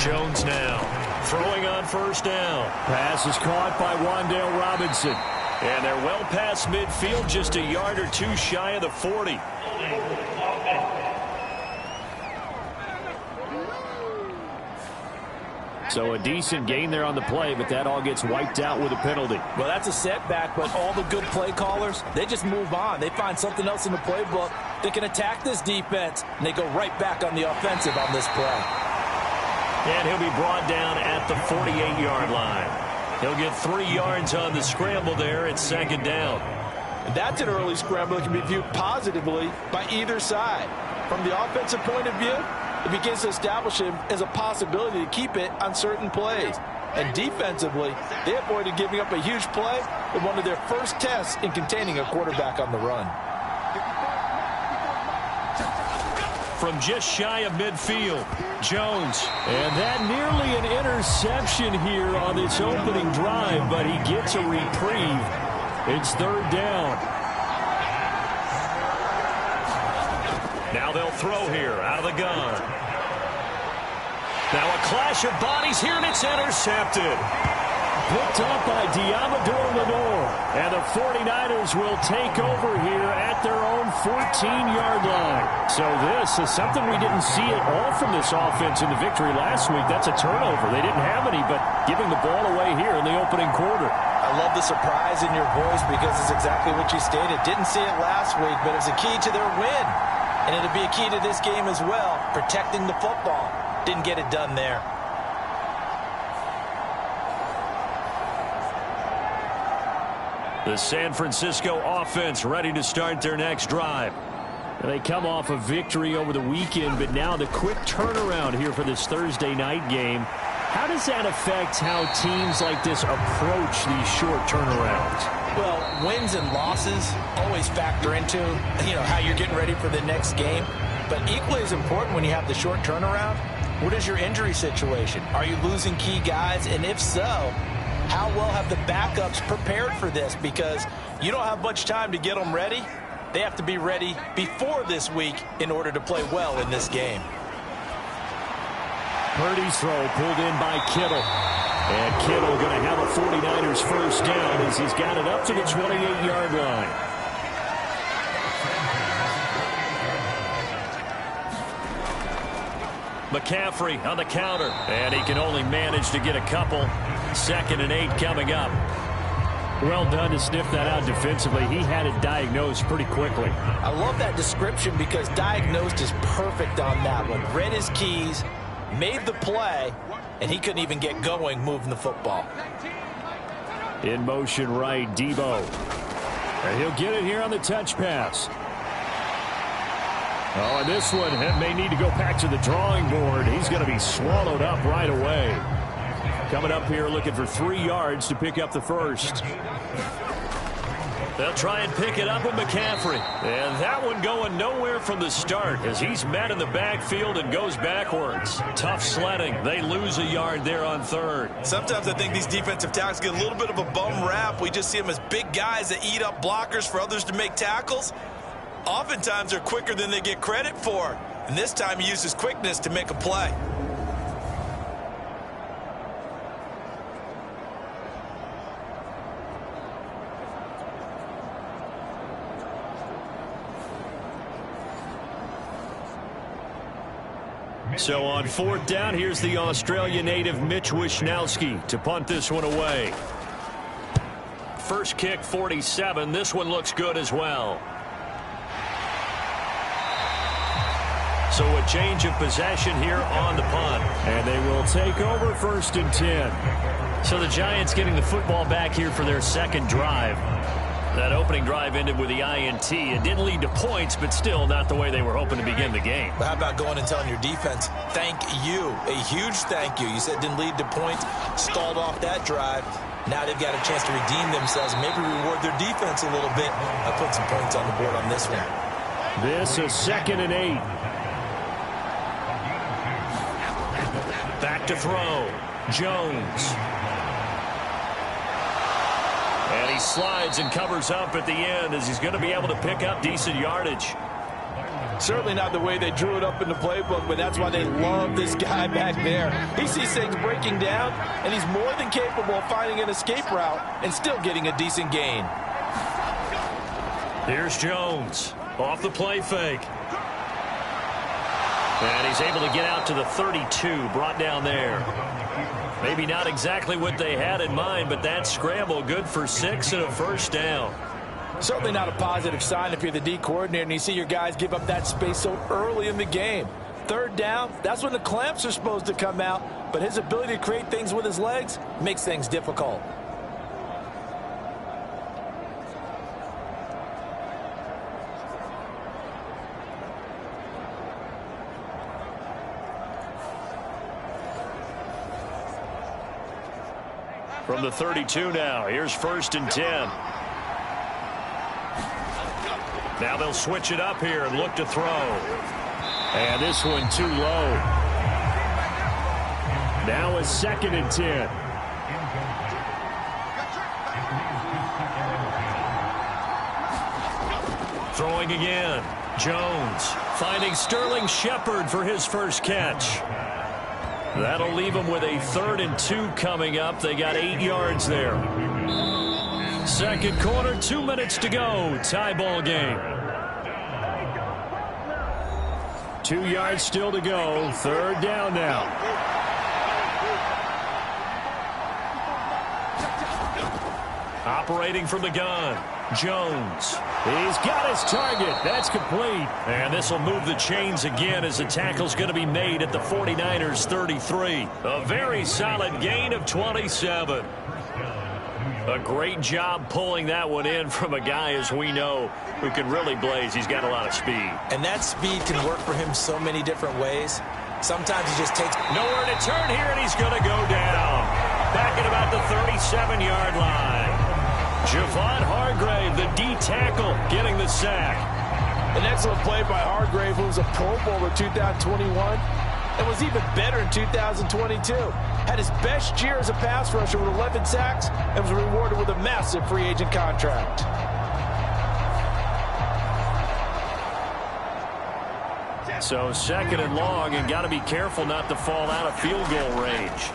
Jones now throwing on 1st down. Pass is caught by Wan'Dale Robinson. And they're well past midfield, just a yard or 2 shy of the 40. So a decent gain there on the play, but that all gets wiped out with a penalty. Well, that's a setback, but all the good play callers, they just move on. They find something else in the playbook. They can attack this defense, and they go right back on the offensive on this play. And he'll be brought down at the 48-yard line. He'll get 3 yards on the scramble there at 2nd down. That's an early scramble that can be viewed positively by either side. From the offensive point of view, it begins to establish him as a possibility to keep it on certain plays. And defensively, they avoided giving up a huge play in one of their first tests in containing a quarterback on the run. From just shy of midfield, Jones. And that nearly an interception here on this opening drive, but he gets a reprieve. It's 3rd down. Now they'll throw here out of the gun. Now a clash of bodies here, and it's intercepted. picked up by Diamador Lenore. And the 49ers will take over here at their own 14-yard line. So this is something we didn't see at all from this offense in the victory last week. That's a turnover. They didn't have any, but giving the ball away here in the opening quarter. I love the surprise in your voice because it's exactly what you stated. Didn't see it last week, but it's a key to their win. And it'll be a key to this game as well, protecting the football. Didn't get it done there. The San Francisco offense ready to start their next drive. They come off a victory over the weekend, but now the quick turnaround here for this Thursday night game. How does that affect how teams like this approach these short turnarounds? Well, wins and losses always factor into, how you're getting ready for the next game. But equally as important when you have the short turnaround, what is your injury situation? Are you losing key guys? And if so, how well have the backups prepared for this? Because you don't have much time to get them ready. They have to be ready before this week in order to play well in this game. Purdy's throw pulled in by Kittle. And Kittle going to have a 49ers first down as he's got it up to the 28-yard line. McCaffrey on the counter. And he can only manage to get a couple. 2nd and 8 coming up. Well done to sniff that out defensively. He had it diagnosed pretty quickly. I love that description because diagnosed is perfect on that one. Read his keys, made the play, and he couldn't even get going moving the football. In motion right, Debo. And he'll get it here on the touch pass. Oh, and this one may need to go back to the drawing board. He's going to be swallowed up right away. Coming up here looking for 3 yards to pick up the first. They'll try and pick it up with McCaffrey. And that one going nowhere from the start as he's met in the backfield and goes backwards. Tough sledding. They lose a yard there on 3rd. Sometimes I think these defensive tackles get a little bit of a bum rap. We just see them as big guys that eat up blockers for others to make tackles. Oftentimes they're quicker than they get credit for. And this time he uses quickness to make a play. So on 4th down, here's the Australia native Mitch Wishnowsky to punt this one away. First kick, 47. This one looks good as well. So a change of possession here on the punt. And they will take over 1st and 10. So the Giants getting the football back here for their 2nd drive. That opening drive ended with the INT. It didn't lead to points, but still not the way they were hoping to begin the game. But how about going and telling your defense, thank you, a huge thank you. You said it didn't lead to points, stalled off that drive. Now they've got a chance to redeem themselves and maybe reward their defense a little bit. I put some points on the board on this one. This is 2nd and 8. Back to throw. Jones. And he slides and covers up at the end as he's going to be able to pick up decent yardage. Certainly not the way they drew it up in the playbook, but that's why they love this guy back there. He sees things breaking down, and he's more than capable of finding an escape route and still getting a decent gain. Here's Jones off the play fake. And he's able to get out to the 32, brought down there. Maybe not exactly what they had in mind, but that scramble good for 6 and a first down. Certainly not a positive sign if you're the D coordinator and you see your guys give up that space so early in the game. 3rd down, that's when the clamps are supposed to come out, but his ability to create things with his legs makes things difficult. From the 32 now, here's 1st and 10. Now they'll switch it up here and look to throw. And this one too low. Now is 2nd and 10. Throwing again. Jones finding Sterling Shepard for his first catch. That'll leave them with a 3rd and 2 coming up. They got 8 yards there. Second quarter, 2 minutes to go. Tie ball game. 2 yards still to go. 3rd down now. Operating from the gun, Jones. He's got his target. That's complete. And this will move the chains again as the tackle's going to be made at the 49ers 33. A very solid gain of 27. A great job pulling that one in from a guy, as we know, who can really blaze. He's got a lot of speed. And that speed can work for him so many different ways. Sometimes he just takes nowhere to turn here, and he's going to go down. Back at about the 37-yard line. Javon Hargrave, the D tackle, getting the sack. An excellent play by Hargrave, who was a Pro Bowler in 2021 and was even better in 2022. Had his best year as a pass rusher with 11 sacks and was rewarded with a massive free agent contract. So 2nd and long, and got to be careful not to fall out of field goal range.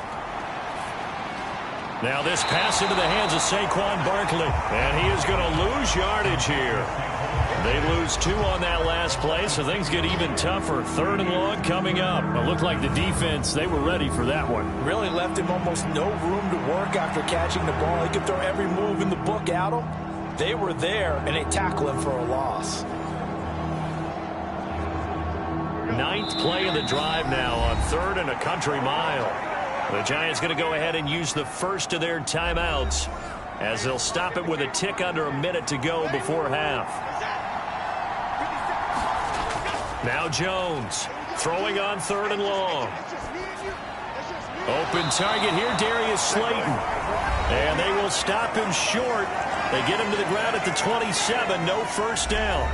Now this pass into the hands of Saquon Barkley, and he is going to lose yardage here. They lose 2 on that last play, so things get even tougher. 3rd and long coming up. It looked like the defense, they were ready for that one. Really left him almost no room to work after catching the ball. He could throw every move in the book at him. They were there, and they tackle him for a loss. 9th play of the drive now on 3rd and a country mile. The Giants going to go ahead and use the first of their timeouts as they'll stop it with a tick under a minute to go before half. Now Jones throwing on 3rd and long. Open target here, Darius Slayton. And they will stop him short. They get him to the ground at the 27. No first down.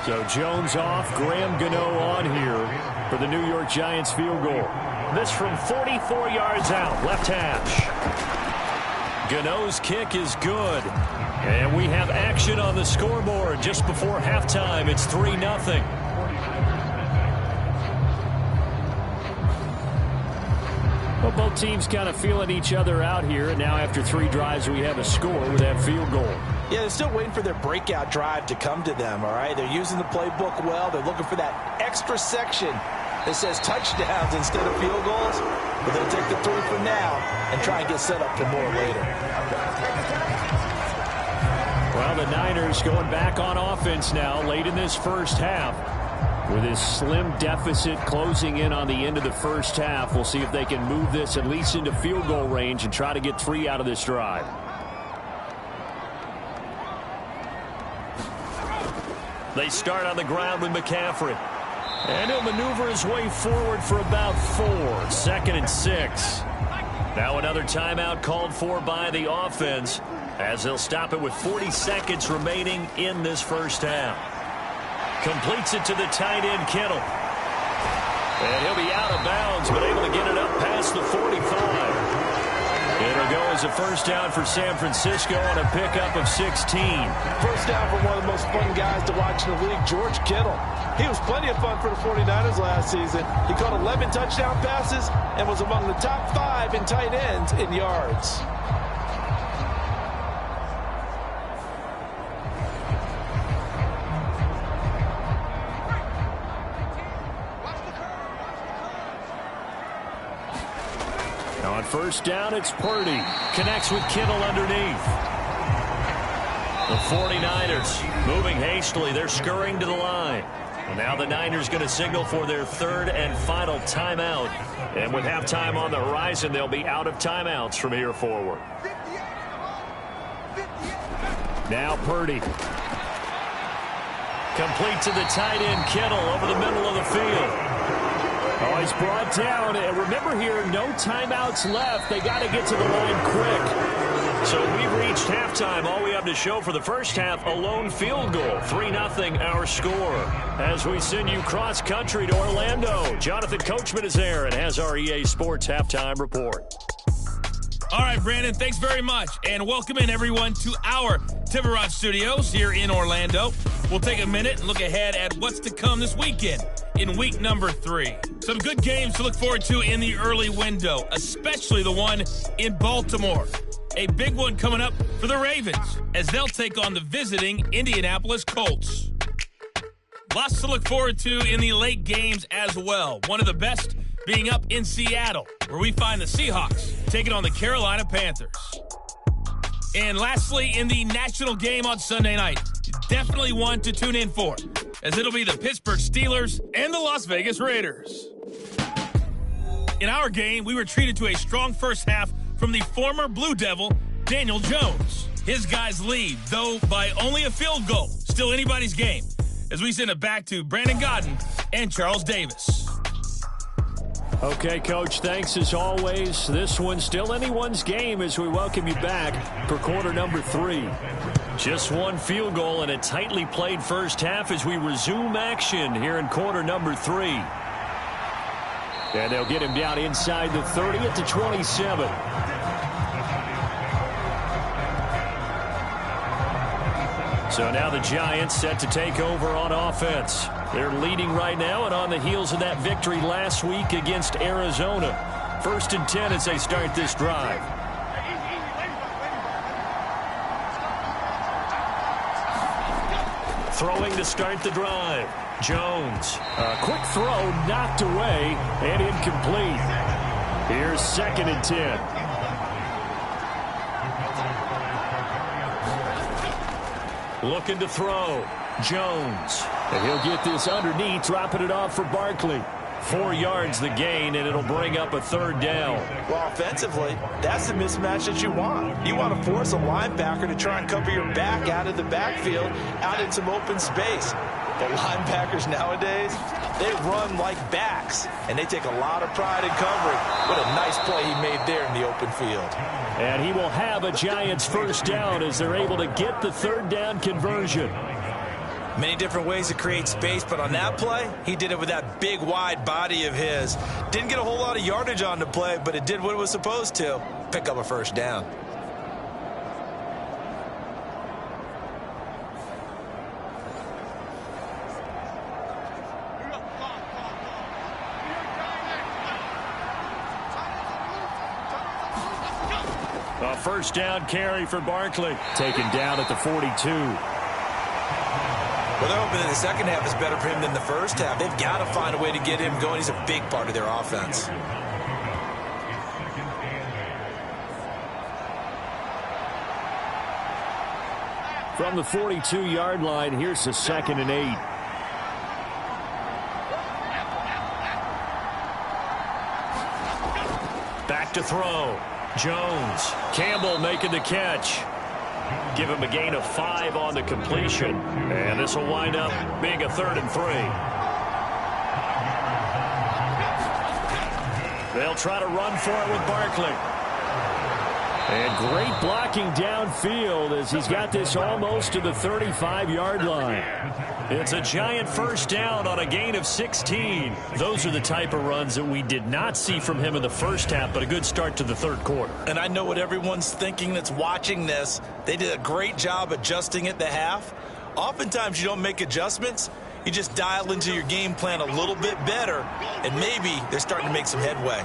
So Jones off, Graham Gano on here for the New York Giants field goal. This from 44 yards out, left hash. Gano's kick is good. And we have action on the scoreboard just before halftime. It's 3-0. Well, both teams kind of feeling each other out here. And now after 3 drives, we have a score with that field goal. Yeah, they're still waiting for their breakout drive to come to them, all right? They're using the playbook well. They're looking for that extra section that says touchdowns instead of field goals. But they'll take the 3 for now and try and get set up for more later. Well, the Niners going back on offense now late in this first half. With this slim deficit closing in on the end of the first half, we'll see if they can move this at least into field goal range and try to get 3 out of this drive. They start on the ground with McCaffrey. And he'll maneuver his way forward for about 4. 2nd and 6. Now another timeout called for by the offense as they'll stop it with 40 seconds remaining in this first half. Completes it to the tight end, Kittle. And he'll be out of bounds, but able to get it up past the 45. It'll go as a first down for San Francisco on a pickup of 16. First down for one of the most fun guys to watch in the league, George Kittle. He was plenty of fun for the 49ers last season. He caught 11 touchdown passes and was among the top 5 in tight ends in yards. On first down, it's Purdy. Connects with Kittle underneath. The 49ers moving hastily. They're scurrying to the line. And now the Niners going to signal for their 3rd and final timeout. And with halftime on the horizon, they'll be out of timeouts from here forward. Now Purdy. Complete to the tight end, Kittle, over the middle of the field. Oh, he's brought down. And remember here, no timeouts left. They got to get to the line quick. So we've reached halftime. All we have to show for the first half, a lone field goal. 3-0 our score. As we send you cross-country to Orlando, Jonathan Coachman is there and has our EA Sports halftime report. All right, Brandon, thanks very much. And welcome in, everyone, to our Tiburon Studios here in Orlando. We'll take a minute and look ahead at what's to come this weekend in week number 3. Some good games to look forward to in the early window, especially the one in Baltimore. A big one coming up for the Ravens as they'll take on the visiting Indianapolis Colts. Lots to look forward to in the late games as well. One of the best being up in Seattle, where we find the Seahawks taking on the Carolina Panthers. And lastly, in the national game on Sunday night, definitely one to tune in for, as it'll be the Pittsburgh Steelers and the Las Vegas Raiders. In our game, we were treated to a strong first half from the former Blue Devil, Daniel Jones. His guys lead, though by only a field goal. Still anybody's game, as we send it back to Brandon Godden and Charles Davis. Okay, Coach, thanks as always. This one's still anyone's game as we welcome you back for quarter number 3. Just one field goal and a tightly played first half as we resume action here in quarter number 3. And they'll get him down inside the 30 at the 27. So now the Giants set to take over on offense. They're leading right now and on the heels of that victory last week against Arizona. 1st and 10 as they start this drive. Throwing to start the drive. Jones. A quick throw knocked away and incomplete. Here's 2nd and 10. Looking to throw. Jones. And he'll get this underneath, dropping it off for Barkley. 4 yards the gain, and it'll bring up a 3rd down. Well, offensively, that's the mismatch that you want. You want to force a linebacker to try and cover your back out of the backfield, out in some open space. But linebackers nowadays, they run like backs, and they take a lot of pride in covering. What a nice play he made there in the open field. And he will have a Giants 1st down as they're able to get the 3rd down conversion. Many different ways to create space, but on that play, he did it with that big, wide body of his. Didn't get a whole lot of yardage on the play, but it did what it was supposed to. Pick up a 1st down. A 1st down carry for Barkley. Taken down at the 42. Well, they're hoping that the second half is better for him than the first half. They've got to find a way to get him going. He's a big part of their offense. From the 42-yard line, here's the 2nd and 8. Back to throw. Jones. Campbell making the catch. Give him a gain of 5 on the completion. And this will wind up being a 3rd and 3. They'll try to run for it with Barkley. And great blocking downfield as he's got this almost to the 35-yard line. It's a Giant 1st down on a gain of 16. Those are the type of runs that we did not see from him in the first half, but a good start to the 3rd quarter. And I know what everyone's thinking that's watching this. They did a great job adjusting at the half. Oftentimes you don't make adjustments. You just dial into your game plan a little bit better, and maybe they're starting to make some headway.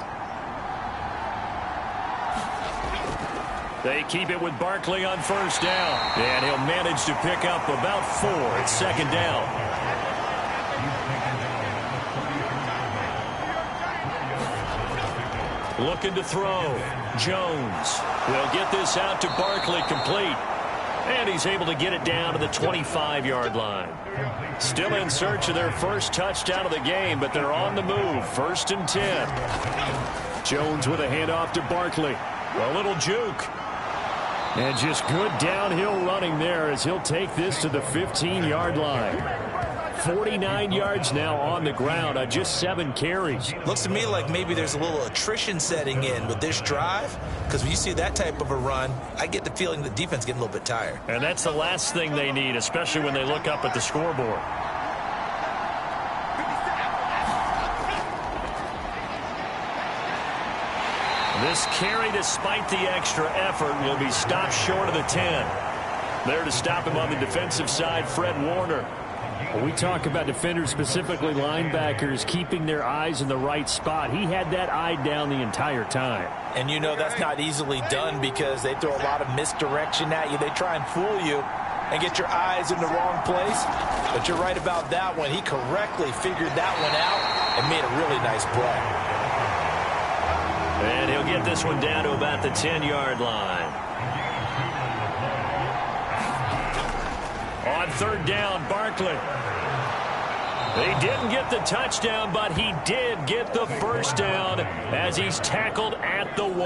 They keep it with Barkley on 1st down. And he'll manage to pick up about 4 at 2nd down. Looking to throw. Jones will get this out to Barkley complete. And he's able to get it down to the 25-yard line. Still in search of their first touchdown of the game, but they're on the move. 1st and 10. Jones with a handoff to Barkley. A little juke. And just good downhill running there as he'll take this to the 15-yard line. 49 yards now on the ground on just 7 carries. Looks to me like maybe there's a little attrition setting in with this drive, because when you see that type of a run, I get the feeling the defense getting a little bit tired. And that's the last thing they need, especially when they look up at the scoreboard. This carry, despite the extra effort, will be stopped short of the 10. There to stop him on the defensive side, Fred Warner. When we talk about defenders, specifically linebackers, keeping their eyes in the right spot, he had that eye down the entire time. And you know that's not easily done because they throw a lot of misdirection at you. They try and fool you and get your eyes in the wrong place. But you're right about that one. He correctly figured that one out and made a really nice play. And he'll get this one down to about the 10-yard line. On third down, Barkley. He didn't get the touchdown, but he did get the first down as he's tackled at the 1.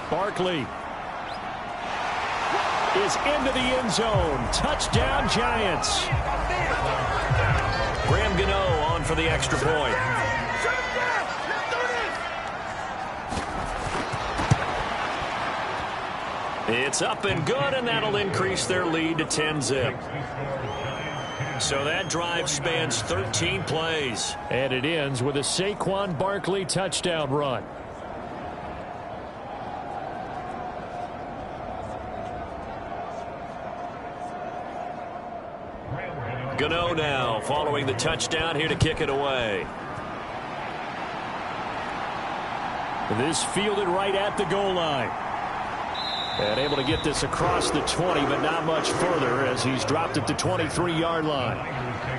Barkley is into the end zone. Touchdown, Giants. Graham Gano on for the extra point. It's up and good, and that'll increase their lead to 10-zip. So that drive spans 13 plays. And it ends with a Saquon Barkley touchdown run. Gano now following the touchdown here to kick it away. This fielded right at the goal line. And able to get this across the 20, but not much further as he's dropped it to 23-yard line.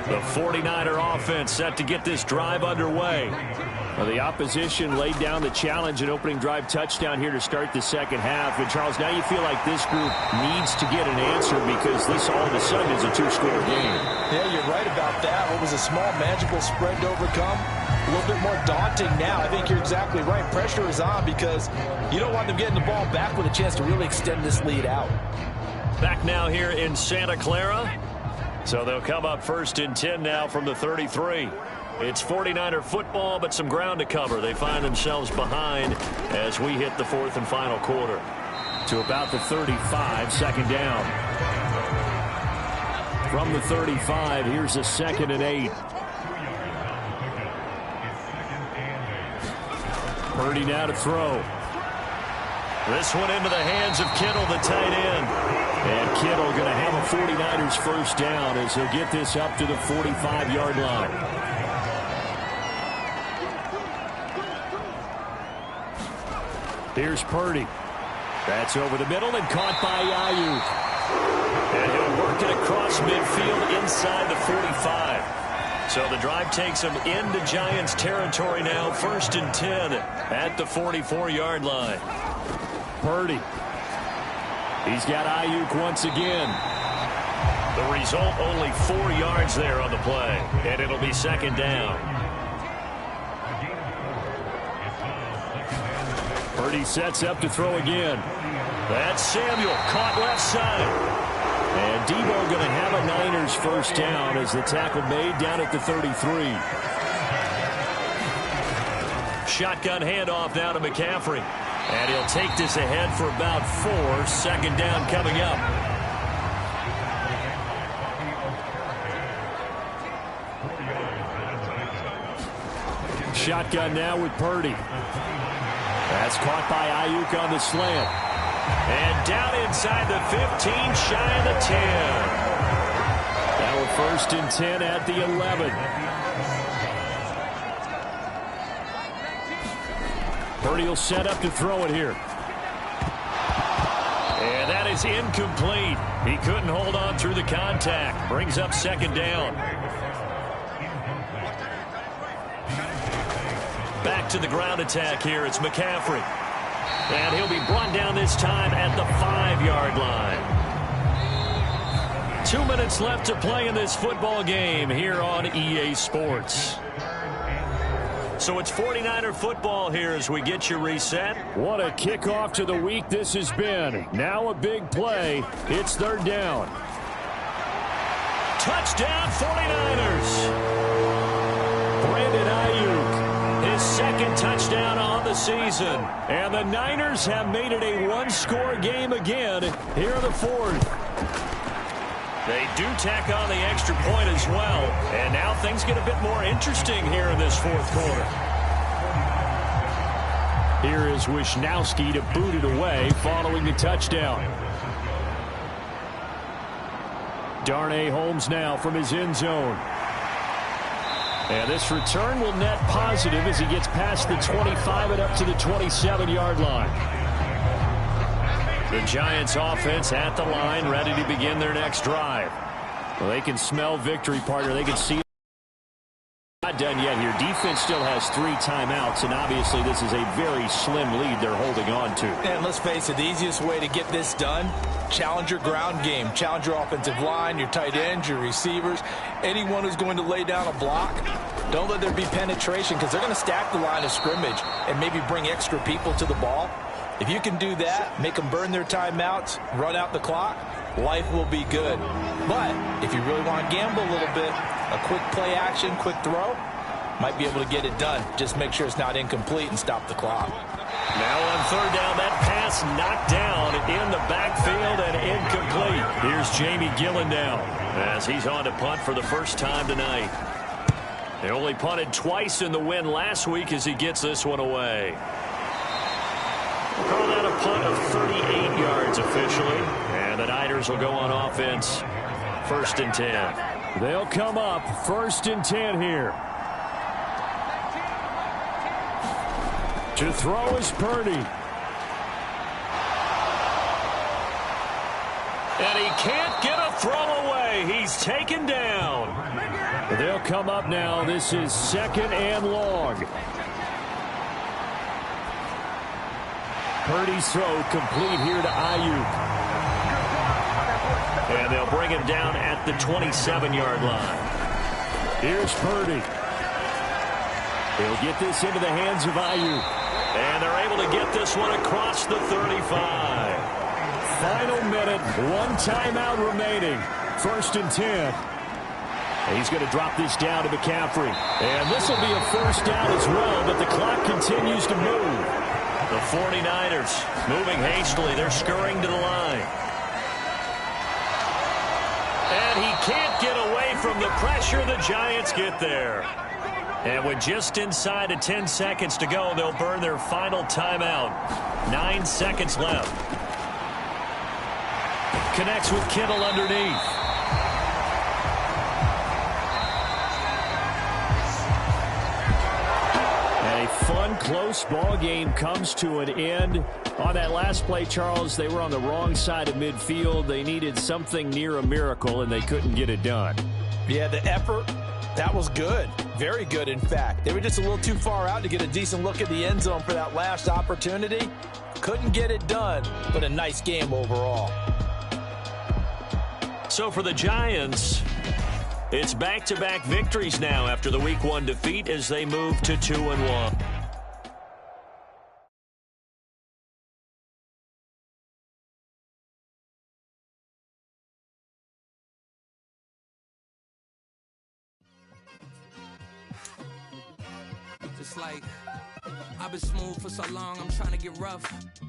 The 49er offense set to get this drive underway. Well, the opposition laid down the challenge and opening drive touchdown here to start the second half. And, Charles, now you feel like this group needs to get an answer because this all of a sudden is a two-score game. Yeah, you're right about that. What was a small, manageable spread to overcome? A little bit more daunting now. I think you're exactly right. Pressure is on because you don't want them getting the ball back with a chance to really extend this lead out. Back now here in Santa Clara. So they'll come up first and 10 now from the 33. It's 49er football, but some ground to cover. They find themselves behind as we hit the fourth and final quarter. To about the 35, second down. From the 35, here's a 2nd and 8. Purdy now to throw. This one into the hands of Kittle, the tight end. And Kittle going to have a 49ers first down as he'll get this up to the 45-yard line. Here's Purdy. That's over the middle and caught by Ayuk. And he'll work it across midfield inside the 45. So the drive takes him into Giants territory now, 1st and 10 at the 44-yard line. Purdy. He's got Ayuk once again. The result, only 4 yards there on the play, and it'll be second down. Purdy sets up to throw again. That's Samuel, caught left side. And Debo going to have a Niners first down as the tackle made down at the 33. Shotgun handoff now to McCaffrey. And he'll take this ahead for about 4. Second down coming up. Shotgun now with Purdy. That's caught by Ayuk on the slant. And down inside the 15, shy of the 10. Now we're 1st and 10 at the 11. Purdy will set up to throw it here. And that is incomplete. He couldn't hold on through the contact. Brings up second down. Back to the ground attack here. It's McCaffrey. And he'll be brought down this time at the 5-yard line. 2 minutes left to play in this football game here on EA Sports. So it's 49er football here as we get you reset. What a kickoff to the week this has been. Now a big play. It's 3rd down. Touchdown 49ers. Brandon Ayuk, his 2nd touchdown on the season. And the Niners have made it a one-score game again here in the 4th. They do tack on the extra point as well. And now things get a bit more interesting here in this 4th quarter. Here is Wisnowski to boot it away following the touchdown. Darnay Holmes now from his end zone. And this return will net positive as he gets past the 25 and up to the 27-yard line. The Giants offense at the line, ready to begin their next drive. Well, they can smell victory, partner. They can see it. Not done yet here. Defense still has 3 timeouts, and obviously this is a very slim lead they're holding on to. And let's face it, the easiest way to get this done, challenge your ground game. Challenge your offensive line, your tight ends, your receivers, anyone who's going to lay down a block. Don't let there be penetration because they're going to stack the line of scrimmage and maybe bring extra people to the ball. If you can do that, make them burn their timeouts, run out the clock, life will be good. But if you really want to gamble a little bit, a quick play action, quick throw, might be able to get it done. Just make sure it's not incomplete and stop the clock. Now on third down, that pass knocked down in the backfield and incomplete. Here's Jamie Gillen now as he's on to punt for the first time tonight. They only punted twice in the win last week as he gets this one away. We'll call that a punt of 38 yards officially. And the Niners will go on offense. 1st and 10. They'll come up 1st and 10 here. To throw is Purdy. And he can't get a throw away. He's taken down. They'll come up now. This is 2nd and long. Purdy's throw complete here to Ayuk. And they'll bring him down at the 27-yard line. Here's Purdy. He'll get this into the hands of Ayuk. And they're able to get this one across the 35. Final minute, 1 timeout remaining. 1st and 10. He's going to drop this down to McCaffrey. And this will be a 1st down as well, but the clock continues to move. The 49ers moving hastily. They're scurrying to the line. And he can't get away from the pressure. The Giants get there. And with just inside of 10 seconds to go, they'll burn their final timeout. 9 seconds left. Connects with Kittle underneath. And a fun, close ball game comes to an end. On that last play, Charles, they were on the wrong side of midfield. They needed something near a miracle, and they couldn't get it done. Yeah, the effort, that was good. Very good, in fact. They were just a little too far out to get a decent look at the end zone for that last opportunity. Couldn't get it done, but a nice game overall. So for the Giants, it's back-to-back victories now after the Week 1 defeat as they move to 2-1. It's like I've been smooth for so long, I'm trying to get rough.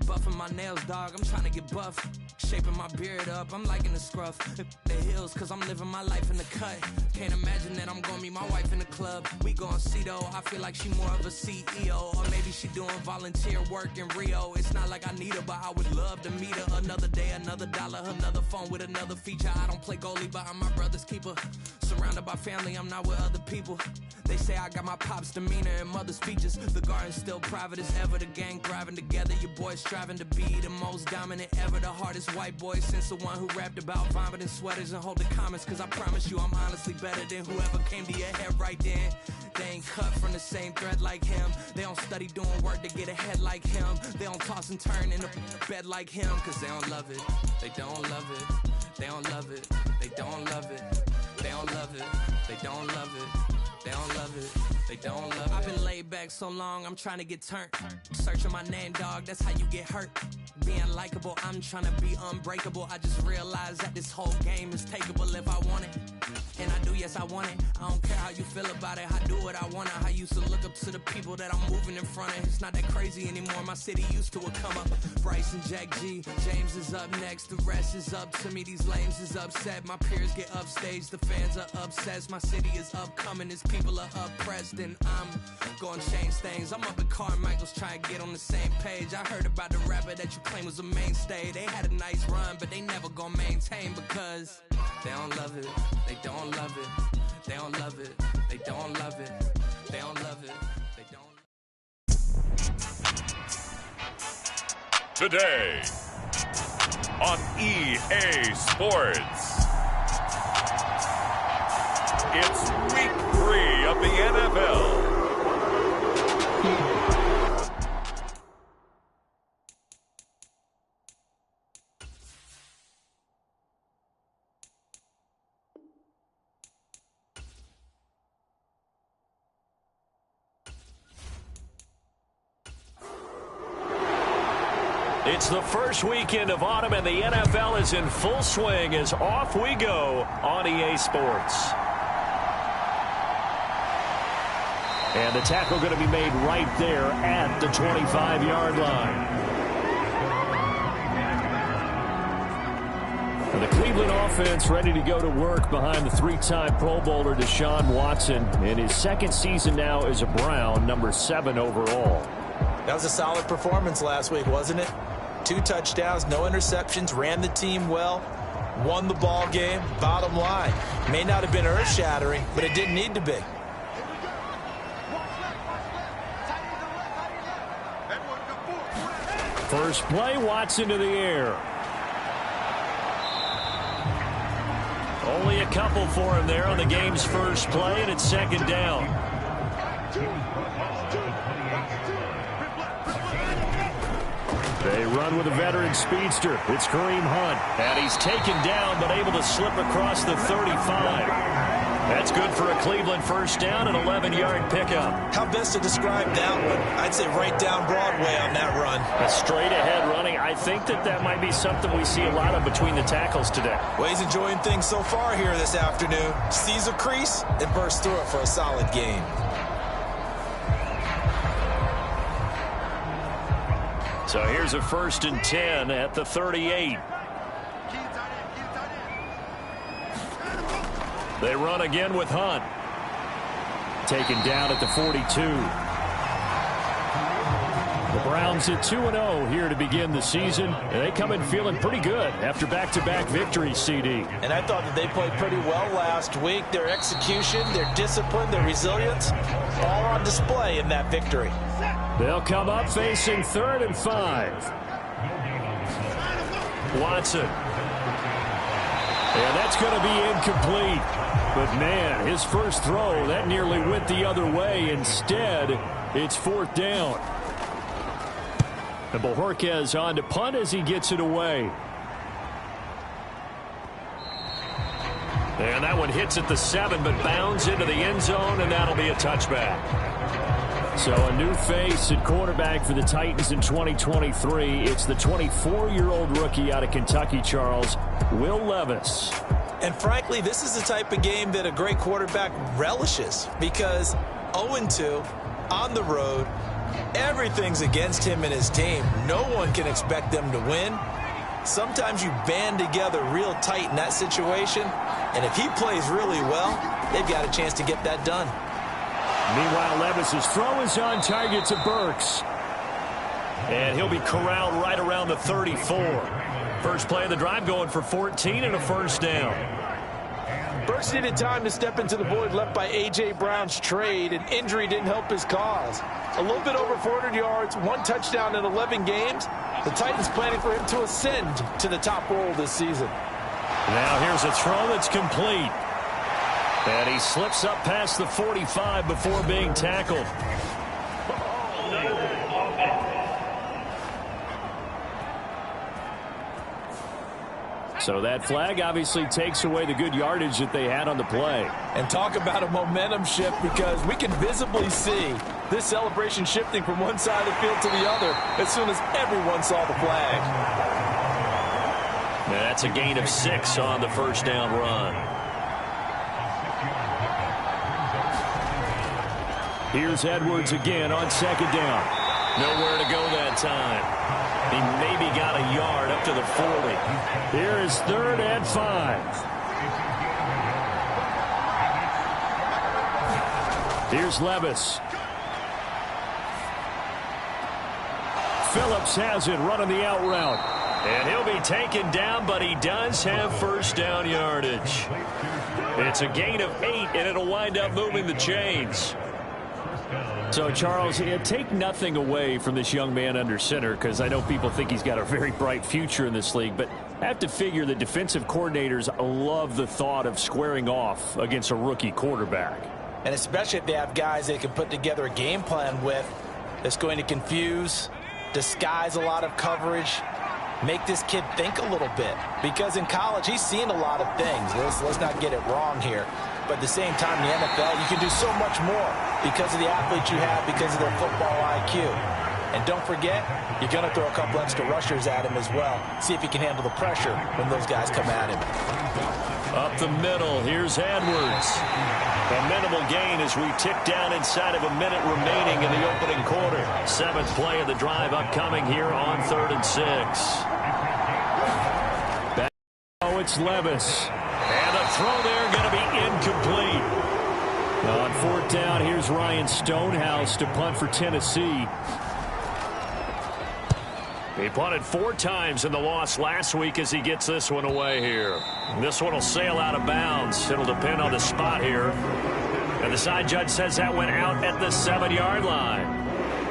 Buffing my nails, dog, I'm trying to get buff. Shaping my beard up, I'm liking the scruff. The hills, cause I'm living my life in the cut. Can't imagine that I'm gonna meet my wife in the club. We gon' see though, I feel like she more of a CEO. Or maybe she doing volunteer work in Rio. It's not like I need her, but I would love to meet her. Another day, another dollar, another phone with another feature. I don't play goalie, but I'm my brother's keeper. Surrounded by family, I'm not with other people. They say I got my pop's demeanor and mother's features. The garden's still private as ever. The gang thriving together. Your boys striving to be the most dominant ever. The hardest white boy since the one who rapped about vomiting sweaters and holding comments. Cause I promise you I'm honestly better than whoever came to your head right then. They ain't cut from the same thread like him. They don't study doing work to get ahead like him. They don't toss and turn in the bed like him. Cause they don't love it. They don't love it. They don't love it. They don't love it. They don't love it. They don't love it. They don't love it. They don't love it. I've been laid back so long, I'm trying to get turned. Searching my name, dog, that's how you get hurt. Being likable, I'm trying to be unbreakable. I just realized that this whole game is takeable if I want it. And I do, yes, I want it. I don't care how you feel about it. I do what I want. I used to look up to the people that I'm moving in front of. It's not that crazy anymore. My city used to come up. Bryce and Jack G. James is up next. The rest is up to me. These lames is upset. My peers get upstage. The fans are obsessed. My city is upcoming. It's people are oppressed, and I'm gonna change things. I'm up at Carmichael's trying to get on the same page. I heard about the rapper that you claim was a mainstay. They had a nice run, but they never gonna maintain because they don't love it. They don't love it. They don't love it. They don't love it. They don't love it. They don't. Today on EA Sports, it's week 3 of the NFL. It's the first weekend of autumn, and the NFL is in full swing as off we go on EA Sports. And the tackle going to be made right there at the 25-yard line. And the Cleveland offense ready to go to work behind the 3-time Pro Bowler Deshaun Watson in his second season now as a Brown, number 7 overall. That was a solid performance last week, wasn't it? 2 touchdowns, no interceptions, ran the team well, won the ball game. Bottom line, may not have been earth-shattering, but it didn't need to be. First play, Watson to the air. Only a couple for him there on the game's first play, and it's second down. They run with a veteran speedster. It's Kareem Hunt. And he's taken down, but able to slip across the 35. That's good for a Cleveland first down, an 11-yard pickup. How best to describe that one? I'd say right down Broadway on that run. A straight-ahead running. I think that might be something we see a lot of between the tackles today. Well, he's enjoying things so far here this afternoon. Sees a crease and bursts through it for a solid gain. So here's a 1st and 10 at the 38. They run again with Hunt. Taken down at the 42. The Browns at 2-0 here to begin the season. And they come in feeling pretty good after back-to-back victories, CD. And I thought that they played pretty well last week. Their execution, their discipline, their resilience, all on display in that victory. They'll come up facing 3rd and 5. Watson. And that's going to be incomplete. But, man, his first throw, that nearly went the other way. Instead, it's 4th down. And Bojorquez on to punt as he gets it away. And that one hits at the 7, but bounds into the end zone, and that'll be a touchback. So a new face at quarterback for the Titans in 2023. It's the 24-year-old rookie out of Kentucky, Charles, Will Levis. And frankly, this is the type of game that a great quarterback relishes because 0-2 on the road, everything's against him and his team. No one can expect them to win. Sometimes you band together real tight in that situation, and if he plays really well, they've got a chance to get that done. Meanwhile, Levis's throw is on target to Burks. And he'll be corralled right around the 34. First play of the drive going for 14 and a first down. Burks needed time to step into the void left by A.J. Brown's trade, and injury didn't help his cause. A little bit over 400 yards, 1 touchdown in 11 games. The Titans planning for him to ascend to the top role this season. Now here's a throw that's complete. And he slips up past the 45 before being tackled. So that flag obviously takes away the good yardage that they had on the play. And talk about a momentum shift, because we can visibly see this celebration shifting from one side of the field to the other as soon as everyone saw the flag. And that's a gain of 6 on the first down run. Here's Edwards again on second down. Nowhere to go that time. He maybe got a yard up to the 40. Here is 3rd and 5. Here's Levis. Phillips has it, running the out route. And he'll be taken down, but he does have first down yardage. It's a gain of 8, and it'll wind up moving the chains. So, Charles, take nothing away from this young man under center, because I know people think he's got a very bright future in this league, but I have to figure the defensive coordinators love the thought of squaring off against a rookie quarterback. And especially if they have guys they can put together a game plan with that's going to confuse, disguise a lot of coverage, make this kid think a little bit. Because in college, he's seen a lot of things. Let's not get it wrong here. But at the same time, in the NFL, you can do so much more because of the athletes you have, because of their football IQ. And don't forget, you're going to throw a couple extra rushers at him as well. See if he can handle the pressure when those guys come at him. Up the middle, here's Edwards. A minimal gain as we tick down inside of a minute remaining in the opening quarter. 7th play of the drive upcoming here on 3rd and 6. Back, it's Levis. And the throw there going to be incomplete. On 4th down, here's Ryan Stonehouse to punt for Tennessee. He punted 4 times in the loss last week as he gets this one away here. This one will sail out of bounds. It'll depend on the spot here. And the side judge says that went out at the 7-yard line.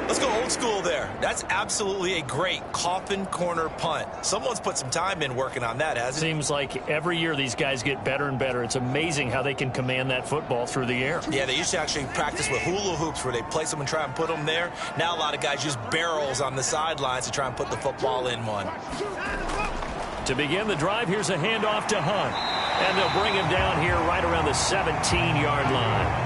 Let's go old school there. That's absolutely a great coffin corner punt. Someone's put some time in working on that, hasn't it? Seems like every year these guys get better and better. It's amazing how they can command that football through the air. Yeah, they used to actually practice with hula hoops where they place them and try and put them there. Now a lot of guys use barrels on the sidelines to try and put the football in one. To begin the drive, here's a handoff to Hunt. And they'll bring him down here right around the 17-yard line.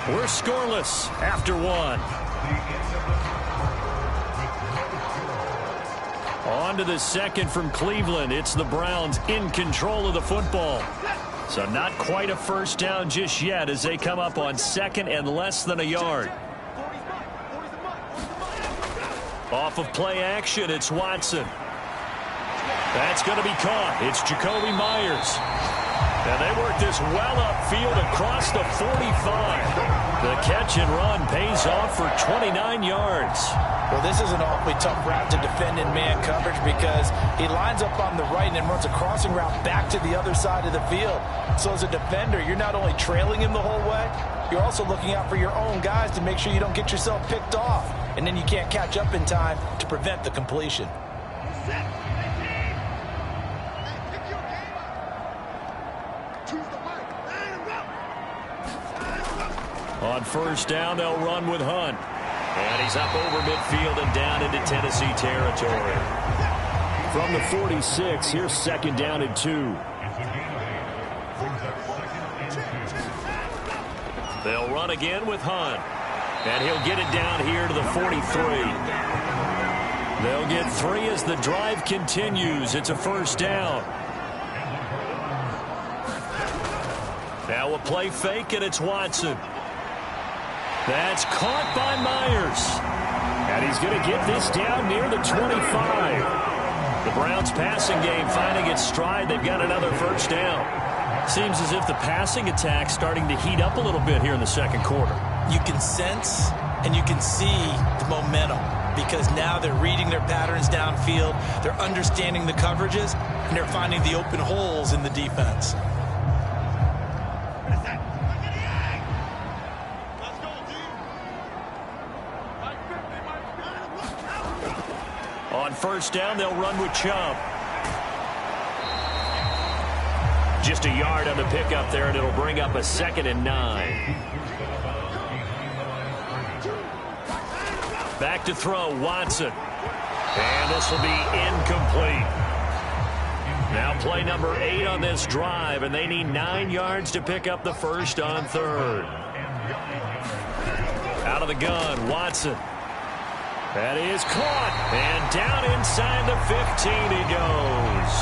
We're scoreless after 1. On to the second from Cleveland. It's the Browns in control of the football. So not quite a first down just yet as they come up on 2nd and less than a yard. Off of play action, it's Watson. That's going to be caught. It's Jacoby Myers. And they work this well upfield across the 45. The catch and run pays off for 29 yards. Well, this is an awfully tough route to defend in man coverage because he lines up on the right and then runs a crossing route back to the other side of the field. So as a defender, you're not only trailing him the whole way, you're also looking out for your own guys to make sure you don't get yourself picked off. And then you can't catch up in time to prevent the completion. On first down, they'll run with Hunt. And he's up over midfield and down into Tennessee territory. From the 46, here's 2nd down and 2. They'll run again with Hunt. And he'll get it down here to the 43. They'll get 3 as the drive continues. It's a first down. Now a play fake, and it's Watson. That's caught by Myers. And he's going to get this down near the 25. The Browns passing game finding its stride. They've got another first down. Seems as if the passing attack's starting to heat up a little bit here in the 2nd quarter. You can sense and you can see the momentum because now they're reading their patterns downfield, they're understanding the coverages, and they're finding the open holes in the defense. On first down, they'll run with Chubb. Just a yard on the pickup there, and it'll bring up a 2nd and 9. Back to throw, Watson. And this will be incomplete. Now play number 8 on this drive, and they need 9 yards to pick up the first on 3rd. Out of the gun, Watson. That is caught. And down inside the 15 he goes.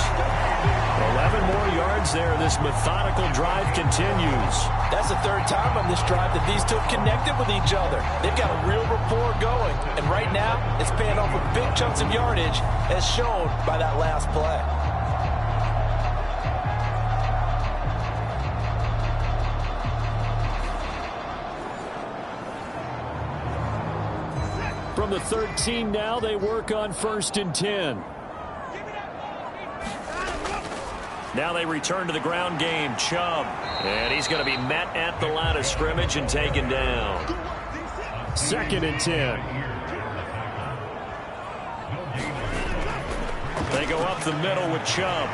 11 more yards there. This methodical drive continues. That's the third time on this drive that these two have connected with each other. They've got a real rapport going. And right now, it's paying off with big chunks of yardage, as shown by that last play. From the 13 now, they work on 1st and 10. Now they return to the ground game. Chubb. And he's going to be met at the line of scrimmage and taken down. 2nd and 10. They go up the middle with Chubb.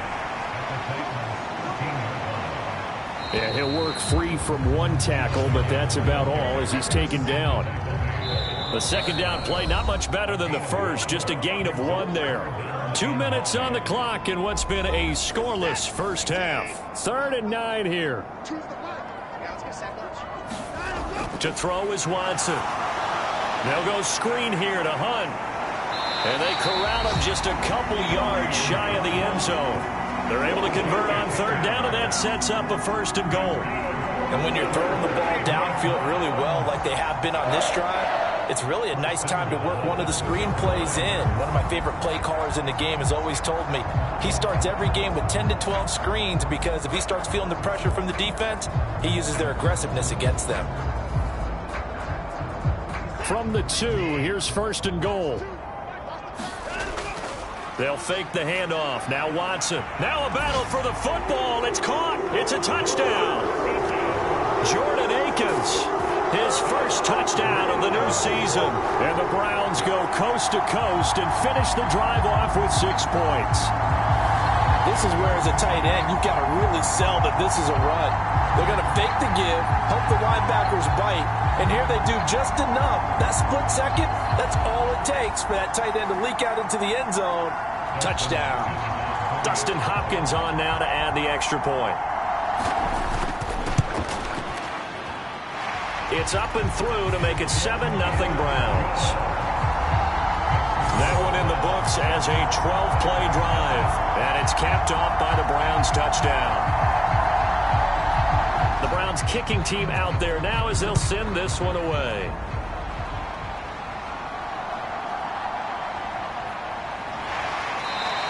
Yeah, he'll work free from one tackle, but that's about all as he's taken down. The 2nd down play, not much better than the first, just a gain of 1 there. 2 minutes on the clock in what's been a scoreless first half. 3rd and 9 here. To throw is Watson. They'll go screen here to Hunt. And they corral him just a couple yards shy of the end zone. They're able to convert on 3rd down, and that sets up a 1st and goal. And when you're throwing the ball downfield really well like they have been on this drive, it's really a nice time to work one of the screen plays in. One of my favorite play callers in the game has always told me he starts every game with 10 to 12 screens because if he starts feeling the pressure from the defense, he uses their aggressiveness against them. From the 2, here's 1st and goal. They'll fake the handoff. Now Watson. Now a battle for the football. It's caught. It's a touchdown. Jordan Akins. His first touchdown of the new season. And the Browns go coast to coast and finish the drive off with 6 points. This is where, as a tight end, you've got to really sell that this is a run. They're going to fake the give, hope the linebackers bite, and here they do just enough. That split second, that's all it takes for that tight end to leak out into the end zone. Touchdown. Dustin Hopkins on now to add the extra point. It's up and through to make it 7-0 Browns. That one in the books as a 12-play drive. And it's capped off by the Browns touchdown. The Browns kicking team out there now as they'll send this one away.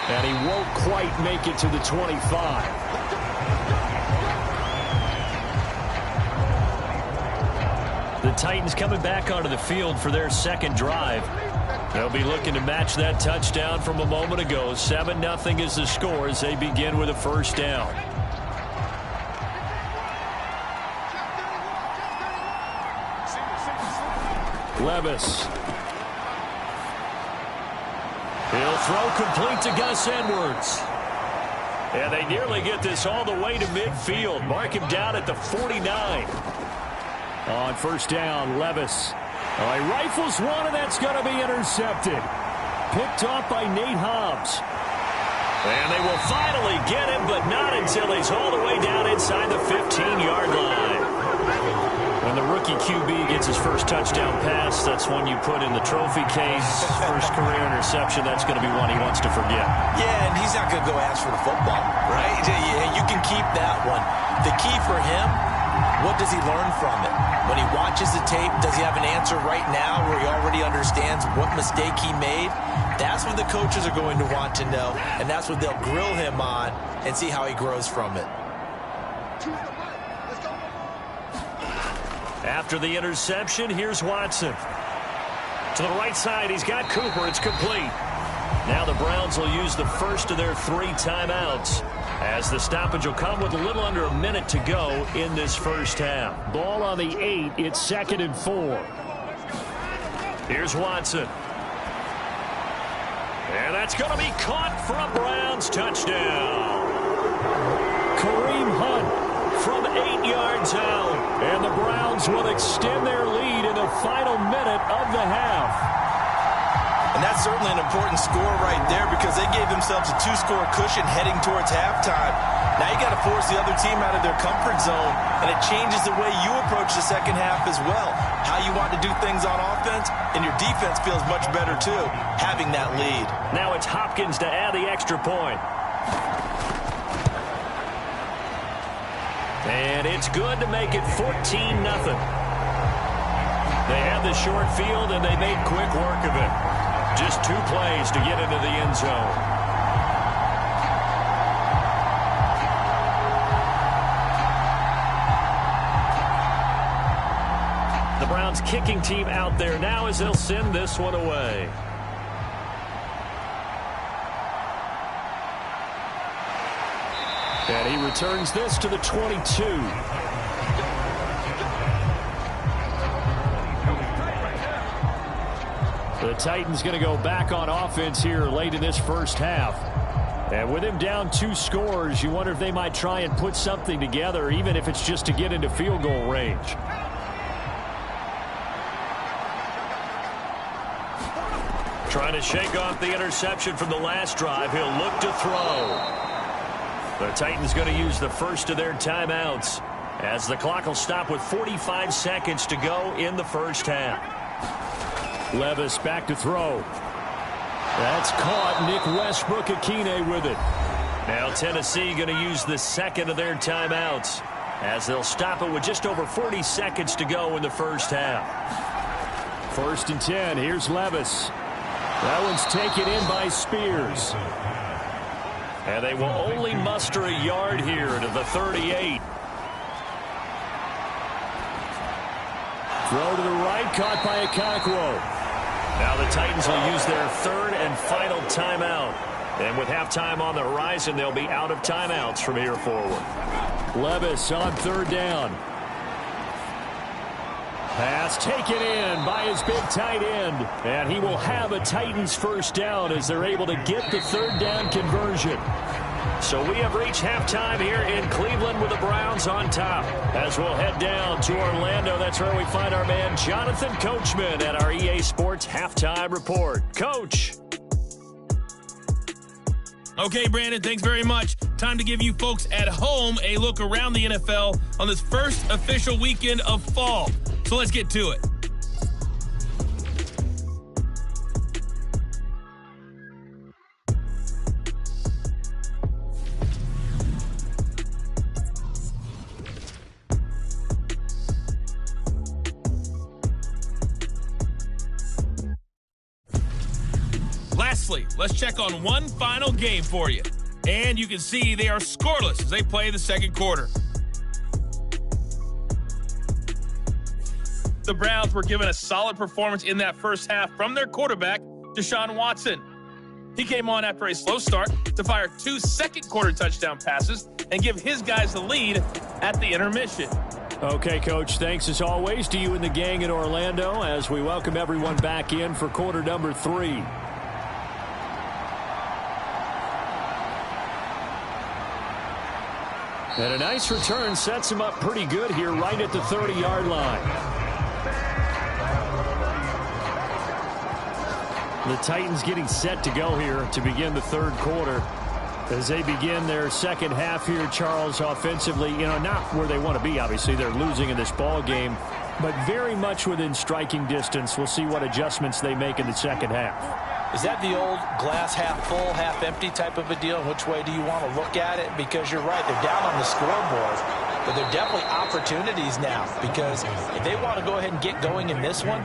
And he won't quite make it to the 25. The Titans coming back onto the field for their 2nd drive. They'll be looking to match that touchdown from a moment ago. 7-0 is the score as they begin with a 1st down. Levis. He'll throw complete to Gus Edwards. And they nearly get this all the way to midfield. Mark him down at the 49. On 1st down, Levis. He rifles one, and that's going to be intercepted. Picked off by Nate Hobbs. And they will finally get him, but not until he's all the way down inside the 15-yard line. When the rookie QB gets his first touchdown pass, that's one you put in the trophy case. First career interception, that's going to be one he wants to forget. Yeah, and he's not going to go ask for the football, right? You can keep that one. The key for him, what does he learn from it? When he watches the tape, does he have an answer right now where he already understands what mistake he made? That's what the coaches are going to want to know, and that's what they'll grill him on and see how he grows from it. After the interception, here's Watson. To the right side, he's got Cooper. It's complete. Now the Browns will use the first of their 3 timeouts, as the stoppage will come with a little under a minute to go in this first half. Ball on the 8. It's 2nd and 4. Here's Watson. And that's going to be caught for a Browns touchdown. Kareem Hunt from 8 yards out. And the Browns will extend their lead in the final minute of the half. And that's certainly an important score right there because they gave themselves a 2-score cushion heading towards halftime. Now you got to force the other team out of their comfort zone, and it changes the way you approach the second half as well. How you want to do things on offense, and your defense feels much better too, having that lead. Now it's Hopkins to add the extra point. And it's good to make it 14-0. They had the short field, and they made quick work of it. Just 2 plays to get into the end zone. The Browns kicking team out there now as they'll send this one away. And he returns this to the 22. The Titans going to go back on offense here late in this first half. And with him down 2 scores, you wonder if they might try and put something together, even if it's just to get into field goal range. Trying to shake off the interception from the last drive. He'll look to throw. The Titans going to use the first of their timeouts as the clock will stop with 45 seconds to go in the first half. Levis back to throw. That's caught. Nick Westbrook-Akine with it. Now Tennessee going to use the second of their timeouts as they'll stop it with just over 40 seconds to go in the first half. 1st and 10. Here's Levis. That one's taken in by Spears. And they will only muster a yard here to the 38. Throw to the right, caught by Okonkwo. Now the Titans will use their 3rd and final timeout. And with halftime on the horizon, they'll be out of timeouts from here forward. Levis on 3rd down. Pass taken in by his big tight end. And he will have a Titans first down as they're able to get the 3rd down conversion. So we have reached halftime here in Cleveland with the Browns on top. As we'll head down to Orlando, that's where we find our man Jonathan Coachman at our EA Sports Halftime Report. Coach. Okay, Brandon, thanks very much. Time to give you folks at home a look around the NFL on this first official weekend of fall. So let's get to it. Lastly, let's check on one final game for you. And you can see they are scoreless as they play the second quarter. The Browns were given a solid performance in that first half from their quarterback, Deshaun Watson. He came on after a slow start to fire 2 second-quarter touchdown passes and give his guys the lead at the intermission. Okay, Coach, thanks as always to you and the gang in Orlando as we welcome everyone back in for quarter number 3. And a nice return sets him up pretty good here right at the 30-yard line. The Titans getting set to go here to begin the third quarter. As they begin their second half here, Charles, offensively, not where they want to be, obviously. They're losing in this ball game, but very much within striking distance. We'll see what adjustments they make in the second half. Is that the old glass half full, half empty type of a deal? Which way do you want to look at it? Because you're right, they're down on the scoreboard, but there are definitely opportunities now because if they want to go ahead and get going in this one,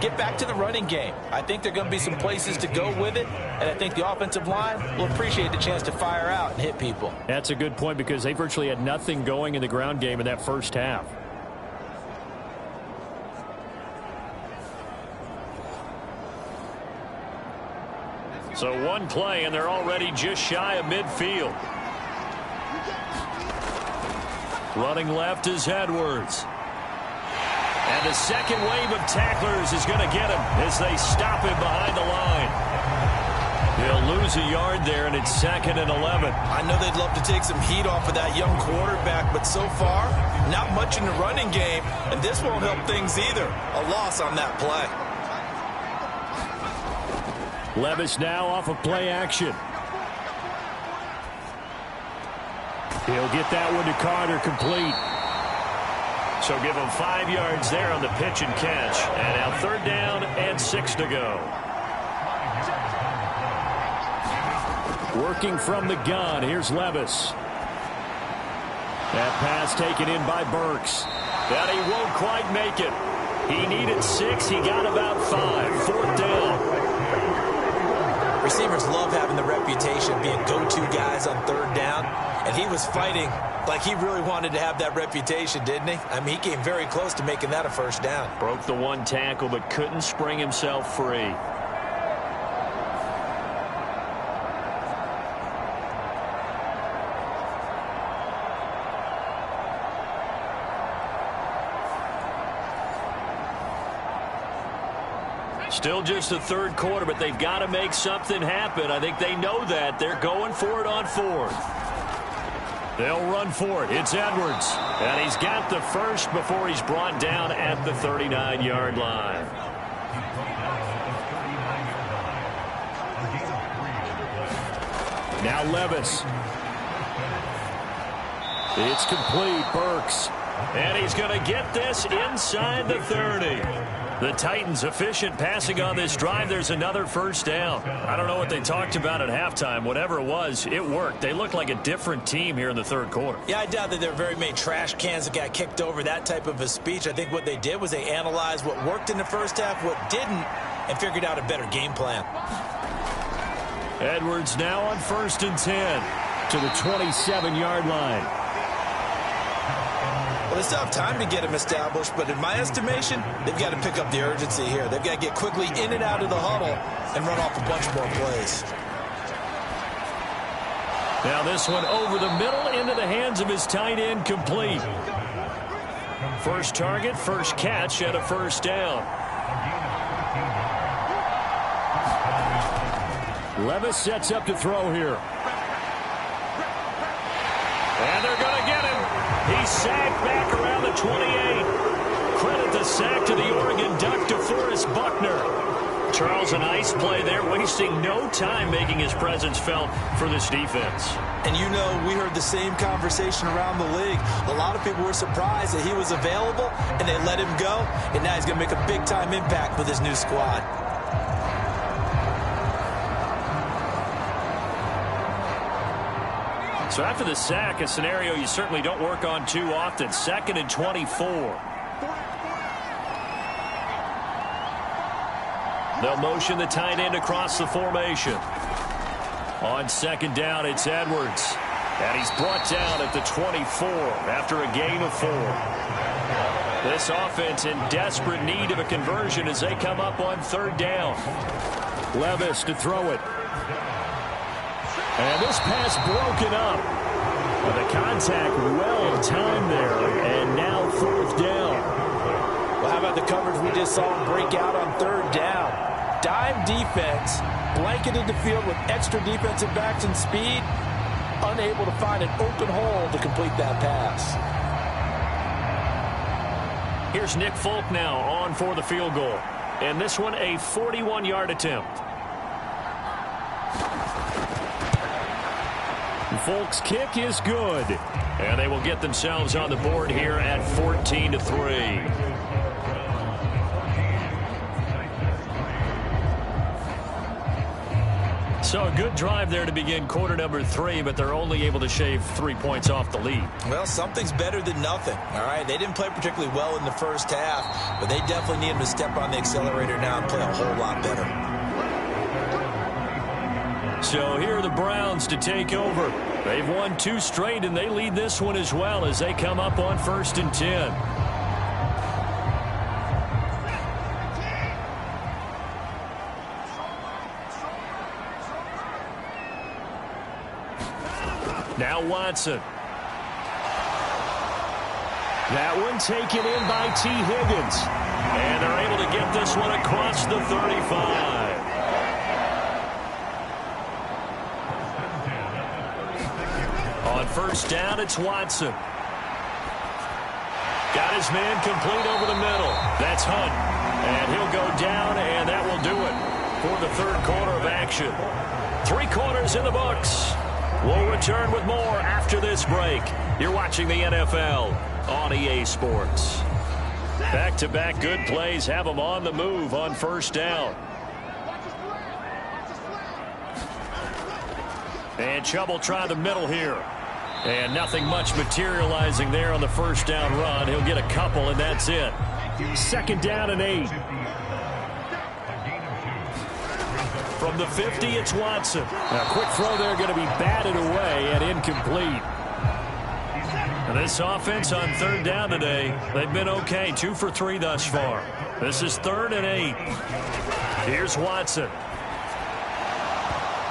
get back to the running game. I think there are going to be some places to go with it, and I think the offensive line will appreciate the chance to fire out and hit people. That's a good point because they virtually had nothing going in the ground game in that first half. So one play, and they're already just shy of midfield. Running left is Edwards. And the second wave of tacklers is going to get him as they stop him behind the line. He'll lose a yard there, and it's 2nd and 11. I know they'd love to take some heat off of that young quarterback, but so far, not much in the running game, and this won't help things either. A loss on that play. Levis now off of play action. He'll get that one to Carter complete. So give him 5 yards there on the pitch and catch. And now 3rd down and 6 to go. Working from the gun, here's Levis. That pass taken in by Burks. But he won't quite make it. He needed 6. He got about 5. 4th down. Receivers love having the reputation of being go-to guys on 3rd down. And he was fighting like he really wanted to have that reputation, didn't he? I mean, he came very close to making that a 1st down. Broke the 1 tackle, but couldn't spring himself free. Still just the 3rd quarter, but they've got to make something happen. I think they know that. They're going for it on 4th. They'll run for it. It's Edwards. And he's got the first before he's brought down at the 39-yard line. Now Levis. It's complete. Burks. And he's going to get this inside the 30. The Titans efficient passing on this drive. There's another 1st down. I don't know what they talked about at halftime. Whatever it was, it worked. They looked like a different team here in the 3rd quarter. Yeah, I doubt that there were very many trash cans that got kicked over, that type of a speech. I think what they did was they analyzed what worked in the 1st half, what didn't, and figured out a better game plan. Edwards now on 1st and 10 to the 27-yard line. Well, they still have time to get him established, but in my estimation, they've got to pick up the urgency here. They've got to get quickly in and out of the huddle and run off a bunch more plays. Now this one over the middle into the hands of his tight end, complete. First target, first catch at a 1st down. Levis sets up to throw here. And they're going to get him. He's sacked back around the 28. Credit the sack to the Oregon Duck, DeForest Buckner. Charles, a nice play there, wasting no time making his presence felt for this defense. And you know, we heard the same conversation around the league. A lot of people were surprised that he was available, and they let him go, and now he's going to make a big-time impact with his new squad. So after the sack, a scenario you certainly don't work on too often. 2nd and 24. They'll motion the tight end across the formation. On 2nd down, it's Edwards. And he's brought down at the 24 after a gain of 4. This offense in desperate need of a conversion as they come up on 3rd down. Levis to throw it. And this pass broken up. With the contact well timed there. And now 4th down. Well, how about the coverage we just saw him break out on 3rd down? Dime defense, blanketed the field with extra defensive backs and speed. Unable to find an open hole to complete that pass. Here's Nick Folk now on for the field goal. And this one a 41-yard attempt. Folk's kick is good. And they will get themselves on the board here at 14-3. So a good drive there to begin quarter number 3, but they're only able to shave 3 points off the lead. Well, something's better than nothing. All right, they didn't play particularly well in the 1st half, but they definitely need him to step on the accelerator now and play a whole lot better. So here are the Browns to take over. They've won 2 straight, and they lead this one as well as they come up on 1st and 10. Now Watson. That one taken in by T. Higgins. And they're able to get this one across the 35. On 1st down, it's Watson. Got his man complete over the middle. That's Hunt. And he'll go down, and that will do it for the 3rd quarter of action. 3 quarters in the books. We'll return with more after this break. You're watching the NFL on EA Sports. Back-to-back good plays have them on the move on 1st down. And Chubb will try the middle here. And nothing much materializing there on the first down run. He'll get a couple, and that's it. 2nd down and 8. From the 50, it's Watson. A quick throw there going to be batted away and incomplete. And this offense on 3rd down today, they've been okay. 2 for 3 thus far. This is 3rd and 8. Here's Watson.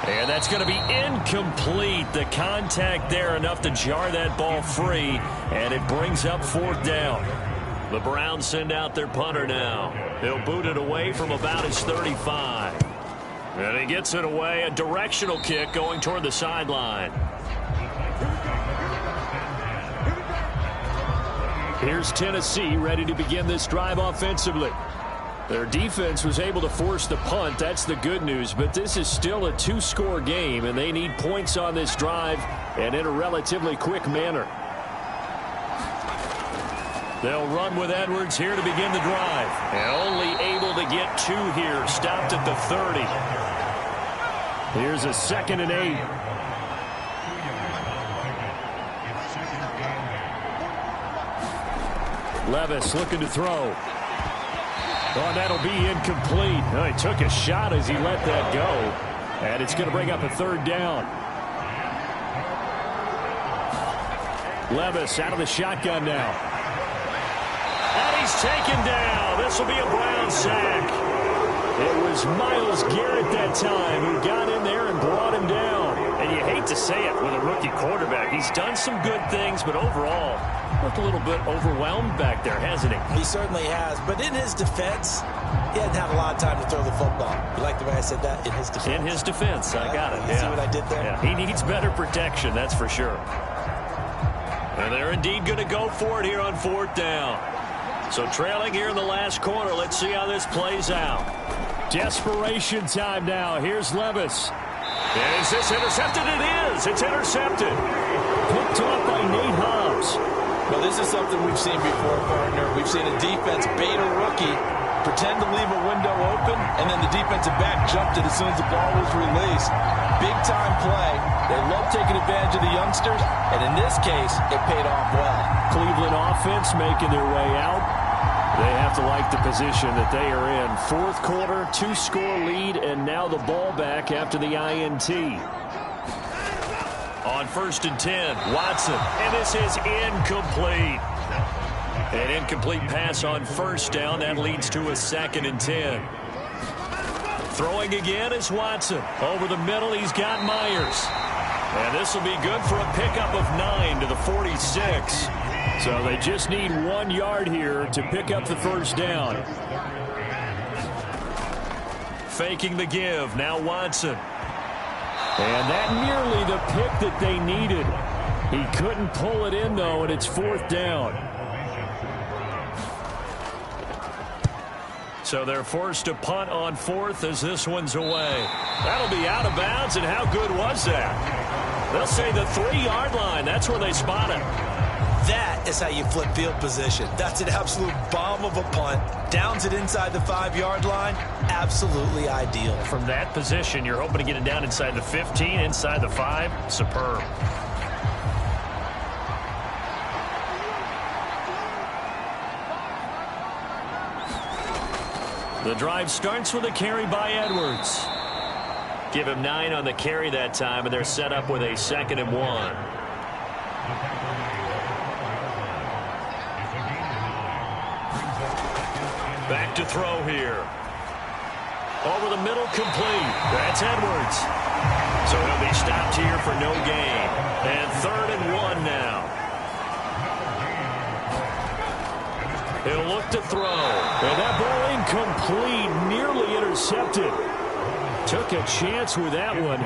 And that's going to be incomplete. The contact there enough to jar that ball free, and it brings up 4th down. The Browns send out their punter now. He'll boot it away from about his 35. And he gets it away, a directional kick going toward the sideline. Here's Tennessee ready to begin this drive offensively. Their defense was able to force the punt. That's the good news. But this is still a 2-score game, and they need points on this drive and in a relatively quick manner. They'll run with Edwards here to begin the drive. And only able to get 2 here. Stopped at the 30. Here's a 2nd and 8. Levis looking to throw. Oh, that'll be incomplete. Oh, he took a shot as he let that go. And it's going to bring up a 3rd down. Levis out of the shotgun now. And he's taken down. This will be a Brown sack. It was Myles Garrett that time who got in there and brought him down. And you hate to say it with a rookie quarterback. He's done some good things, but overall, looked a little bit overwhelmed back there, hasn't he? He certainly has. But in his defense, he hadn't had a lot of time to throw the football. You like the way I said that? In his defense. In his defense. I got it. You see what I did there? Yeah. He needs better protection, that's for sure. And they're indeed going to go for it here on 4th down. So trailing here in the last quarter. Let's see how this plays out. Desperation time now. Here's Levis. Is this intercepted? It is. It's intercepted. Picked off by Nate Hobbs. Well, this is something we've seen before, partner. We've seen a defense bait a rookie, pretend to leave a window open, and then the defensive back jumped it as soon as the ball was released. Big-time play. They love taking advantage of the youngsters, and in this case, it paid off well. Cleveland offense making their way out. They have to like the position that they are in. 4th quarter, 2-score lead, and now the ball back after the INT. On 1st and 10, Watson, and this is incomplete. An incomplete pass on 1st down. That leads to a 2nd and 10. Throwing again is Watson. Over the middle, he's got Myers. And this will be good for a pickup of 9 to the 46. So they just need 1 yard here to pick up the 1st down. Faking the give. Now Watson. And that nearly the pick that they needed. He couldn't pull it in, though, and it's 4th down. So they're forced to punt on 4th as this one's away. That'll be out of bounds, and how good was that? They'll say the 3-yard line. That's where they spot it. That is how you flip field position. That's an absolute bomb of a punt. Downs it inside the 5-yard line. Absolutely ideal. From that position, you're hoping to get it down inside the 15, inside the 5. Superb. The drive starts with a carry by Edwards. Give him 9 on the carry that time, and they're set up with a 2nd and 1. Back to throw here. Over the middle, complete. That's Edwards. So he'll be stopped here for no gain. And 3rd and 1 now. He'll look to throw. And that ball incomplete, nearly intercepted. Took a chance with that one.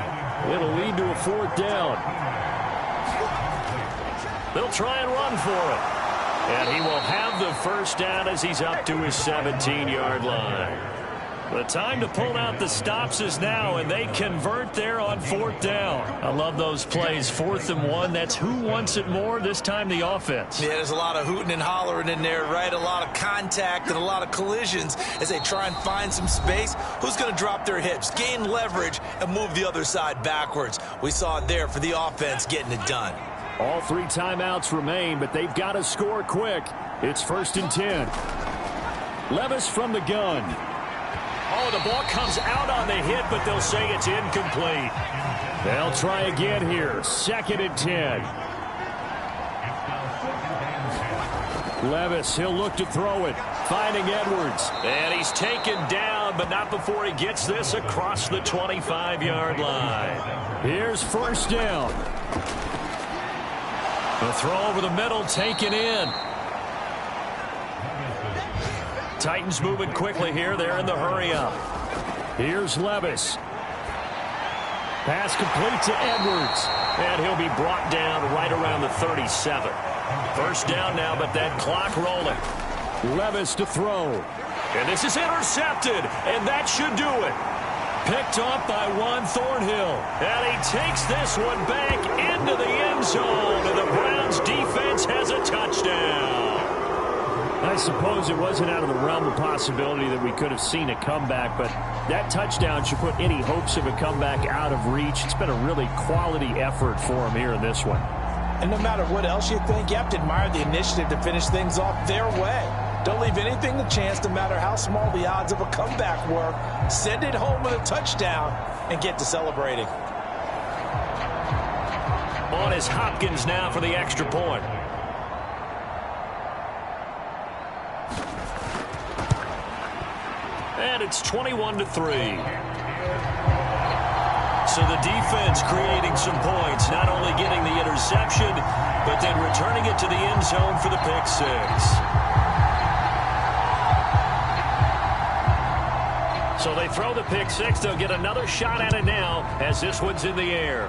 It'll lead to a 4th down. They'll try and run for it. And he will have the 1st down as he's up to his 17-yard line. The time to pull out the stops is now, and they convert there on 4th down. I love those plays. 4th and 1. That's who wants it more, this time the offense. Yeah, there's a lot of hooting and hollering in there, right? A lot of contact and a lot of collisions as they try and find some space. Who's going to drop their hips, gain leverage, and move the other side backwards? We saw it there for the offense getting it done. All 3 timeouts remain, but they've got to score quick. It's 1st and 10. Levis from the gun. Oh, the ball comes out on the hit, but they'll say it's incomplete. They'll try again here. 2nd and 10. Levis, he'll look to throw it. Finding Edwards. And he's taken down, but not before he gets this across the 25-yard line. Here's 1st down. The throw over the middle taken in. Titans moving quickly here. They're in the hurry up. Here's Levis. Pass complete to Edwards. And he'll be brought down right around the 37. 1st down now, but that clock rolling. Levis to throw. And this is intercepted, and that should do it. Picked off by Juan Thornhill. And he takes this one back into the end zone, and the Browns defense has a touchdown. I suppose it wasn't out of the realm of possibility that we could have seen a comeback, but that touchdown should put any hopes of a comeback out of reach. It's been a really quality effort for him here in this one. And no matter what else you think, you have to admire the initiative to finish things off their way. Don't leave anything to chance, no matter how small the odds of a comeback were. Send it home with a touchdown and get to celebrating. On is Hopkins now for the extra point. And it's 21-3. So the defense creating some points, not only getting the interception, but then returning it to the end zone for the pick 6. So they throw the pick 6. They'll get another shot at it now as this one's in the air.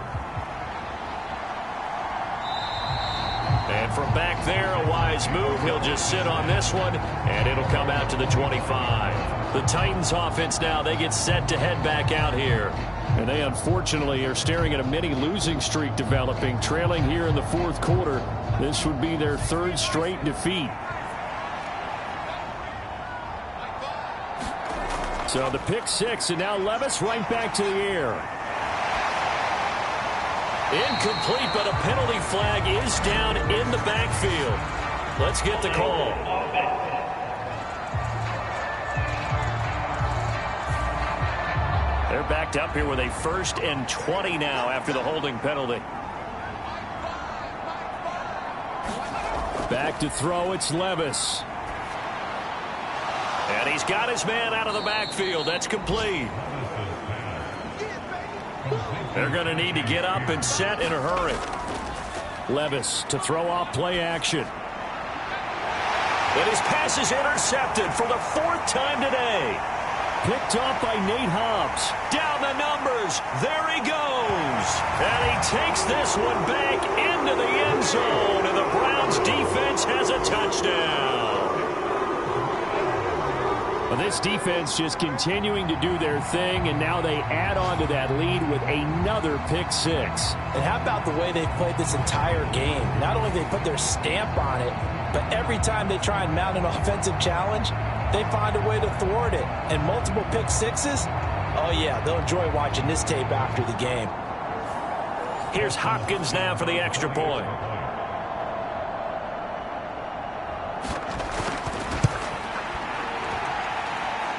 And from back there, a wise move. He'll just sit on this one, and it'll come out to the 25. The Titans offense now, they get set to head back out here. And they unfortunately are staring at a mini losing streak developing, trailing here in the 4th quarter. This would be their 3rd straight defeat. So the pick 6, and now Levis right back to the air. Incomplete, but a penalty flag is down in the backfield. Let's get the call. They're backed up here with a 1st and 20 now after the holding penalty. Back to throw, it's Levis. And he's got his man out of the backfield. That's complete. They're going to need to get up and set in a hurry. Levis to throw off play action. And his pass is intercepted for the 4th time today. Picked off by Nate Hobbs. Down the numbers. There he goes. And he takes this one back into the end zone. And the Browns defense has a touchdown. Well, this defense just continuing to do their thing, and now they add on to that lead with another pick 6. And how about the way they've played this entire game? Not only they put their stamp on it, but every time they try and mount an offensive challenge, they find a way to thwart it. And multiple pick 6s, oh yeah, they'll enjoy watching this tape after the game. Here's Hopkins now for the extra point.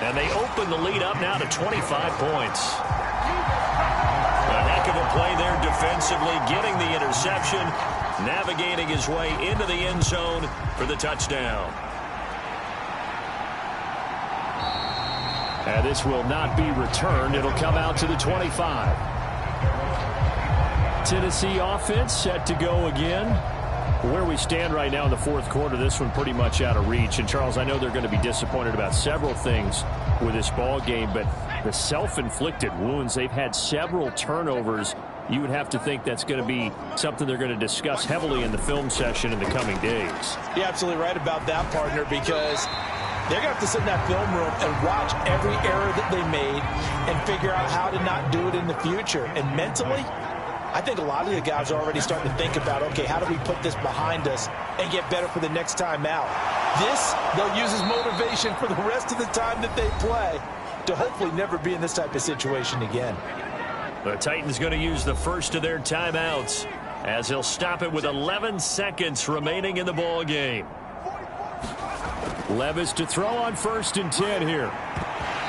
And they open the lead up now to 25 points. A heck of a play there defensively, getting the interception, navigating his way into the end zone for the touchdown. And this will not be returned. It'll come out to the 25. Tennessee offense set to go again. Where we stand right now in the 4th quarter, this one pretty much out of reach. And, Charles, I know they're going to be disappointed about several things with this ball game, but the self-inflicted wounds, they've had several turnovers. You would have to think that's going to be something they're going to discuss heavily in the film session in the coming days. You're absolutely right about that, partner, because they're going to have to sit in that film room and watch every error that they made and figure out how to not do it in the future. And mentally, I think a lot of the guys are already starting to think about, okay, how do we put this behind us and get better for the next time out? This, they'll use as motivation for the rest of the time that they play to hopefully never be in this type of situation again. The Titans going to use the first of their timeouts. as he'll stop it with 11 seconds remaining in the ball game. Levis to throw on 1st and 10 here.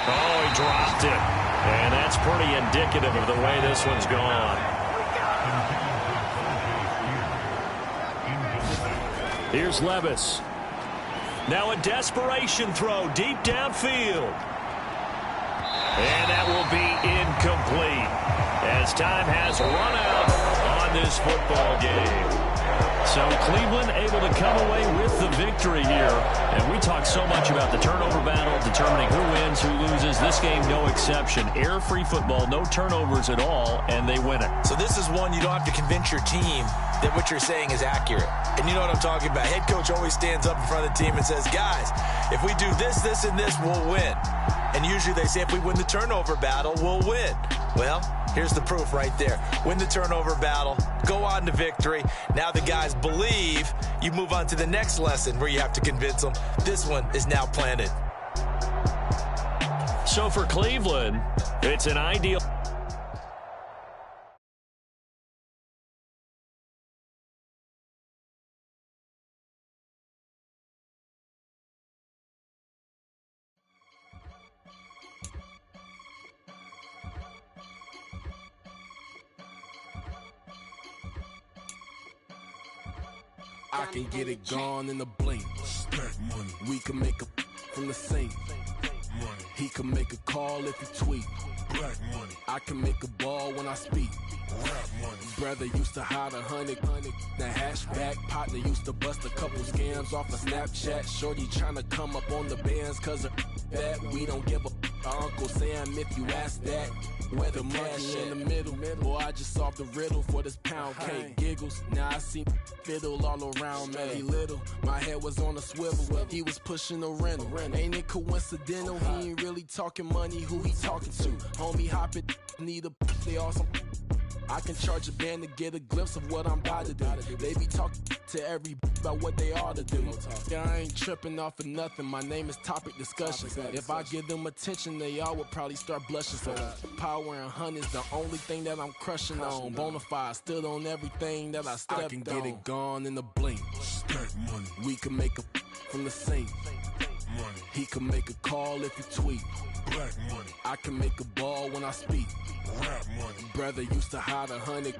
Oh, he dropped it. And that's pretty indicative of the way this one's gone. Here's Levis. Now a desperation throw deep downfield. And that will be incomplete as time has run out on this football game. So Cleveland able to come away with the victory here. And we talk so much about the turnover battle, determining who wins, who loses. This game, no exception. Error-free football, no turnovers at all, and they win it. So this is one you don't have to convince your team that what you're saying is accurate. And you know what I'm talking about. Head coach always stands up in front of the team and says, guys, if we do this, this, and this, we'll win. And usually they say if we win the turnover battle, we'll win. Well, here's the proof right there. Win the turnover battle, go on to victory. Now the guys believe. You move on to the next lesson where you have to convince them. This one is now planted. So for Cleveland, it's an ideal. I can get it gone in a blink. Stack money. We can make a from the sink. Money. He can make a call if he tweet. Black money. I can make a ball when I speak. Rap money. Brother used to hide 100. The hashback partner used to bust a couple scams off of Snapchat. Shorty tryna come up on the bands cause of that. We don't give a Uncle Sam if you ask that. Where the money in the middle. Boy, I just solved the riddle for this pound cake. Giggles, now I see fiddle all around me. He little, my head was on a swivel. He was pushing a rental. Ain't it coincidental? He ain't really talking money. Who he talking to? Homie, hop it, need a they awesome. I can charge a band to get a glimpse of what I'm about to do. They be talking to every about what they ought to do. Yeah, I ain't tripping off of nothing. My name is Topic Discussion. If I give them attention, they all would probably start blushing. So power and hunt is the only thing that I'm crushing on. Bonafide stood on everything that I stepped on. I can get it gone in a blink. Stack money. We can make a from the sink. Money. He can make a call if he tweet. Black money. I can make a ball when I speak. Rap money. Brother used to hide 100.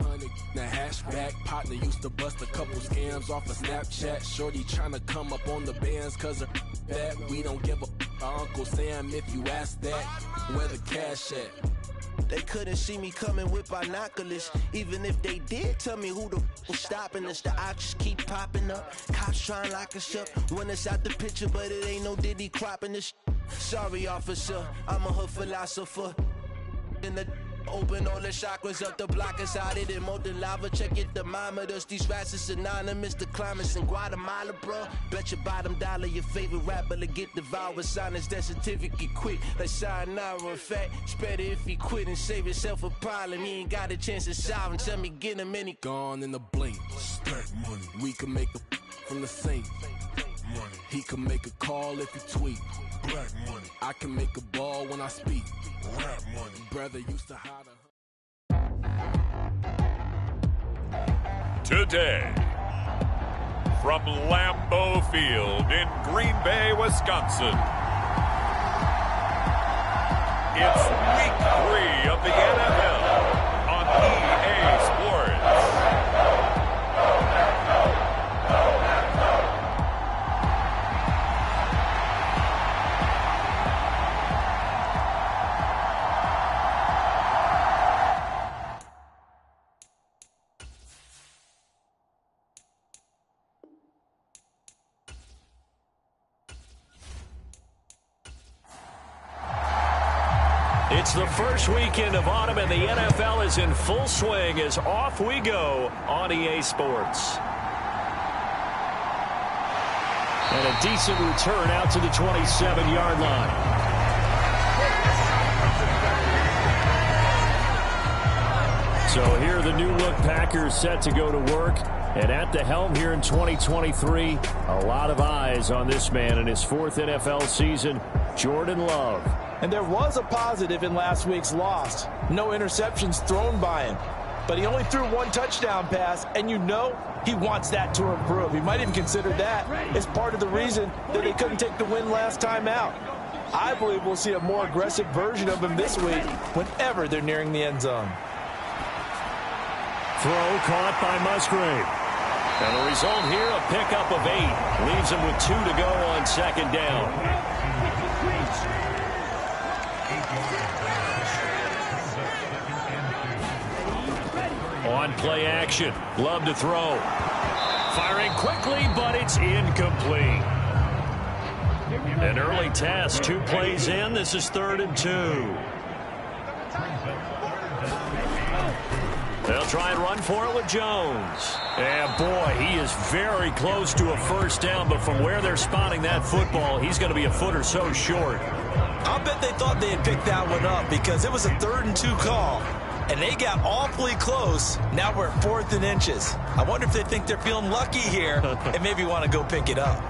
The hashback partner used to bust a couple scams off of Snapchat. Shorty tryna come up on the bands cause of that. We don't give a Uncle Sam if you ask that. Where the cash at? They couldn't see me coming with binoculars. Even if they did tell me who the was stopping us, the options keep popping up. Cops trying to lock us up when it's out the picture, but it ain't no Diddy cropping this. Sorry, officer, I'm a hood philosopher. In the open all the chakras up, the block is out it and molten lava. Check your thermometers. These rats is synonymous to climates in Guatemala, bro. Bet your bottom dollar your favorite rapper to get devoured. Sign his death certificate quick. Like sayonara. In fact, it's better if he quit and save himself a problem. He ain't got a chance to solve him. Tell me get him any gone in the blink. Stack money. We can make a from the sink. Money. He can make a call if he tweet. Black money. I can make a ball when I speak. Rap money. Brother used to hide Today, from Lambeau Field in Green Bay, Wisconsin, it's week 3 of the NFL on EA Sports. It's the first weekend of autumn, and the NFL is in full swing as off we go on EA Sports. And a decent return out to the 27-yard line. So here are the new-look Packers set to go to work. And at the helm here in 2023, a lot of eyes on this man in his 4th NFL season, Jordan Love. And there was a positive in last week's loss. No interceptions thrown by him. but he only threw one touchdown pass, and you know he wants that to improve. He might even consider that as part of the reason that they couldn't take the win last time out. I believe we'll see a more aggressive version of him this week whenever they're nearing the end zone. Throw caught by Musgrave. And the result here, a pickup of 8. Leaves him with 2 to go on second down. On play action. Love to throw. Firing quickly, but it's incomplete. An early test. 2 plays in. This is 3rd and 2. They'll try and run for it with Jones. And boy, he is very close to a first down, but from where they're spotting that football, he's going to be a foot or so short. I'll bet they thought they had picked that one up because it was a 3rd and 2 call. And they got awfully close. Now we're at 4th and inches. I wonder if they think they're feeling lucky here and maybe want to go pick it up.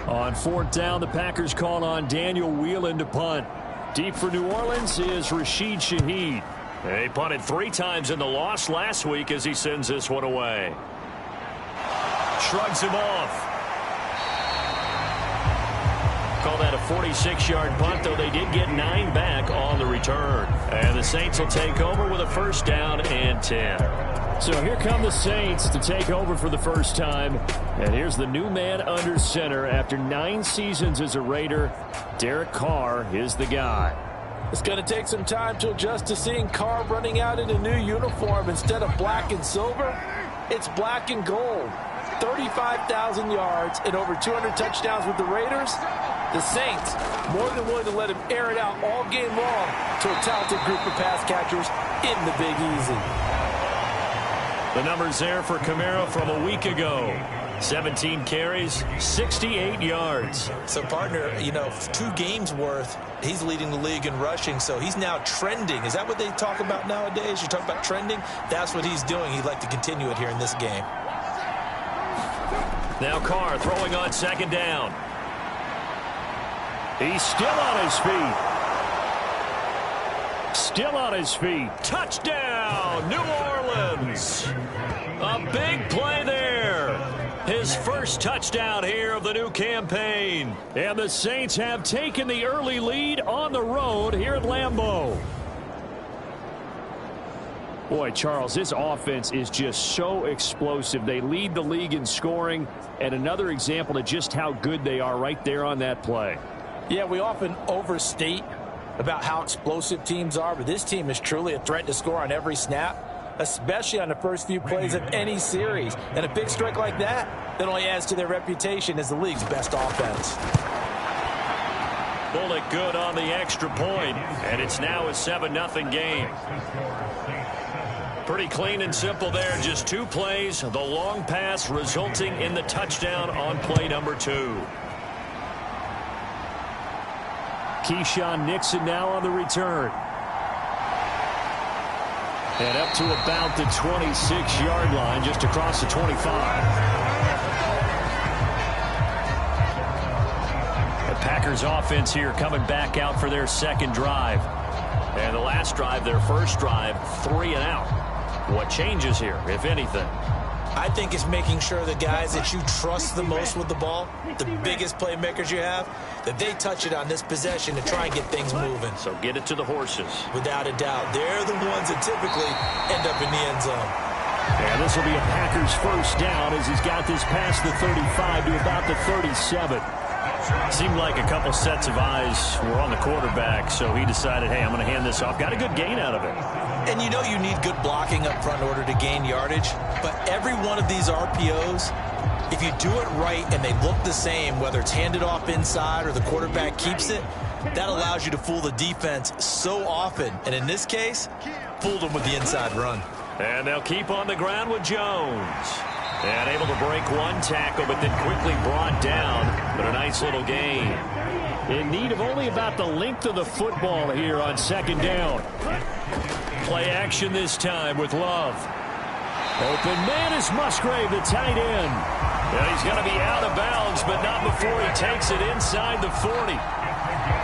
On 4th down, the Packers call on Daniel Whelan to punt. Deep for New Orleans is Rashid Shaheed. They punted 3 times in the loss last week as he sends this one away. Shrugs him off. Call that a 46-yard punt, though they did get 9 back on the return. And the Saints will take over with a first down and 10. So here come the Saints to take over for the first time. And here's the new man under center. After 9 seasons as a Raider, Derek Carr is the guy. It's going to take some time to adjust to seeing Carr running out in a new uniform. Instead of black and silver, it's black and gold. 35,000 yards and over 200 touchdowns with the Raiders. The Saints more than willing to let him air it out all game long to a talented group of pass catchers in the Big Easy. The numbers there for Kamara from a week ago. 17 carries, 68 yards. So, partner, 2 games worth, he's leading the league in rushing, so he's now trending. Is that what they talk about nowadays? You talk about trending? That's what he's doing. He'd like to continue it here in this game. Now Carr throwing on second down. He's still on his feet. Still on his feet. Touchdown, New Orleans. A big play there. His first touchdown here of the new campaign. And the Saints have taken the early lead on the road here at Lambeau. Boy, Charles, this offense is just so explosive. They lead the league in scoring, and another example of just how good they are right there on that play. Yeah, we often overstate about how explosive teams are, but this team is truly a threat to score on every snap, especially on the first few plays of any series. And a big strike like that only adds to their reputation as the league's best offense. Bullet good on the extra point, and it's now a 7-0 game. Pretty clean and simple there. Just 2 plays, the long pass resulting in the touchdown on play number 2. Keyshawn Nixon now on the return. And up to about the 26-yard line, just across the 25. The Packers offense here coming back out for their second drive. And the last drive, their first drive, 3 and out. What changes here, if anything? I think it's making sure the guys that you trust the most with the ball, the biggest playmakers you have, that they touch it on this possession to try and get things moving. So get it to the horses. Without a doubt. They're the ones that typically end up in the end zone. And this will be a Packers first down as he's got this past the 35 to about the 37. Seemed like a couple sets of eyes were on the quarterback, so he decided, hey, I'm going to hand this off. Got a good gain out of it. And you know you need good blocking up front in order to gain yardage, but every one of these RPOs, if you do it right and they look the same, whether it's handed off inside or the quarterback keeps it, that allows you to fool the defense so often. And in this case, fooled them with the inside run. And they'll keep on the ground with Jones. And able to break one tackle, but then quickly brought down. But a nice little gain. In need of only about the length of the football here on second down. Play action this time with Love. Open man is Musgrave, the tight end. And he's going to be out of bounds, but not before he takes it inside the 40.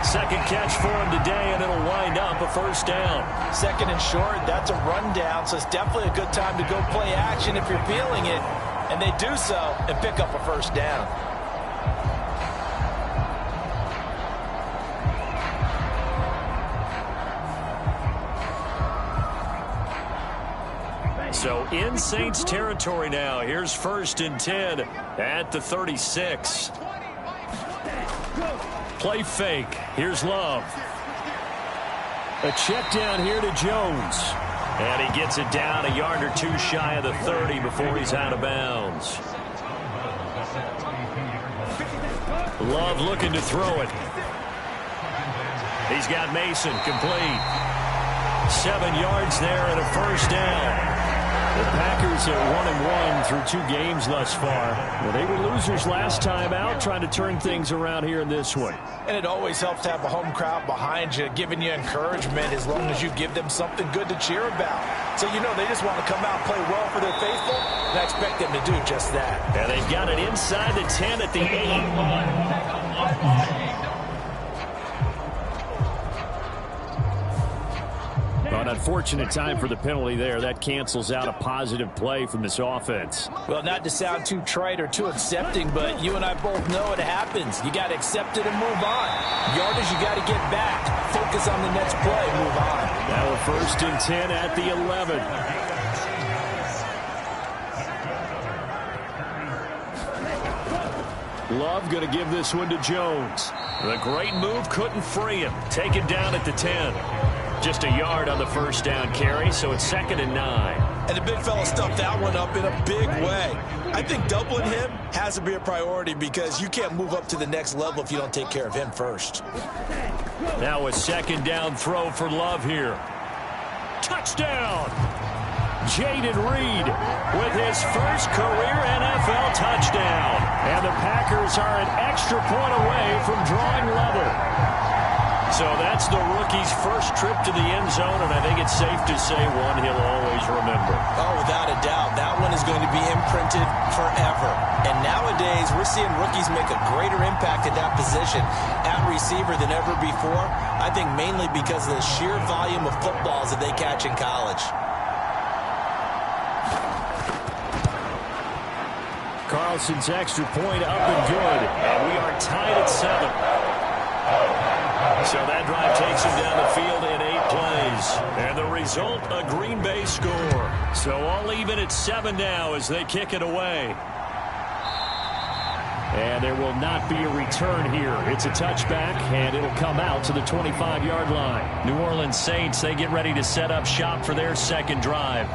Second catch for him today, and it'll wind up a first down. Second and short, that's a rundown, so it's definitely a good time to go play action if you're feeling it. And they do so and pick up a first down. So in Saints territory now. Here's 1st and 10 at the 36. Play fake. Here's Love. A check down here to Jones. And he gets it down a yard or two shy of the 30 before he's out of bounds. Love looking to throw it. He's got Mason complete. 7 yards there and a first down. The Packers are 1-1 through 2 games thus far. Well, they were losers last time out, trying to turn things around here in this one. And it always helps to have a home crowd behind you, giving you encouragement as long as you give them something good to cheer about. So, you know, they just want to come out and play well for their faithful, and I expect them to do just that. And they've got it inside the 10 at the 8. An unfortunate time for the penalty there. That cancels out a positive play from this offense. Well, not to sound too trite or too accepting, but you and I both know it happens. You got to accept it and move on. Yardage, you got to get back. Focus on the next play. Move on. Now a 1st and 10 at the 11. Love going to give this one to Jones. The great move couldn't free him. Taken down at the 10. Just a yard on the first down carry, so it's 2nd and 9. And the big fella stuffed that one up in a big way. I think doubling him has to be a priority because you can't move up to the next level if you don't take care of him first. Now a 2nd down throw for Love here. Touchdown! Jaden Reed with his first career NFL touchdown. And the Packers are an extra point away from drawing level. So that's the rookie's first trip to the end zone, and I think it's safe to say one he'll always remember. Oh, without a doubt. That one is going to be imprinted forever. And nowadays, we're seeing rookies make a greater impact at that position at receiver than ever before. I think mainly because of the sheer volume of footballs that they catch in college. Carlson's extra point up and good, and we are tied at 7. So that drive takes him down the field in 8 plays. And the result, a Green Bay score. So all even at 7 now as they kick it away. And there will not be a return here. It's a touchback, and it'll come out to the 25-yard line. New Orleans Saints, they get ready to set up shop for their second drive.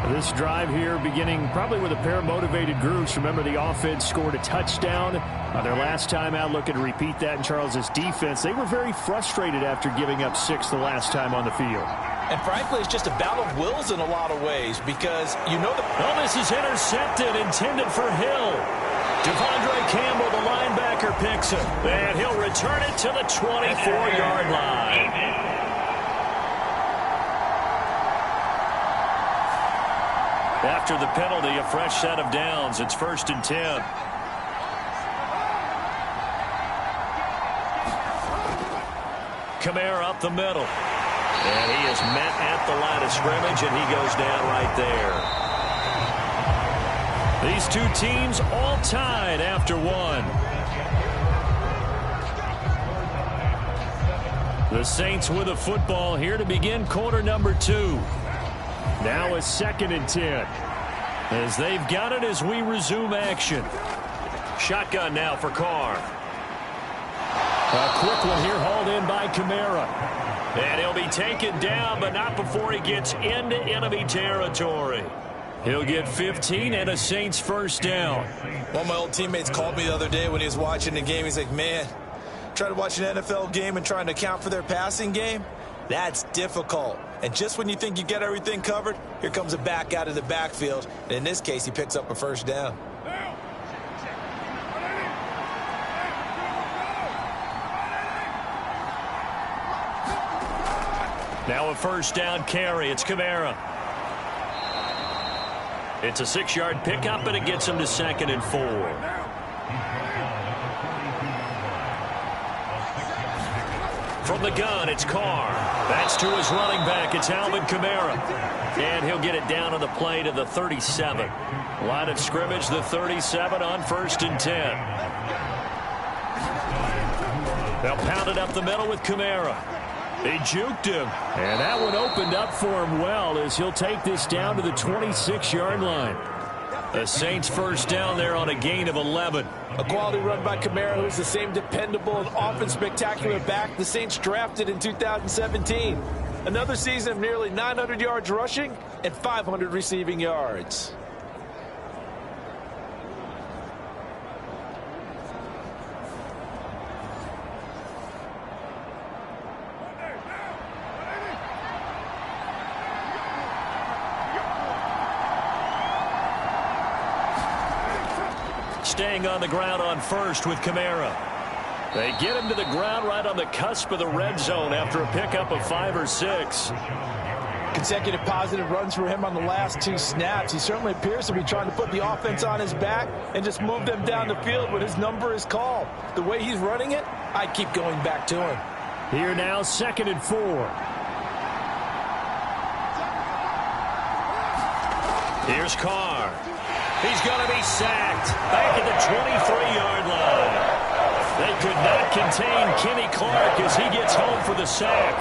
This drive here beginning probably with a pair of motivated groups. Remember, the offense scored a touchdown on their last time out. Looking to repeat that in Charles's defense. They were very frustrated after giving up 6 the last time on the field. And frankly, it's just a battle of wills in a lot of ways because you know that. Oh, this is intercepted, intended for Hill. Devondre Campbell, the linebacker, picks it. And he'll return it to the 24-yard line. After the penalty, a fresh set of downs. It's 1st and 10. Kamara up the middle. And he is met at the line of scrimmage, and he goes down right there. These two teams all tied after 1. The Saints with a football here to begin quarter number 2. Now a 2nd and 10. As they've got it as we resume action. Shotgun now for Carr. A quick one here hauled in by Kamara. And he'll be taken down, but not before he gets into enemy territory. He'll get 15 and a Saints first down. One of my old teammates called me the other day when he was watching the game. He's like, man, trying to watch an NFL game and trying to account for their passing game? That's difficult. And just when you think you get everything covered, here comes a back out of the backfield. And in this case, he picks up a first down. Now a first down carry. It's Kamara. It's a 6-yard pickup, and it gets him to 2nd and 4. From the gun, it's Carr. That's to his running back. It's Alvin Kamara. And he'll get it down on the play to the 37. Line of scrimmage, the 37 on 1st and 10. They'll pound it up the middle with Kamara. They juked him. And that one opened up for him well as he'll take this down to the 26-yard line. The Saints first down there on a gain of 11. A quality run by Kamara, who's the same dependable and often spectacular back the Saints drafted in 2017. Another season of nearly 900 yards rushing and 500 receiving yards. Staying on the ground on 1st with Kamara. They get him to the ground right on the cusp of the red zone after a pickup of 5 or 6. Consecutive positive runs for him on the last 2 snaps. He certainly appears to be trying to put the offense on his back and just move them down the field when his number is called. The way he's running it, I keep going back to him. Here now, 2nd and 4. Here's Carr. He's going to be sacked back at the 23-yard line. They could not contain Kenny Clark as he gets home for the sack.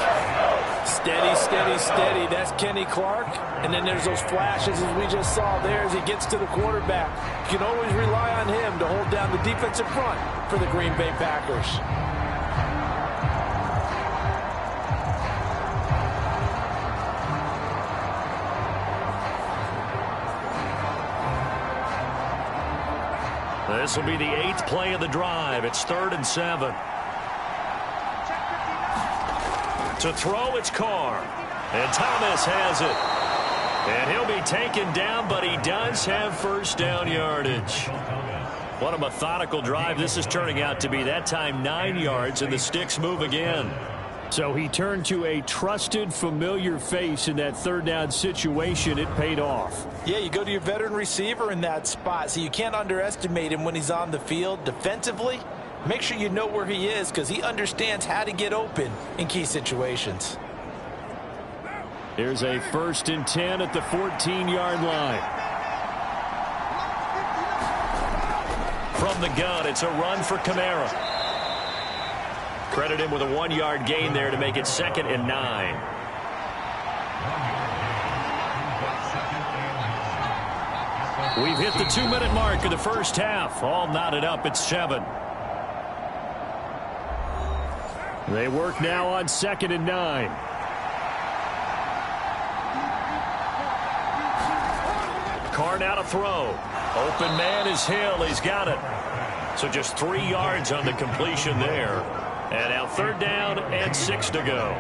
Steady, steady, steady. That's Kenny Clark. And then there's those flashes as we just saw there as he gets to the quarterback. You can always rely on him to hold down the defensive front for the Green Bay Packers. This will be the 8th play of the drive. It's 3rd and 7. To throw, it's Carr. And Thomas has it. And he'll be taken down, but he does have first down yardage. What a methodical drive this is turning out to be. That time 9 yards, and the sticks move again. So he turned to a trusted, familiar face in that 3rd down situation. It paid off. Yeah, you go to your veteran receiver in that spot, so you can't underestimate him when he's on the field. Defensively, make sure you know where he is because he understands how to get open in key situations. Here's a 1st and 10 at the 14-yard line. From the gun, it's a run for Kamara. Credit him with a 1-yard gain there to make it 2nd and 9. We've hit the 2-minute mark of the first half. All knotted up at 7. They work now on 2nd and 9. Carr now to throw. Open man is Hill. He's got it. So just 3 yards on the completion there. And now 3rd down and 6 to go.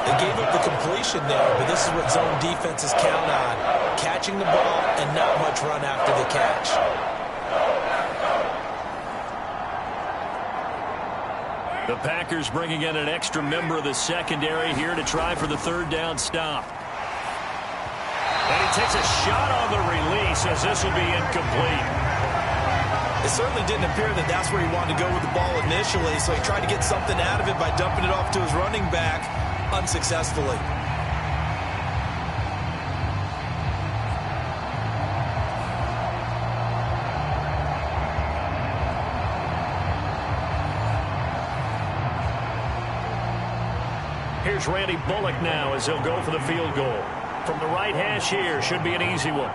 They gave up the completion there, but this is what zone defenses count on. Catching the ball and not much run after the catch. The Packers bringing in an extra member of the secondary here to try for the 3rd down stop. And he takes a shot on the release as this will be incomplete. It certainly didn't appear that that's where he wanted to go with the ball initially, so he tried to get something out of it by dumping it off to his running back unsuccessfully. Here's Randy Bullock now as he'll go for the field goal. From the right hash here, should be an easy one.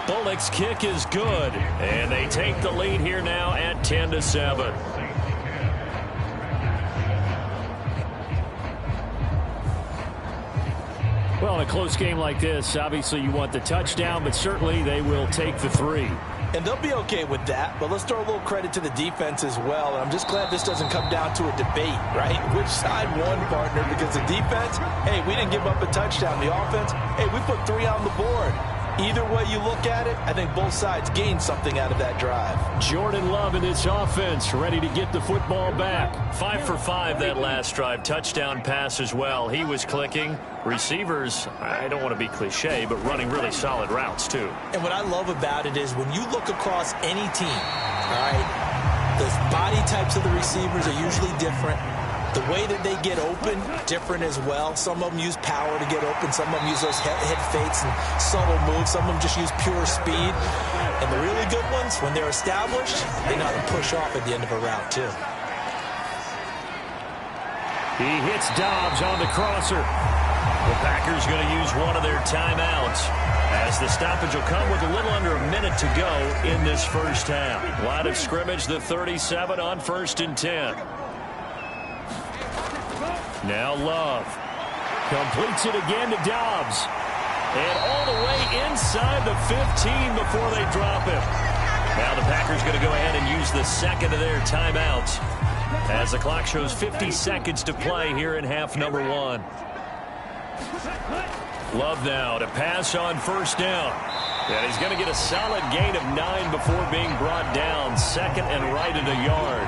Bullock's kick is good, and they take the lead here now at 10-7. Well, in a close game like this, obviously you want the touchdown, but certainly they will take the 3. And they'll be okay with that, but let's throw a little credit to the defense as well. And I'm just glad this doesn't come down to a debate, right? Which side won, partner? Because the defense, hey, we didn't give up a touchdown. The offense, hey, we put 3 on the board. Either way you look at it, I think both sides gained something out of that drive. Jordan Love in this offense, ready to get the football back. 5 for 5 that last drive. Touchdown pass as well. He was clicking. Receivers, I don't want to be cliche, but running really solid routes too. And what I love about it is when you look across any team, all right, the body types of the receivers are usually different. The way that they get open, different as well. Some of them use power to get open. Some of them use those head fakes and subtle moves. Some of them just use pure speed. And the really good ones, when they're established, they know how to push off at the end of a route, too. He hits Dobbs on the crosser. The Packers going to use one of their timeouts, as the stoppage will come with a little under a minute to go in this first half. Line of scrimmage, the 37 on 1st and 10. Now Love completes it again to Dobbs. And all the way inside the 15 before they drop him. Now the Packers going to go ahead and use the second of their timeouts, as the clock shows 50 seconds to play here in half number 1. Love now to pass on 1st down. And he's going to get a solid gain of 9 before being brought down. 2nd and right at a yard.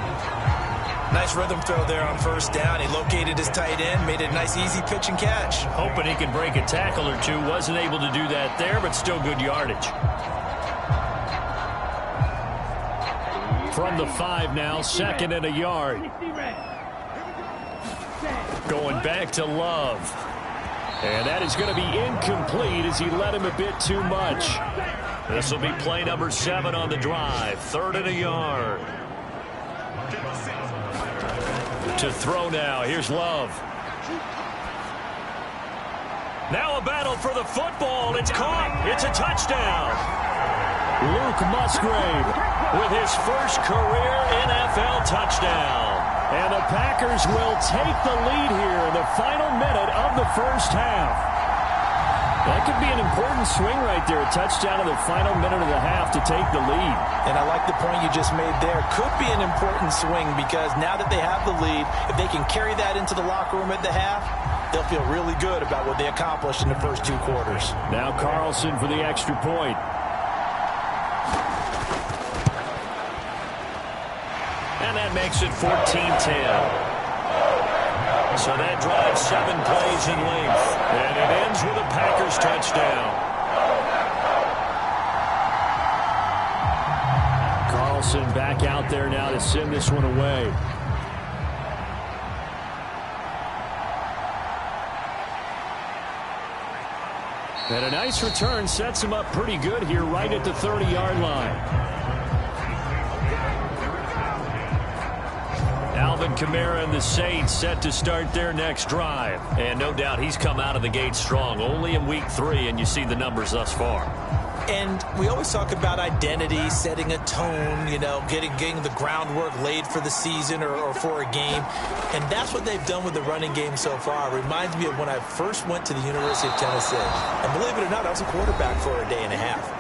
Nice rhythm throw there on 1st down. He located his tight end, made it a nice easy pitch and catch. Hoping he could break a tackle or two. Wasn't able to do that there, but still good yardage. From the 5 now, 2nd and a yard. Going back to Love. And that is going to be incomplete as he led him a bit too much. This will be play number 7 on the drive. 3rd and a yard. To throw now. Here's Love. Now a battle for the football. It's caught. It's a touchdown. Luke Musgrave with his first career NFL touchdown. And the Packers will take the lead here in the final minute of the first half. That could be an important swing right there. A touchdown in the final minute of the half to take the lead. And I like the point you just made there. Could be an important swing because now that they have the lead, if they can carry that into the locker room at the half, they'll feel really good about what they accomplished in the first 2 quarters. Now Carlson for the extra point. And that makes it 14-10. So that drives 7 plays in length. And it ends with a Packers touchdown. Carlson back out there now to send this one away. And a nice return sets him up pretty good here right at the 30-yard line. Alvin Kamara and the Saints set to start their next drive. And no doubt he's come out of the gate strong. Only in week 3, and you see the numbers thus far. And we always talk about identity, setting a tone, you know, getting the groundwork laid for the season or for a game. And that's what they've done with the running game so far. It reminds me of when I first went to the University of Tennessee. And believe it or not, I was a quarterback for a day and a half.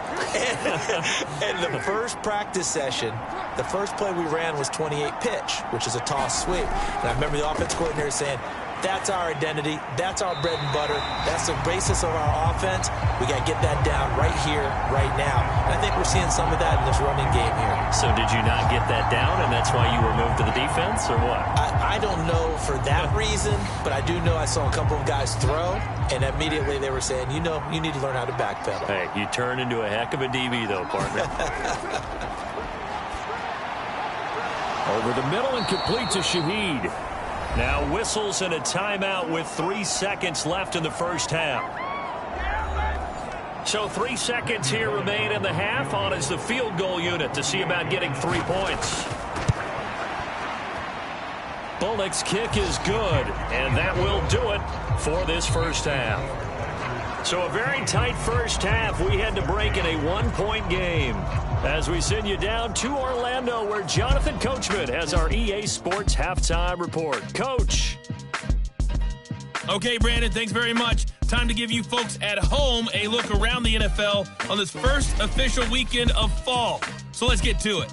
And the first practice session, the first play we ran was 28 pitch, which is a toss sweep. And I remember the offense coordinator saying, that's our identity. That's our bread and butter. That's the basis of our offense. We got to get that down right here, right now. And I think we're seeing some of that in this running game here. So did you not get that down, and that's why you were moved to the defense, or what? I don't know for that reason, but I do know I saw a couple of guys throw, and immediately they were saying, you know, you need to learn how to backpedal. Hey, you turn into a heck of a DB, though, partner. Over the middle and complete to Shaheed. Now whistles and a timeout with 3 seconds left in the first half. So 3 seconds here remain in the half. On is the field goal unit to see about getting 3 points. Bullock's kick is good, and that will do it for this first half. So a very tight first half. We had to break in a 1-point game as we send you down to Orlando, where Jonathan Coachman has our EA Sports halftime report. Coach. Okay, Brandon, thanks very much. Time to give you folks at home a look around the NFL on this first official weekend of fall. So let's get to it.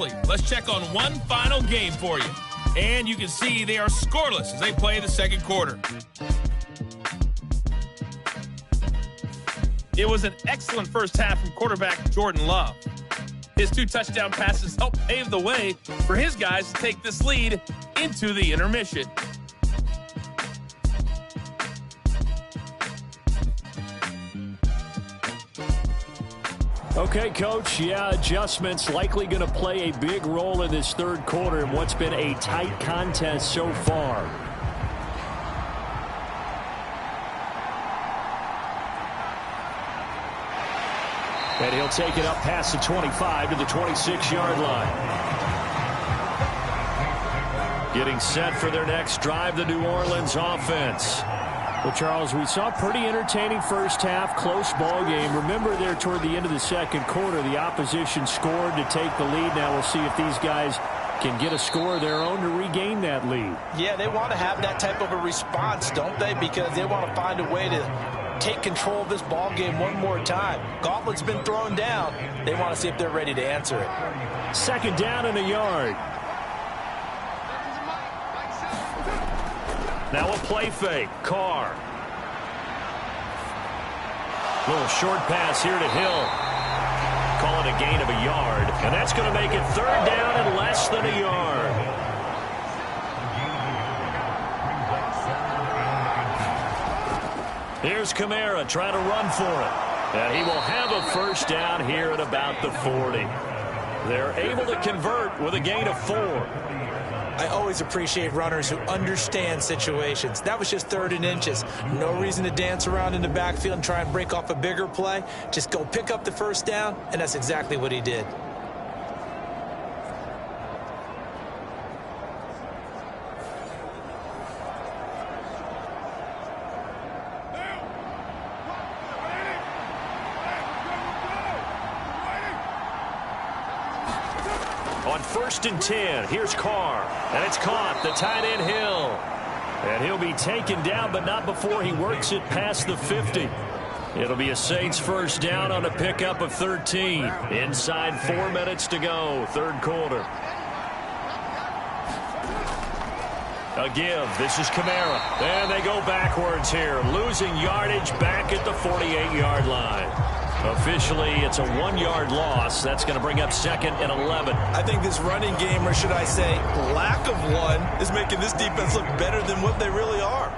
closely. Let's check on one final game for you. And you can see they are scoreless as they play the second quarter. It was an excellent first half from quarterback Jordan Love. His 2 touchdown passes helped pave the way for his guys to take this lead into the intermission. Okay, Coach, adjustments likely going to play a big role in this third quarter in what's been a tight contest so far. And he'll take it up past the 25 to the 26-yard line. Getting set for their next drive, the New Orleans offense. Well, Charles, we saw a pretty entertaining first half, close ball game. Remember there toward the end of the second quarter, the opposition scored to take the lead. Now we'll see if these guys can get a score of their own to regain that lead. Yeah, they want to have that type of a response, don't they? Because they want to find a way to take control of this ball game one more time. Gauntlet's been thrown down. They want to see if they're ready to answer it. Second down and a yard. Now a play fake. Carr. Little short pass here to Hill. Call it a gain of a yard. And that's going to make it third down and less than a yard. Here's Kamara trying to run for it. And he will have a first down here at about the 40. They're able to convert with a gain of 4. I always appreciate runners who understand situations. That was just 3rd and inches. No reason to dance around in the backfield and try and break off a bigger play. Just go pick up the first down, and that's exactly what he did. On 1st and 10, here's Carr. And it's caught, the tight end Hill. And he'll be taken down, but not before he works it past the 50. It'll be a Saints first down on a pickup of 13. Inside 4 minutes to go, third quarter. A give. This is Kamara. And they go backwards here, losing yardage back at the 48-yard line. Officially, it's a 1-yard loss. That's going to bring up 2nd and 11. I think this running game, or should I say lack of one, is making this defense look better than what they really are.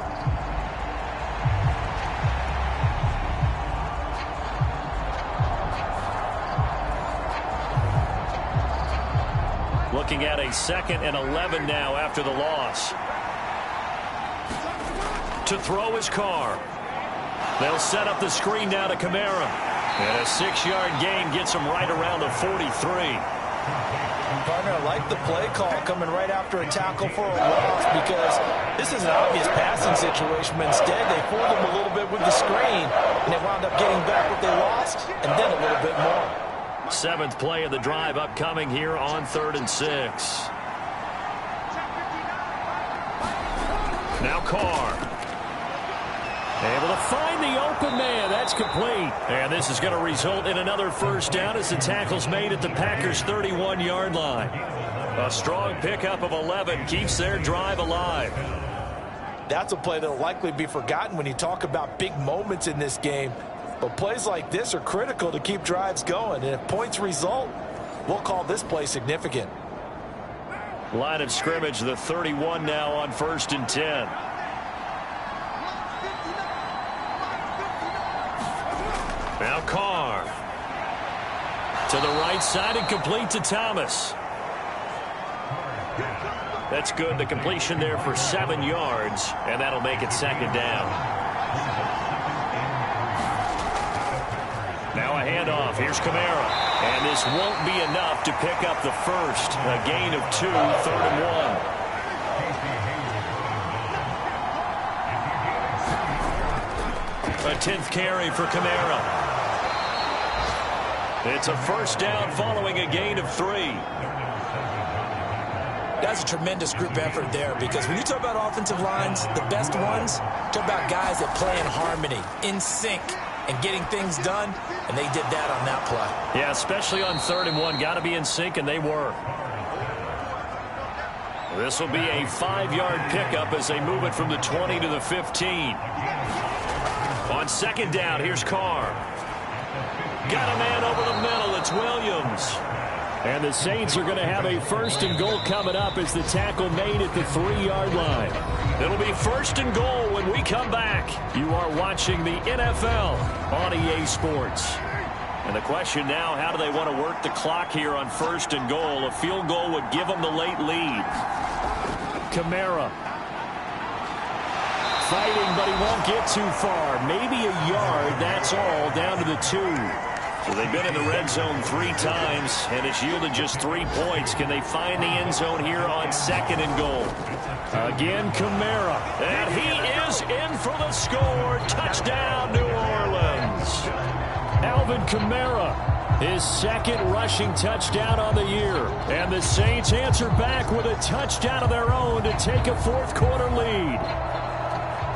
Looking at a 2nd and 11 now after the loss. To throw his Carr. They'll set up the screen now to Kamara. And a 6-yard gain gets him right around the 43. Partner, I like the play call coming right after a tackle for a loss because this is an obvious passing situation, but instead they fooled him a little bit with the screen, and they wound up getting back what they lost, and then a little bit more. 7th play of the drive upcoming here on 3rd and 6. Now Carr. Able to find the open man. That's complete. And this is going to result in another first down as the tackle's made at the Packers' 31-yard line. A strong pickup of 11 keeps their drive alive. That's a play that will likely be forgotten when you talk about big moments in this game. But plays like this are critical to keep drives going. And if points result, we'll call this play significant. Line of scrimmage, the 31 now on 1st and 10. Now Carr. To the right side and complete to Thomas. That's good. The completion there for 7 yards, and that'll make it 2nd down. Now a handoff. Here's Kamara. And this won't be enough to pick up the first. A gain of 2, 3rd and 1. A 10th carry for Kamara. It's a first down following a gain of 3. That's a tremendous group effort there because when you talk about offensive lines, the best ones, talk about guys that play in harmony, in sync. and getting things done, and they did that on that play. Yeah, especially on 3rd and 1. Got to be in sync, and they were. This will be a 5-yard pickup as they move it from the 20 to the 15. On 2nd down, here's Carr. Got a man over the middle. It's Williams. And the Saints are going to have a 1st and goal coming up as the tackle made at the 3-yard line. It'll be 1st and goal when we come back. You are watching the NFL on EA Sports. And the question now, how do they want to work the clock here on 1st and goal? A field goal would give them the late lead. Kamara. Fighting, but he won't get too far. Maybe a yard, that's all, down to the 2. So they've been in the red zone 3 times, and it's yielded just 3 points. Can they find the end zone here on 2nd and goal? Again, Kamara. And he is in for the score. Touchdown, New Orleans. Alvin Kamara, his 2nd rushing touchdown on the year. And the Saints answer back with a touchdown of their own to take a 4th quarter lead.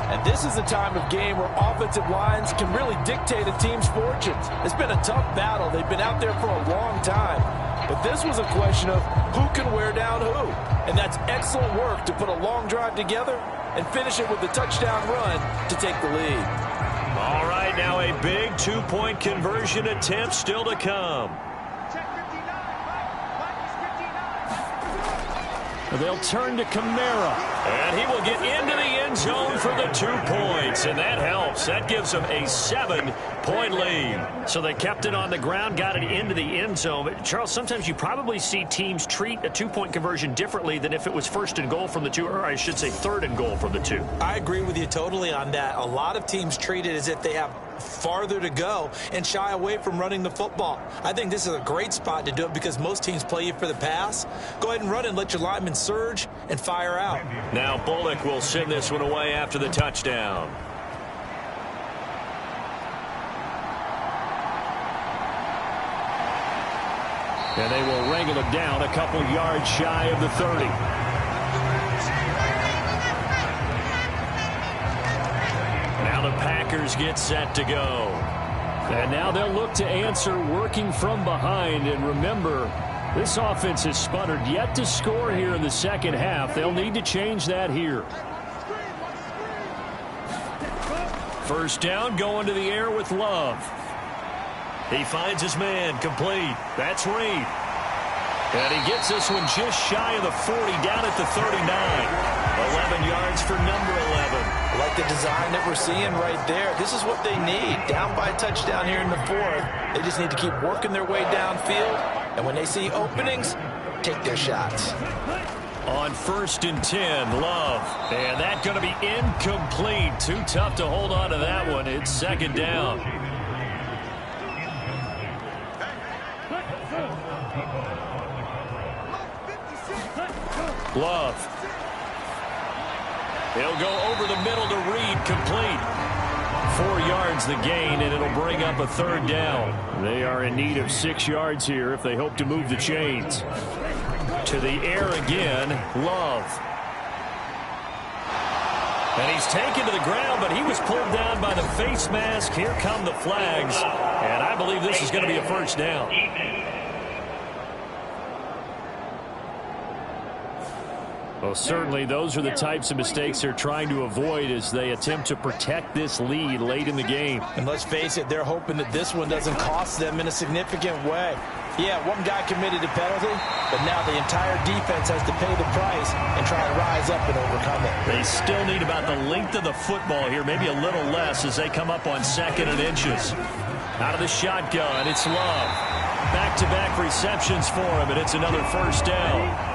And this is a time of game where offensive lines can really dictate a team's fortunes. It's been a tough battle. They've been out there for a long time. But this was a question of who can wear down who. And that's excellent work to put a long drive together and finish it with a touchdown run to take the lead. All right, now a big 2-point conversion attempt still to come. They'll turn to Kamara, and he will get into the end zone for the 2 points, and that helps. That gives them a 7-point lead. So they kept it on the ground, got it into the end zone. But Charles, sometimes you probably see teams treat a 2-point conversion differently than if it was 1st and goal from the 2, or I should say 3rd and goal from the 2. I agree with you totally on that. A lot of teams treat it as if they have farther to go and shy away from running the football. I think this is a great spot to do it because most teams play you for the pass. Go ahead and run and let your linemen surge and fire out. Now Bullock will send this one away after the touchdown. And they will wrangle him down a couple yards shy of the 30. Now the Packers get set to go. And now they'll look to answer working from behind. And remember, this offense has sputtered yet to score here in the 2nd half. They'll need to change that here. 1st down, going to the air with Love. He finds his man, complete. That's Reed. And he gets this one just shy of the 40, down at the 39. 11 yards for number 11. I like the design that we're seeing right there. This is what they need. Down by a touchdown here in the 4th. They just need to keep working their way downfield. And when they see openings, take their shots. On 1st and 10, Love. And that's going to be incomplete. Too tough to hold on to that one. It's 2nd down. Love. He'll go over the middle to Reed, complete. 4 yards the gain, and it'll bring up a 3rd down. They are in need of 6 yards here if they hope to move the chains. To the air again, Love. And he's taken to the ground, but he was pulled down by the face mask. Here come the flags, and I believe this is going to be a 1st down. Well, certainly those are the types of mistakes they're trying to avoid as they attempt to protect this lead late in the game. And let's face it, they're hoping that this one doesn't cost them in a significant way. Yeah, one guy committed a penalty, but now the entire defense has to pay the price and try to rise up and overcome it. They still need about the length of the football here, maybe a little less as they come up on 2nd and inches. Out of the shotgun, it's Love. Back-to-back receptions for him, and it's another 1st down.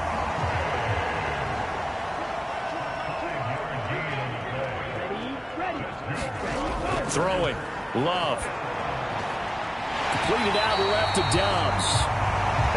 Throwing, Love. Completed out left to Dobbs.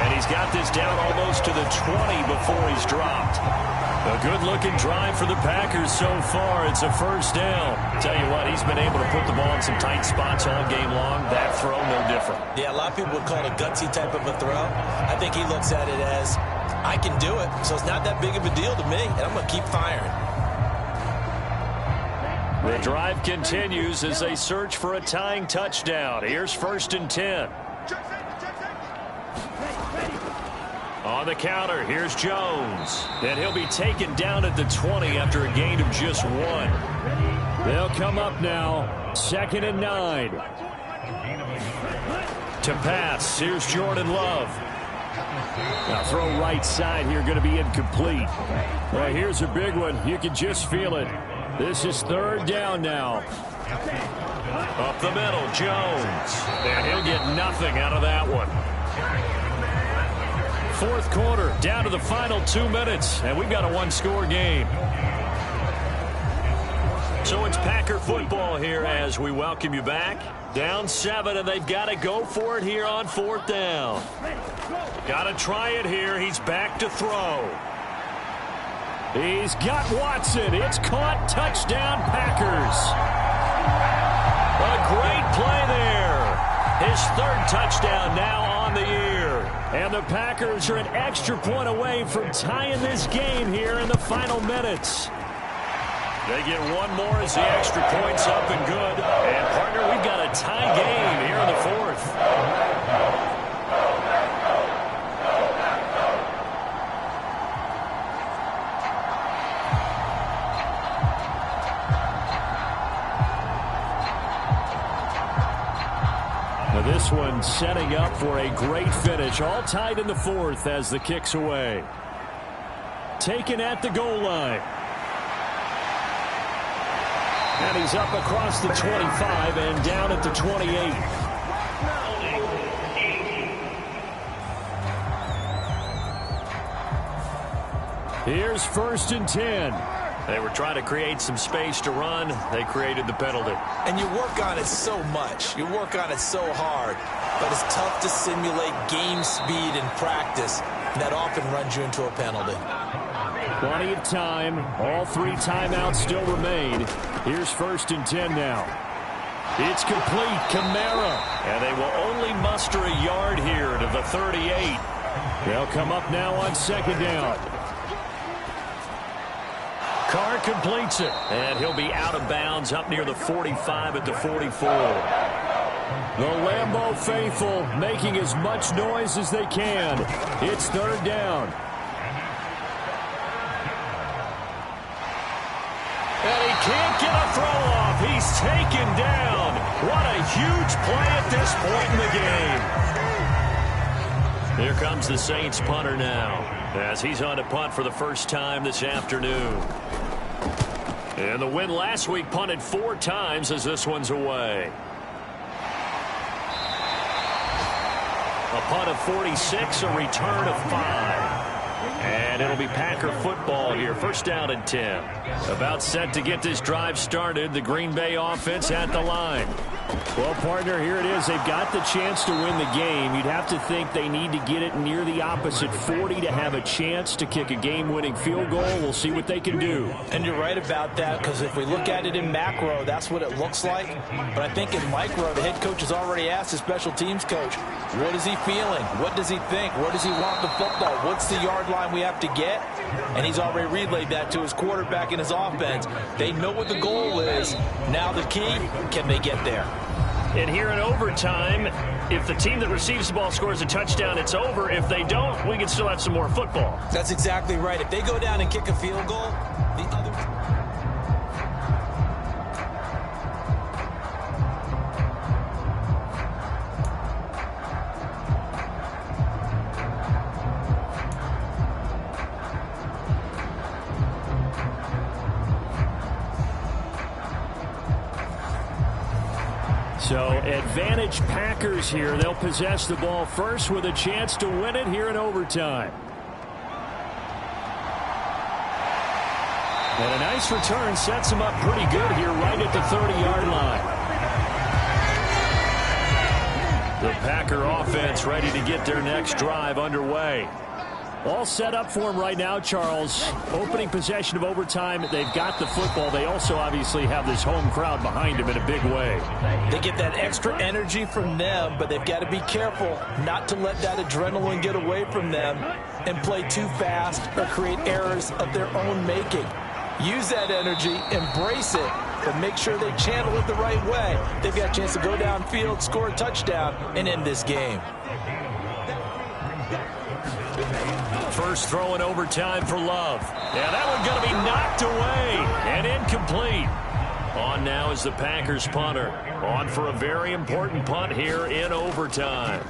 And he's got this down almost to the 20 before he's dropped. A good-looking drive for the Packers so far. It's a 1st down. Tell you what, he's been able to put the ball in some tight spots all game long. That throw, no different. Yeah, a lot of people would call it a gutsy type of a throw. I think he looks at it as, I can do it, so it's not that big of a deal to me, and I'm going to keep firing. The drive continues as they search for a tying touchdown. Here's 1st and 10. On the counter, here's Jones. And he'll be taken down at the 20 after a gain of just 1. They'll come up now, 2nd and 9. To pass, here's Jordan Love. Now throw right side here, going to be incomplete. Well, here's a big one. You can just feel it. This is 3rd down now. Up the middle, Jones. And he'll get nothing out of that one. 4th quarter, down to the final 2 minutes, and we've got a 1-score game. So it's Packer football here as we welcome you back. Down 7, and they've got to go for it here on 4th down. Got to try it here. He's back to throw. He's got Watson. It's caught. Touchdown, Packers. A great play there. His 3rd touchdown now on the year. And the Packers are an extra point away from tying this game here in the final minutes. They get one more as the extra point's up and good. And, partner, we've got a tie game here in the 4th. Now this one setting up for a great finish. All tied in the 4th as the kick's away. Taken at the goal line. And he's up across the 25 and down at the 28. Here's 1st and 10. They were trying to create some space to run. They created the penalty. And you work on it so much. You work on it so hard. But it's tough to simulate game speed in practice. That often runs you into a penalty. Plenty of time. All 3 timeouts still remain. Here's 1st and 10 now. It's complete. Kamara. And they will only muster a yard here to the 38. They'll come up now on 2nd down. Carr completes it. And he'll be out of bounds up near the 45 at the 44. The Lambeau faithful making as much noise as they can. It's 3rd down. And he can't get a throw off. He's taken down. What a huge play at this point in the game. Here comes the Saints punter now, as he's on to punt for the first time this afternoon. And the win last week punted 4 times as this one's away. A punt of 46, a return of 5. And it'll be Packer football here. 1st down and 10. About set to get this drive started. The Green Bay offense at the line. Well, partner, here it is. They've got the chance to win the game. You'd have to think they need to get it near the opposite 40 to have a chance to kick a game-winning field goal. We'll see what they can do. And you're right about that, because if we look at it in macro, that's what it looks like. But I think in micro, the head coach has already asked the special teams coach, what is he feeling? What does he think? Where does he want the football? What's the yard line we have to get? And he's already relayed that to his quarterback and his offense. They know what the goal is. Now the key, can they get there? And here in overtime, if the team that receives the ball scores a touchdown, it's over. If they don't, we can still have some more football. That's exactly right. If they go down and kick a field goal, the other... So advantage Packers here. They'll possess the ball first with a chance to win it here in overtime. And a nice return sets them up pretty good here right at the 30-yard line. The Packer offense ready to get their next drive underway. All set up for him right now, Charles. Opening possession of overtime. They've got the football. They also obviously have this home crowd behind them in a big way. They get that extra energy from them, but they've got to be careful not to let that adrenaline get away from them and play too fast or create errors of their own making. Use that energy, embrace it, but make sure they channel it the right way. They've got a chance to go downfield, score a touchdown, and end this game. First throw in overtime for Love. Yeah, that one going to be knocked away and incomplete. On now is the Packers punter. On for a very important punt here in overtime.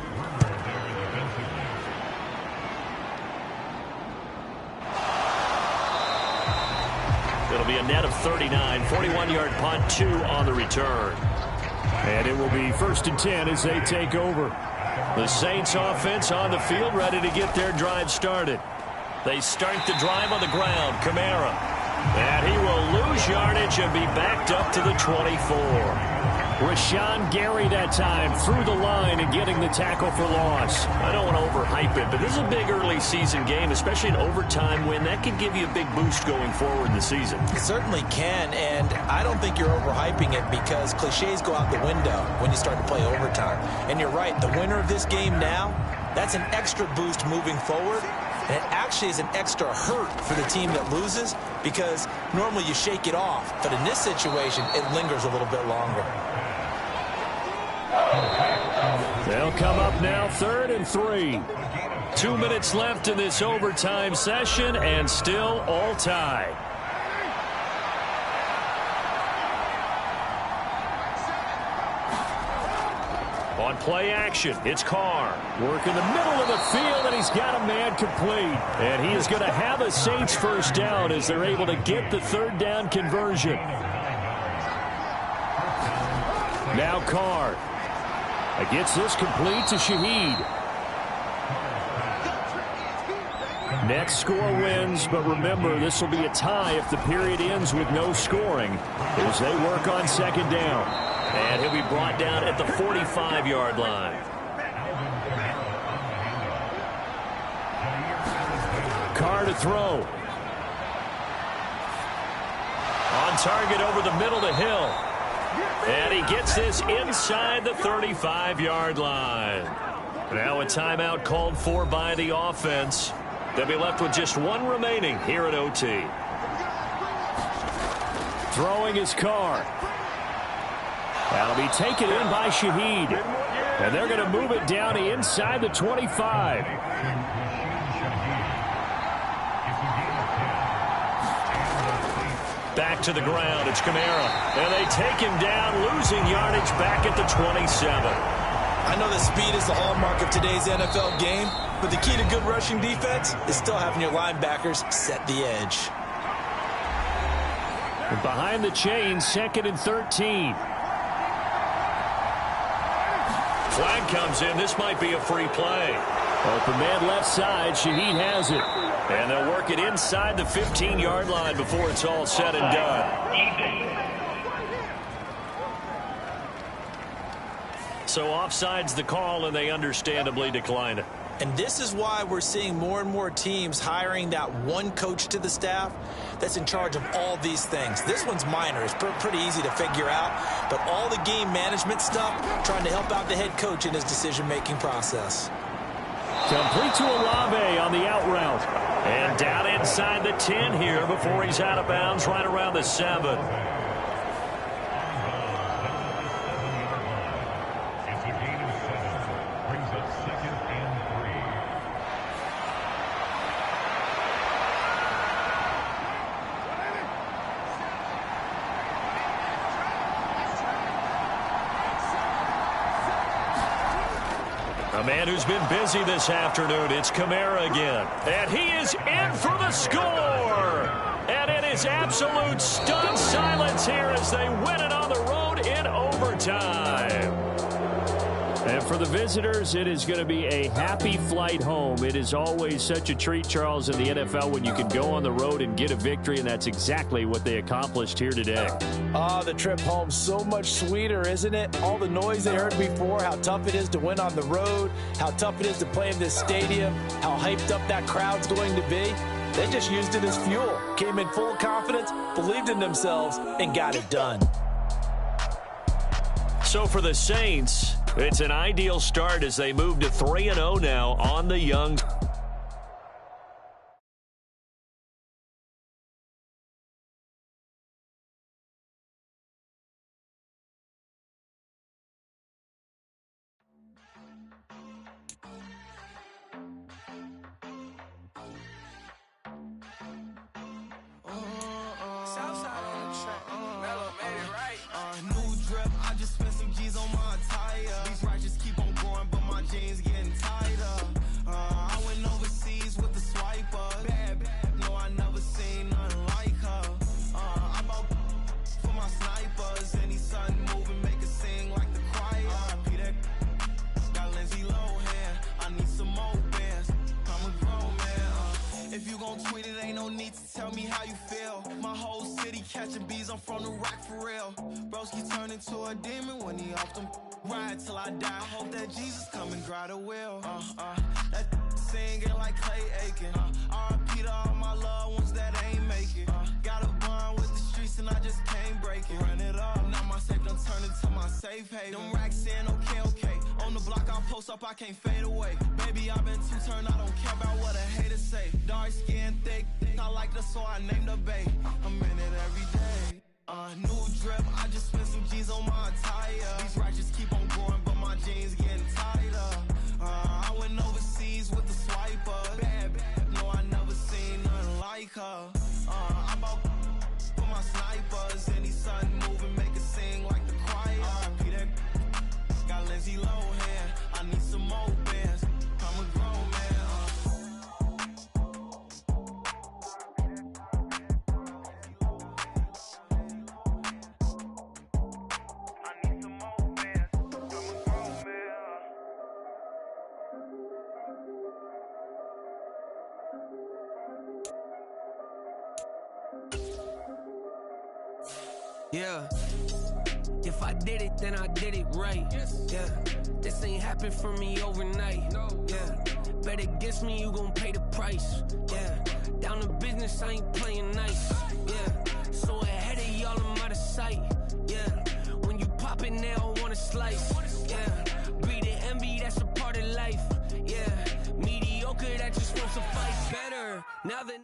It'll be a net of 39, 41-yard punt, 2 on the return. And it will be 1st and 10 as they take over. The Saints offense on the field ready to get their drive started. They start the drive on the ground. Kamara. And he will lose yardage and be backed up to the 24. Rashawn Gary that time through the line and getting the tackle for loss. I don't want to overhype it, but this is a big early season game, especially an overtime win. That could give you a big boost going forward in the season. It certainly can, and I don't think you're overhyping it because cliches go out the window when you start to play overtime. And you're right, the winner of this game now, that's an extra boost moving forward. And it actually is an extra hurt for the team that loses because normally you shake it off. But in this situation, it lingers a little bit longer. They'll come up now 3rd and 3. 2 minutes left in this overtime session and still all tied. On play action, it's Carr. Work in the middle of the field, and he's got a man complete. And he is going to have a Saints first down as they're able to get the 3rd down conversion. Now Carr. Gets this complete to Shaheed. Next score wins, but remember, this will be a tie if the period ends with no scoring as they work on 2nd down. And he'll be brought down at the 45-yard line. Carr to throw. On target over the middle to Hill. And he gets this inside the 35-yard line. Now a timeout called for by the offense. They'll be left with just 1 remaining here at OT. Throwing his Carr. That'll be taken in by Shaheed. And they're going to move it down inside the 25. Back to the ground. It's Kamara. And they take him down, losing yardage back at the 27. I know that speed is the hallmark of today's NFL game, but the key to good rushing defense is still having your linebackers set the edge. Behind the chains, 2nd and 13. Flag comes in. This might be a free play. Open man left side. Shaheed has it. And they'll work it inside the 15-yard line before it's all said and done. So offside's the call, and they understandably decline it. And this is why we're seeing more and more teams hiring that one coach to the staff that's in charge of all these things. This one's minor. It's pretty easy to figure out. But all the game management stuff, trying to help out the head coach in his decision-making process. Complete to Olave on the out route. And down inside the 10 here before he's out of bounds right around the 7. A man who's been busy this afternoon, it's Kamara again. And he is in for the score. And it is absolute stunned silence here as they win it on the road in overtime. And for the visitors, it is going to be a happy flight home. It is always such a treat, Charles, in the NFL when you can go on the road and get a victory, and that's exactly what they accomplished here today. The trip home so much sweeter, isn't it? All the noise they heard before, how tough it is to win on the road, how tough it is to play in this stadium, how hyped up that crowd's going to be. They just used it as fuel, came in full confidence, believed in themselves, and got it done. So for the Saints, it's an ideal start as they move to 3-0 now on the young higher. These righteous keep on growing, but my jeans getting tighter. I went overseas with the swiper. Bad, no, I never seen nothing like her. I bought for my snipers. Any sun moving, make it sing like the choir. Peter got Lindsay Lohan. I need some more bands. I'm a grown man. If you gon' tweet it, ain't no need to tell me how you feel. My whole city catching bees, I'm from the rock for real. Broski turned into a demon when he off them. Ride till I die. Hope that Jesus come and grab the wheel. That singing like Clay Aiken. R.I.P. to all my loved ones that ain't make it. Got a bond with the streets and I just can't break it. Run it up, now my safe done turned into my safe haven. Them racks in, okay. On the block I post up, I can't fade away. Baby, I've been too turned, I don't care about what a hater say. Dark skin, thick, I like the so I named the bae. I'm in it every day. New drip, I just spent some G's on my attire. These righteous keep on growing, but my jeans getting tighter. I went overseas with the swiper. Bad, no, I never seen nothing like her. I bought for my snipers. Any sun moving, make it sing like the choir. Peter got Lindsay Lohan. I need some more bands. I'm a grown man. Yeah, if I did it, then I did it right. Yeah, this ain't happened for me overnight. Yeah, bet against me, you gon' pay the price. Yeah, down to business, I ain't playing nice. Yeah, so ahead of y'all, I'm out of sight. Yeah, when you pop it, they don't wanna slice. Yeah, breed and envy, that's a part of life. Yeah, mediocre, that just won't suffice. Better now than